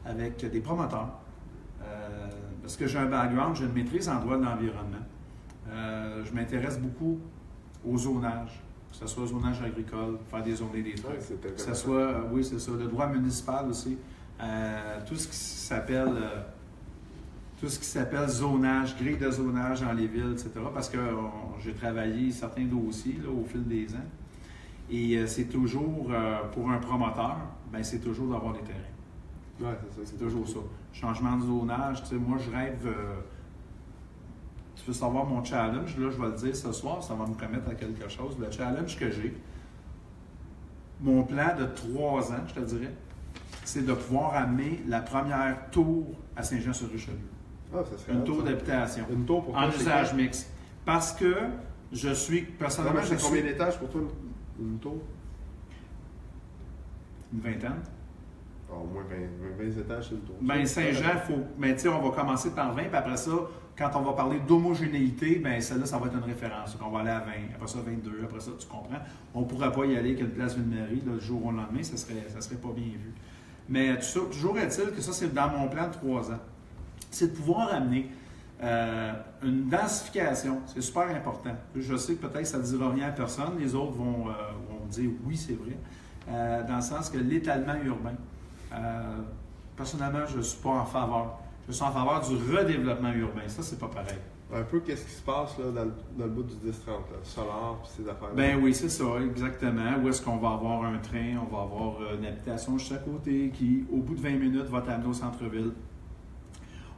avec des promoteurs. Parce que j'ai un background, j'ai une maîtrise en droit de l'environnement. Je m'intéresse beaucoup au zonage, que ce soit au zonage agricole, faire des zones des trucs. Ouais, que ce soit, oui, c'est ça, le droit municipal aussi. Tout ce qui s'appelle zonage, grille de zonage dans les villes, etc. Parce que j'ai travaillé certains dossiers là, au fil des ans. Et c'est toujours, pour un promoteur, ben, c'est toujours d'avoir des terrains. Oui, c'est ça. C'est toujours ça. Changement de zonage, tu sais, moi, je rêve... tu veux savoir mon challenge, là, je vais le dire ce soir, ça va me commettre à quelque chose. Le challenge que j'ai, mon plan de 3 ans, je te dirais, c'est de pouvoir amener la première tour à Saint-Jean-sur-Richelieu. Ah, ça serait une tour d'habitation. Une tour pour toi, en usage mixte. Parce que je suis, personnellement, c'est combien d'étages pour toi, une tour? Une vingtaine. Au moins 20 étages, c'est une tour. Bien, Saint-Jean, mais tu sais, on va commencer par 20, puis après ça, quand on va parler d'homogénéité, bien, celle-là, ça va être une référence. Donc, on va aller à 20, après ça, 22, après ça, tu comprends. On ne pourrait pas y aller avec une place d'une mairie, là, du jour au lendemain, ça serait pas bien vu. Mais toujours est-il que ça, c'est dans mon plan de 3 ans. C'est de pouvoir amener une densification. C'est super important. Je sais que peut-être ça ne dira rien à personne. Les autres vont dire oui, c'est vrai. Dans le sens que l'étalement urbain, personnellement, je ne suis pas en faveur. Je suis en faveur du redéveloppement urbain. Ça, c'est pas pareil. Un peu qu'est-ce qui se passe là, dans le bout du 10-30, Solar et ces affaires-là? Ben oui, c'est ça, exactement. Où est-ce qu'on va avoir un train, on va avoir une habitation juste à côté qui, au bout de 20 minutes, va t'amener au centre-ville.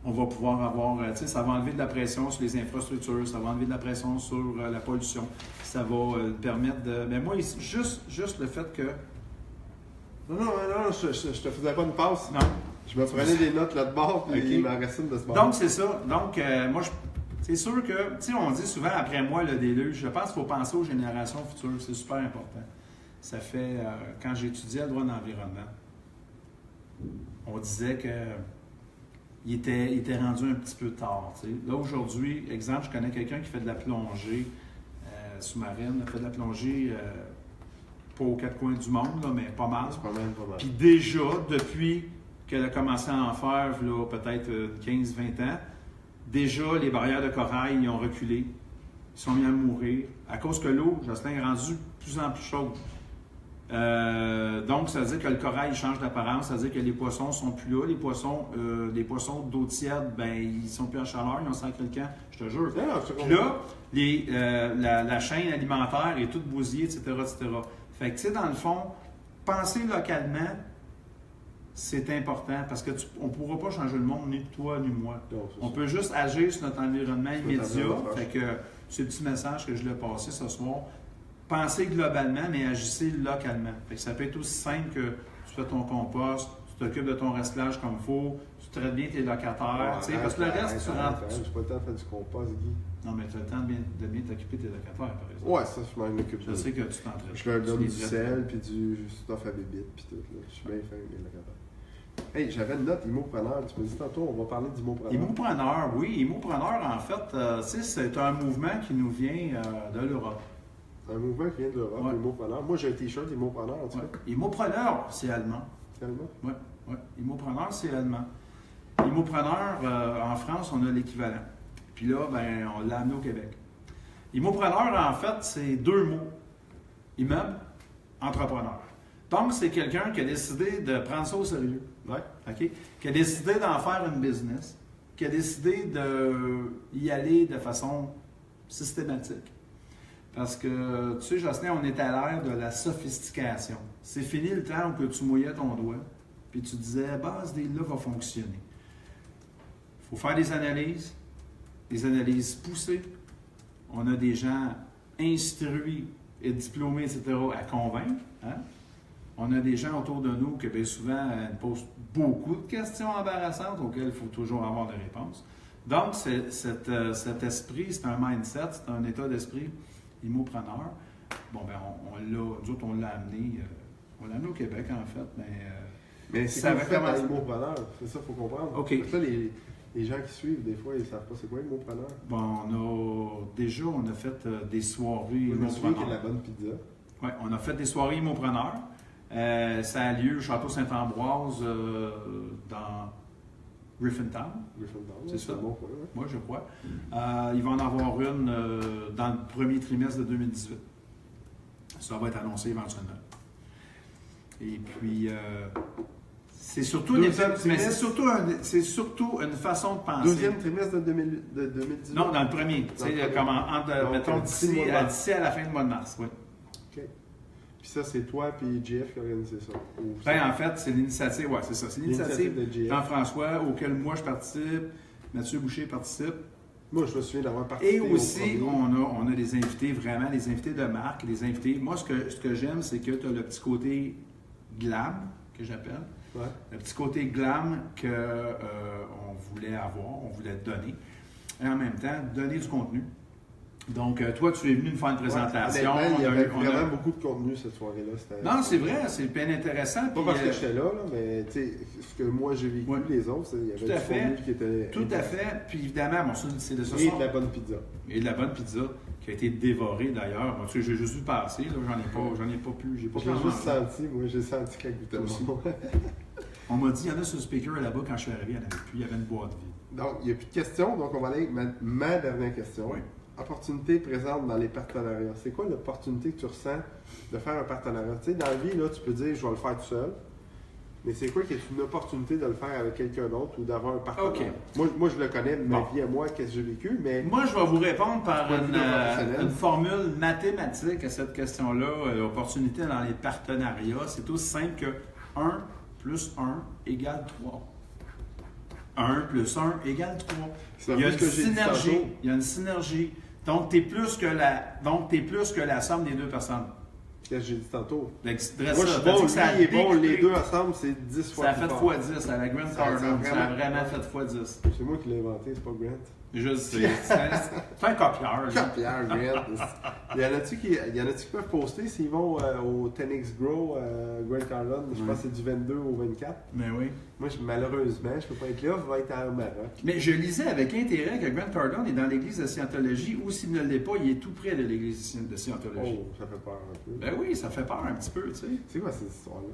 On va pouvoir avoir, ça va enlever de la pression sur les infrastructures, ça va enlever de la pression sur la pollution. Ça va permettre de... Mais moi, juste le fait que... Non, je te faisais pas une passe. Non. Je me prenais des notes là-de-bord, puis il m'en restait une de ce bord. Donc, c'est ça. Donc, moi, c'est sûr que, on dit souvent après moi le déluge, je pense qu'il faut penser aux générations futures, c'est super important. Ça fait, quand j'étudiais le droit de l'environnement, on disait que il était rendu un petit peu tard. T'sais. Là, aujourd'hui, exemple, je connais quelqu'un qui fait de la plongée sous-marine, fait de la plongée pas aux quatre coins du monde, là, mais pas mal. C'est pas mal. Puis déjà, depuis qu'elle a commencé à en faire, là, peut-être 15-20 ans, déjà, les barrières de corail ils ont reculé. Ils sont mis à mourir. À cause que l'eau, Jocelyn, est rendue de plus en plus chaude. Donc, ça veut dire que le corail change d'apparence, ça veut dire que les poissons sont plus là. Les poissons d'eau tiède, ben, ils sont plus en chaleur, ils ont sacré le camp, je te jure. Puis là, la chaîne alimentaire est toute bousillée, etc., etc. Fait que, tu sais, dans le fond, penser localement, c'est important parce qu'on ne pourra pas changer le monde, ni toi, ni moi. Non, on peut juste agir sur notre environnement immédiat. Fait que c'est le petit message que je l'ai passé ce soir. Pensez globalement, mais agissez localement. Fait que ça peut être aussi simple que tu fais ton compost, tu t'occupes de ton recyclage comme il faut, tu traites bien tes locataires. Parce que le reste, tu rentres. J'ai pas le temps de faire du compost, Guy. Non, mais tu as le temps de bien t'occuper de tes locataires, par exemple. Ouais, ça, je m'en occupe. Je sais que tu t'entraites. Je leur donne du sel, puis du stuff à bébite, puis tout. Là. Je suis bien fin, mes locataires. Hey, j'avais une note immopreneur. Tu me dis tantôt, on va parler d'immopreneur. Immopreneur, oui. Immopreneur, en fait, c'est un mouvement qui nous vient de l'Europe. Un mouvement qui vient de l'Europe, ouais. Immopreneur. Moi, j'ai un t-shirt Immopreneur, en tout cas. Immopreneur, c'est allemand. C'est allemand? Oui. Immopreneur, c'est allemand. Immopreneur, en France, on a l'équivalent. Puis là, ben, on l'a amené au Québec. Immopreneur, en fait, c'est deux mots. Immeuble, entrepreneur. Donc, c'est quelqu'un qui a décidé de prendre ça au sérieux. Ouais. OK? Qui a décidé d'en faire une business. Qui a décidé d'y aller de façon systématique. Parce que, tu sais, Jocelyn, on est à l'ère de la sophistication. C'est fini le temps où tu mouillais ton doigt, puis tu disais, ce deal-là va fonctionner. Il faut faire des analyses poussées. On a des gens instruits et diplômés, etc., à convaincre. Hein? On a des gens autour de nous qui, bien souvent, posent beaucoup de questions embarrassantes auxquelles il faut toujours avoir des réponses. Donc, cet esprit, c'est un mindset, c'est un état d'esprit immopreneur. Bon, ben nous autres, on l'a amené au Québec, en fait, mais c'est vraiment immopreneur, c'est ça qu'il faut comprendre. OK. Ça, les gens qui suivent, des fois, ils ne savent pas c'est quoi immopreneur. Bon, on a fait des soirées immopreneurs. Je me souviens qu'il y a de la bonne pizza. Oui, on a fait des soirées immopreneurs. Ça a lieu au Château Saint-Ambroise dans Griffintown. C'est ça. Bon point, ouais. Moi, je crois. Il va en avoir une dans le premier trimestre de 2018. Ça va être annoncé éventuellement. Et puis, c'est surtout c'est surtout une façon de penser. Deuxième trimestre de 2018? Non, dans le premier. Mettons d'ici à la fin du mois de mars. Oui. OK. Puis ça, c'est toi et JF qui organisez ça? En fait, c'est l'initiative, c'est ça. C'est l'initiative de Jean-François, auquel moi je participe, Mathieu Boucher participe. Moi, je me souviens d'avoir participé. Et aussi, on a des invités, vraiment, des invités de marque, des invités. Moi, ce que j'aime, c'est que tu as le petit côté glam, que j'appelle. Ouais. Le petit côté glam qu'on voulait avoir, on voulait donner. Et en même temps, donner du contenu. Donc, toi, tu es venu nous faire une présentation. Il y avait vraiment beaucoup de contenu cette soirée-là. Non, c'est vrai, c'est bien intéressant. Pas parce que j'étais là, mais ce que moi j'ai vécu, les autres, il y avait du contenu qui était... Tout à fait. Puis évidemment, c'est de ce soir. Et de la bonne pizza. Et de la bonne pizza, qui a été dévorée d'ailleurs. Moi, tu sais, j'ai juste vu passer, là, j'en ai pas pu. J'ai juste senti qu'elle goûtait aussi. On m'a dit, il y en a sur le speaker là-bas, quand je suis arrivé, il n'y en avait plus, il y avait une boîte vide. Donc, il n'y a plus de questions, donc on va aller avec ma dernière question. Oui. Opportunité présente dans les partenariats. C'est quoi l'opportunité que tu ressens de faire un partenariat? Tu sais, dans la vie, là, tu peux dire, je vais le faire tout seul. Mais c'est quoi qui est une opportunité de le faire avec quelqu'un d'autre ou d'avoir un partenaire? Okay. Moi, je le connais, ma vie à moi, qu'est-ce que j'ai vécu, mais... Moi, je vais vous répondre par une formule mathématique à cette question-là. L'opportunité dans les partenariats, c'est aussi simple que 1 plus 1 égale 3. 1 plus 1 égale 3. C'est Il y a un une peu ce que j'ai dit synergie. tantôt. Il y a une synergie. Donc, tu es plus que la somme des deux personnes. Qu'est-ce que j'ai dit tantôt? Moi, Moi, je suis bon, lui, il est bon, les deux ensemble, c'est 10 fois Ça a plus fait fort. x10 à la Grant Ça a Cardone. Ça a vraiment- vraiment fait x10. C'est moi qui l'ai inventé, c'est pas Grant. Je sais. C'est un copieur. là. Pierre Grant. Il y en a-tu qui peuvent poster s'ils vont au 10X Grow Grant Cardone? Je pense que c'est du 22 au 24. Mais oui. Moi, malheureusement, je peux pas être là, je vais être au Maroc. Mais je lisais avec intérêt que Grant Cardone est dans l'église de Scientologie, ou s'il ne l'est pas, il est tout près de l'église de Scientologie. Oh, ça fait peur un peu. Ben oui, ça fait peur un petit peu, tu sais. C'est quoi cette histoire-là?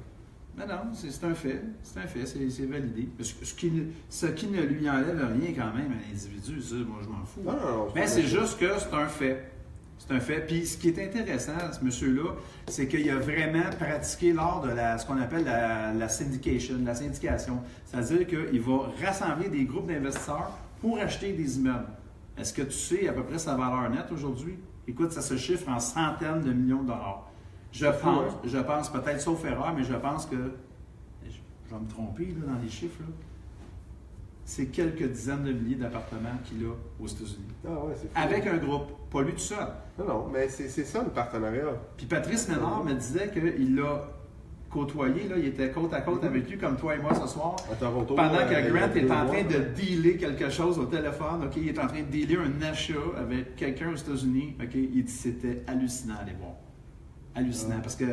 Mais non, c'est un fait. C'est un fait, c'est validé. Ce qui ne lui enlève rien quand même à l'individu, ça, moi je m'en fous. Non, Mais c'est juste que c'est un fait. C'est un fait. Puis ce qui est intéressant, ce monsieur-là, c'est qu'il a vraiment pratiqué l'art de ce qu'on appelle la syndication, la syndication. C'est-à-dire qu'il va rassembler des groupes d'investisseurs pour acheter des immeubles. Est-ce que tu sais à peu près sa valeur nette aujourd'hui? Écoute, ça se chiffre en centaines de millions de dollars. Je pense, peut-être sauf erreur, mais je pense que, je vais me tromper là, dans les chiffres, là. C'est quelques dizaines de milliers d'appartements qu'il a aux États-Unis. Ah ouais, c'est fou. Avec un groupe, pas lui tout seul. Non, mais c'est ça le partenariat. Puis Patrice Ménard me disait qu'il l'a côtoyé, là, il était côte à côte avec lui, comme toi et moi ce soir, À Toronto, pendant que il y a Grant 2 est en mois, train de ouais. dealer quelque chose au téléphone. OK, il est en train de dealer un achat avec quelqu'un aux États-Unis. OK, il dit c'était hallucinant, les bons. Hallucinant. Parce que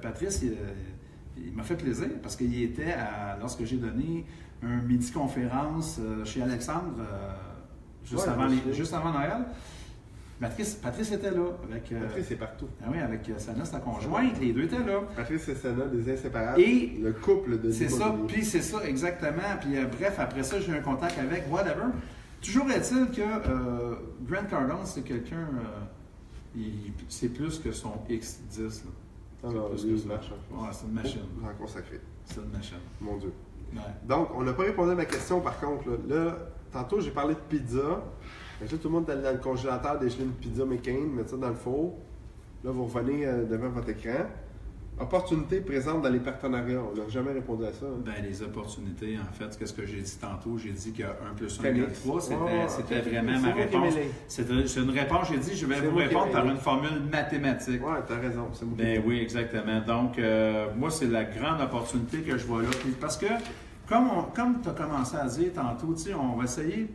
Patrice, il m'a fait plaisir parce qu'il était lorsque j'ai donné un midi-conférence chez Alexandre juste avant Noël. Patrice était là. Patrice est partout. Ah oui, avec Sana, sa conjointe. Les deux étaient là. Patrice et Sana, des inséparables. Et le couple de c'est ça, l'immobilier. puis c'est ça, exactement. Puis bref, après ça, j'ai eu un contact avec whatever. Toujours est-il que Grant Cardone, c'est quelqu'un. C'est plus que son X10. Là. Ah non, C'est lui, plus il que ça. marche. Ouais, c'est une machine. En consacré. C'est une machine. Mon Dieu. Ouais. Donc, on n'a pas répondu à ma question par contre. Là, tantôt, j'ai parlé de pizza. Fait que là, tout le monde est allé dans le congélateur dégeler une pizza McCain, mettre ça dans le four. Là, vous revenez devant votre écran. Opportunités présentes dans les partenariats. On n'a jamais répondu à ça. Hein. Ben, les opportunités, en fait, qu'est-ce que j'ai dit tantôt? J'ai dit que 1 plus 1 Tennis. égale 3, c'était Ok. vraiment C'est ma moi qui réponse. mêlé. C'est une réponse, j'ai dit, je vais C'est vous moi qui répondre par mêlé. une formule mathématique. Ouais, t'as raison. C'est moi qui Ben oui, exactement. Donc, moi, c'est la grande opportunité que je vois là. Puis parce que, comme tu as commencé à dire tantôt, tu sais, on va essayer.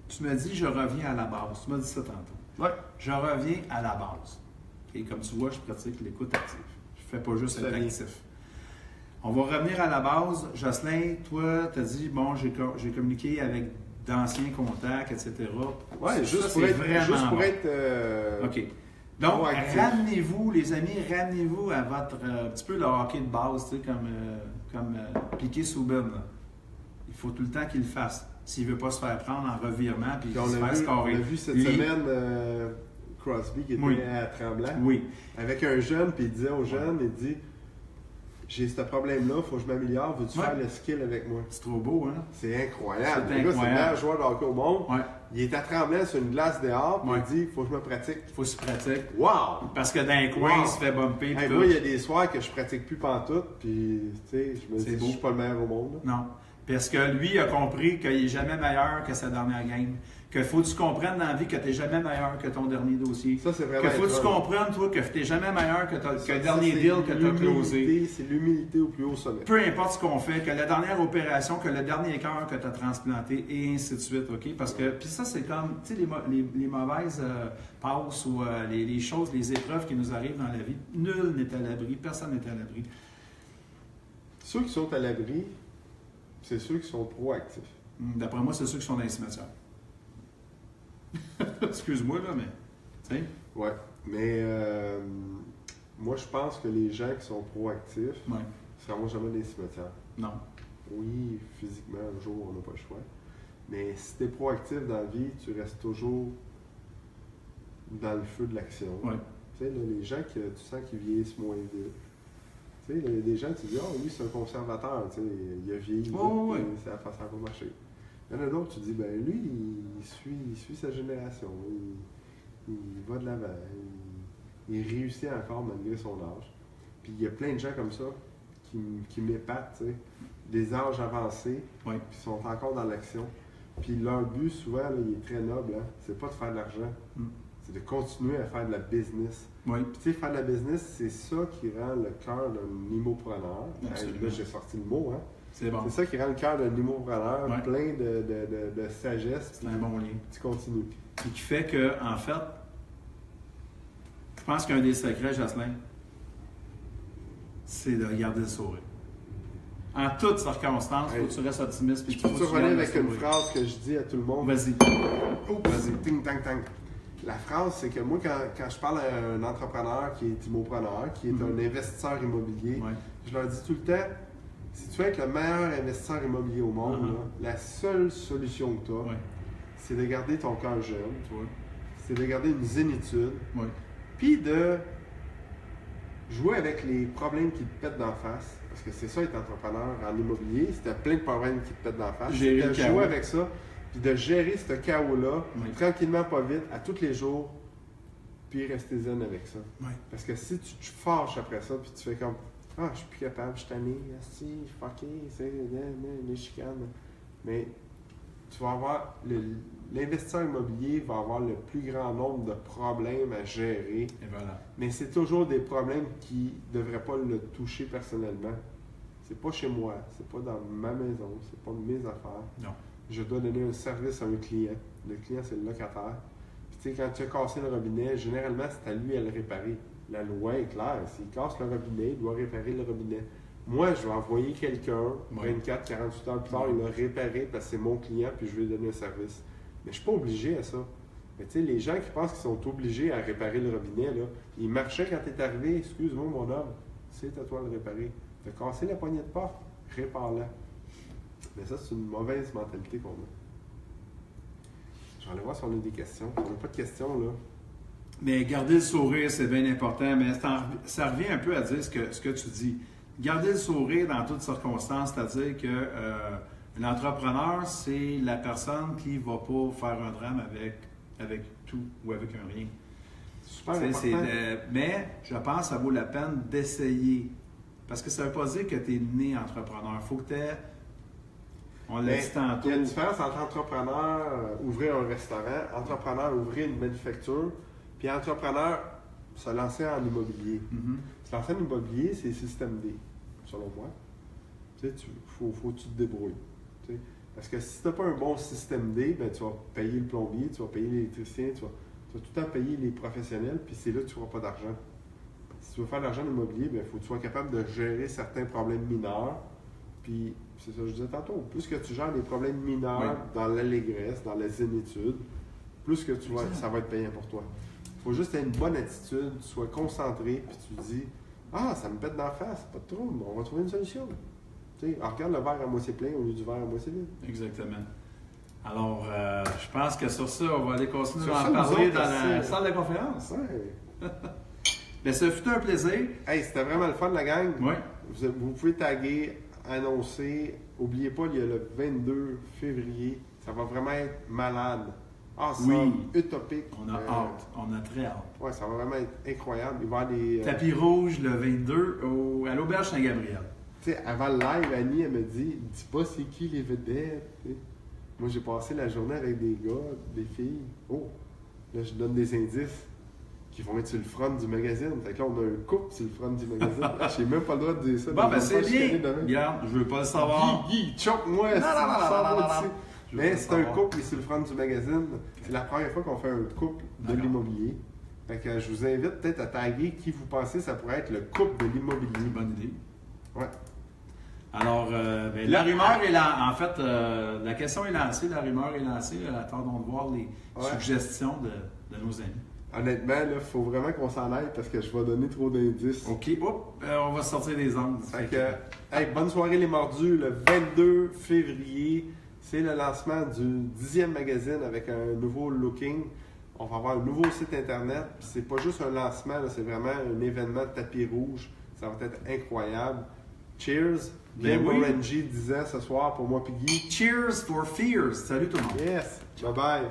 Tu m'as dit, je reviens à la base. Tu m'as dit ça tantôt. Ouais. Je reviens à la base. Et comme tu vois, je pratique l'écoute active. Je ne fais pas juste être actif. On va revenir à la base. Jocelyn, toi, tu as dit, bon, j'ai communiqué avec d'anciens contacts, etc. Ouais, Ça, juste c'est pour être. vraiment Juste pour bon. être OK. Donc, proactif. ramenez-vous, les amis, ramenez-vous à votre un petit peu le hockey de base, tu sais, comme Piqué Souben. Là. Il faut tout le temps qu'il le fasse. S'il ne veut pas se faire prendre en revirement puis Puis se faire on scorer. a vu cette Lui- semaine Crosby qui était Oui. à Tremblant Oui. avec un jeune, puis il disait aux jeunes, il dit j'ai ce problème-là, il faut que je m'améliore, veux-tu Ouais. faire le skill avec moi? C'est trop beau, hein? C'est incroyable. C'est Le gars, c'est le incroyable. meilleur joueur de hockey au monde. Ouais. Il est à Tremblant sur une glace dehors, puis Ouais. il dit il faut que je me pratique. Il faut se pratiquer. Wow! Parce que dans les coins, Wow. il se fait bumper. Hey, puis moi, tout. il y a des soirs que je pratique plus pantoute, puis tu sais, je me C'est dis beau. je suis pas le meilleur au monde. là. Non. Parce que lui a compris qu'il n'est jamais meilleur que sa dernière game. Qu'il faut que tu comprennes dans la vie que tu n'es jamais meilleur que ton dernier dossier. Ça, c'est vraiment. Qu'il faut que tu être fun. comprennes, toi, que tu n'es jamais meilleur que Ça, le dernier c'est deal que tu as closé. l'humilité, c'est l'humilité au plus haut sommet. Peu importe ce qu'on fait, que la dernière opération, que le dernier cœur que tu as transplanté, et ainsi de suite, OK? Parce que, puis ça, c'est comme, tu sais, les mauvaises passes ou les choses, les épreuves qui nous arrivent dans la vie, nul n'est à l'abri, personne n'est à l'abri. Ceux qui sont à l'abri, c'est ceux qui sont proactifs. D'après moi, c'est ceux qui sont dans les cimetières. Excuse-moi, là, mais, tu sais, Ouais. Mais moi, je pense que les gens qui sont proactifs ouais, ne seront jamais des cimetières. non. Oui, physiquement, un jour, on n'a pas le choix. Mais si tu es proactif dans la vie, tu restes toujours dans le feu de l'action. Ouais. Tu sais, là, les gens que tu sens qu'ils vieillissent moins vite. Tu sais, il y a des gens, tu dis, ah, lui, c'est un conservateur, tu sais, il a vieilli, Ouais. ça va pas marcher. Il y en a d'autres, tu dis, ben lui, il suit sa génération, il va de l'avant, il réussit encore malgré son âge. Puis il y a plein de gens comme ça qui m'épatent, tu sais. Des âges avancés, Oui. puis sont encore dans l'action. Puis leur but, souvent, là, il est très noble, hein. C'est pas de faire de l'argent, c'est de continuer à faire de la business. Oui. Puis tu sais, faire de la business, c'est ça qui rend le cœur d'un immopreneur. Absolument. Là, j'ai sorti le mot, hein. C'est bon. C'est ça qui rend le cœur d'un immopreneur Ouais. plein de sagesse. C'est un bon lien. Tu continues. Puis qui fait que, en fait, je pense qu'un des secrets, Jocelyn, c'est de garder le sourire. En toutes circonstances, il faut que tu restes optimiste. Puis Je peux te revenir avec une phrase que je dis à tout le monde. Vas-y. Oh, vas-y, ting, tang, tang. La phrase, c'est que moi, quand je parle à un entrepreneur qui est immopreneur, qui est un investisseur immobilier, Ouais. je leur dis tout le temps, si tu veux être le meilleur investisseur immobilier au monde, là, la seule solution que tu as, Ouais. c'est de garder ton cœur jeune, Tu vois? c'est de garder une zénitude, Oui. puis de jouer avec les problèmes qui te pètent d'en face. Parce que c'est ça être entrepreneur en immobilier, c'est t'as plein de problèmes qui te pètent d'en face. Gérer C'est le de chaos. jouer avec ça, puis de gérer ce chaos-là, Oui. tranquillement, pas vite, à tous les jours, puis rester zen avec ça. Oui. Parce que si tu te fâches après ça, puis tu fais comme ah, je suis plus capable, je suis tanné, si, je suis fucké, c'est les chicanes. Mais tu vas avoir, l'investisseur immobilier va avoir le plus grand nombre de problèmes à gérer. Et voilà. Mais c'est toujours des problèmes qui ne devraient pas le toucher personnellement. C'est pas chez moi, c'est pas dans ma maison, c'est pas mes affaires. Non. Je dois donner un service à un client. Le client, c'est le locataire. Puis tu sais, quand tu as cassé le robinet, généralement, c'est à lui à le réparer. La loi est claire. S'il casse le robinet, il doit réparer le robinet. Moi, je vais envoyer quelqu'un, Oui. 24, 48 heures plus tard, il l'a réparé parce que c'est mon client, puis je vais lui donner un service. Mais je ne suis pas obligé à ça. Mais tu sais, les gens qui pensent qu'ils sont obligés à réparer le robinet, là, ils marchaient quand tu es arrivé. Excuse-moi, mon homme, c'est à toi de le réparer. Tu as cassé la poignée de porte, répare-la. Mais ça, c'est une mauvaise mentalité qu'on a. Je vais aller voir si on a des questions. On n'a pas de questions, là. Mais garder le sourire, c'est bien important. Mais ça revient un peu à dire ce que tu dis. Garder le sourire dans toutes circonstances, c'est-à-dire que l'entrepreneur, c'est la personne qui ne va pas faire un drame avec tout ou avec un rien. Super Tu sais, important. mais je pense que ça vaut la peine d'essayer. Parce que ça ne veut pas dire que tu es né entrepreneur. Il faut que tu aies. On l'a Mais dit tantôt. il y a une différence entre entrepreneur, ouvrir un restaurant, entrepreneur, ouvrir une manufacture, puis entrepreneur, se lancer en immobilier. Mhm. Se lancer en immobilier, c'est système D, selon moi. Tu sais, faut que tu te débrouilles. Tu sais. Parce que si tu n'as pas un bon système D, ben, tu vas payer le plombier, tu vas payer l'électricien, tu vas tout le temps payer les professionnels, puis c'est là que tu n'auras pas d'argent. Si tu veux faire de l'argent en immobilier, il faut que tu sois capable de gérer certains problèmes mineurs. Puis, c'est ça que je disais tantôt, plus que tu gères les problèmes mineurs Oui. dans l'allégresse, dans la zénitude, plus que ça va être payant pour toi. Il faut juste avoir une bonne attitude, tu sois concentré, puis tu te dis ah, ça me pète d'en face, pas de trouble, on va trouver une solution. Tu sais, regarde le verre à moitié plein au lieu du verre à moitié vide. Exactement. Alors, je pense que sur ça, on va aller continuer Sur à ça, en nous parler autres, dans la c'est- salle de conférence. Ouais. Mais ça fut un plaisir. Hey, c'était vraiment le fun, la gang. Oui. Vous pouvez taguer, annoncer. N'oubliez pas, il y a le 22 février. Ça va vraiment être malade. Awesome, utopique. On a hâte. On a très hâte. Ouais, ça va vraiment être incroyable. Il va y avoir des. Tapis rouge le 22 à l'Auberge Saint-Gabriel. Tu sais, avant le live, Annie, elle me dit dis pas c'est qui les vedettes. Tu sais. Moi, j'ai passé la journée avec des gars, des filles. Oh, là, je donne des indices qui vont être sur le front du magazine. Fait que là, on a un couple sur le front du magazine. J'ai même pas le droit de dire ça. Bon, Ils ben vont c'est pas chicaner bien. demain. Regarde, je veux pas le savoir. Guy, choque-moi, Non, non, non, sors-moi non, non, d'ici. non. Je veux Mais pas c'est le un savoir. couple qui est sur le front du magazine. C'est la première fois qu'on fait un couple de D'accord. l'immobilier. Fait que je vous invite peut-être à taguer qui vous pensez ça pourrait être le couple de l'immobilier. Bonne idée. Ouais. Alors, ben, la rumeur est là. En fait, la question est lancée, la rumeur est lancée. Attendons de voir les suggestions de nos amis. Honnêtement, il faut vraiment qu'on s'en aille parce que je vais donner trop d'indices. OK. On va sortir des angles. Fait que, hey, bonne soirée les mordus. Le 22 février, c'est le lancement du 10e magazine avec un nouveau looking. On va avoir un nouveau site internet. Puis c'est pas juste un lancement, là, c'est vraiment un événement de tapis rouge. Ça va être incroyable. Cheers. Ben Game oui. Orange disait ce soir pour moi Piggy. Cheers for fears. Salut tout le monde. Yes. Bye bye.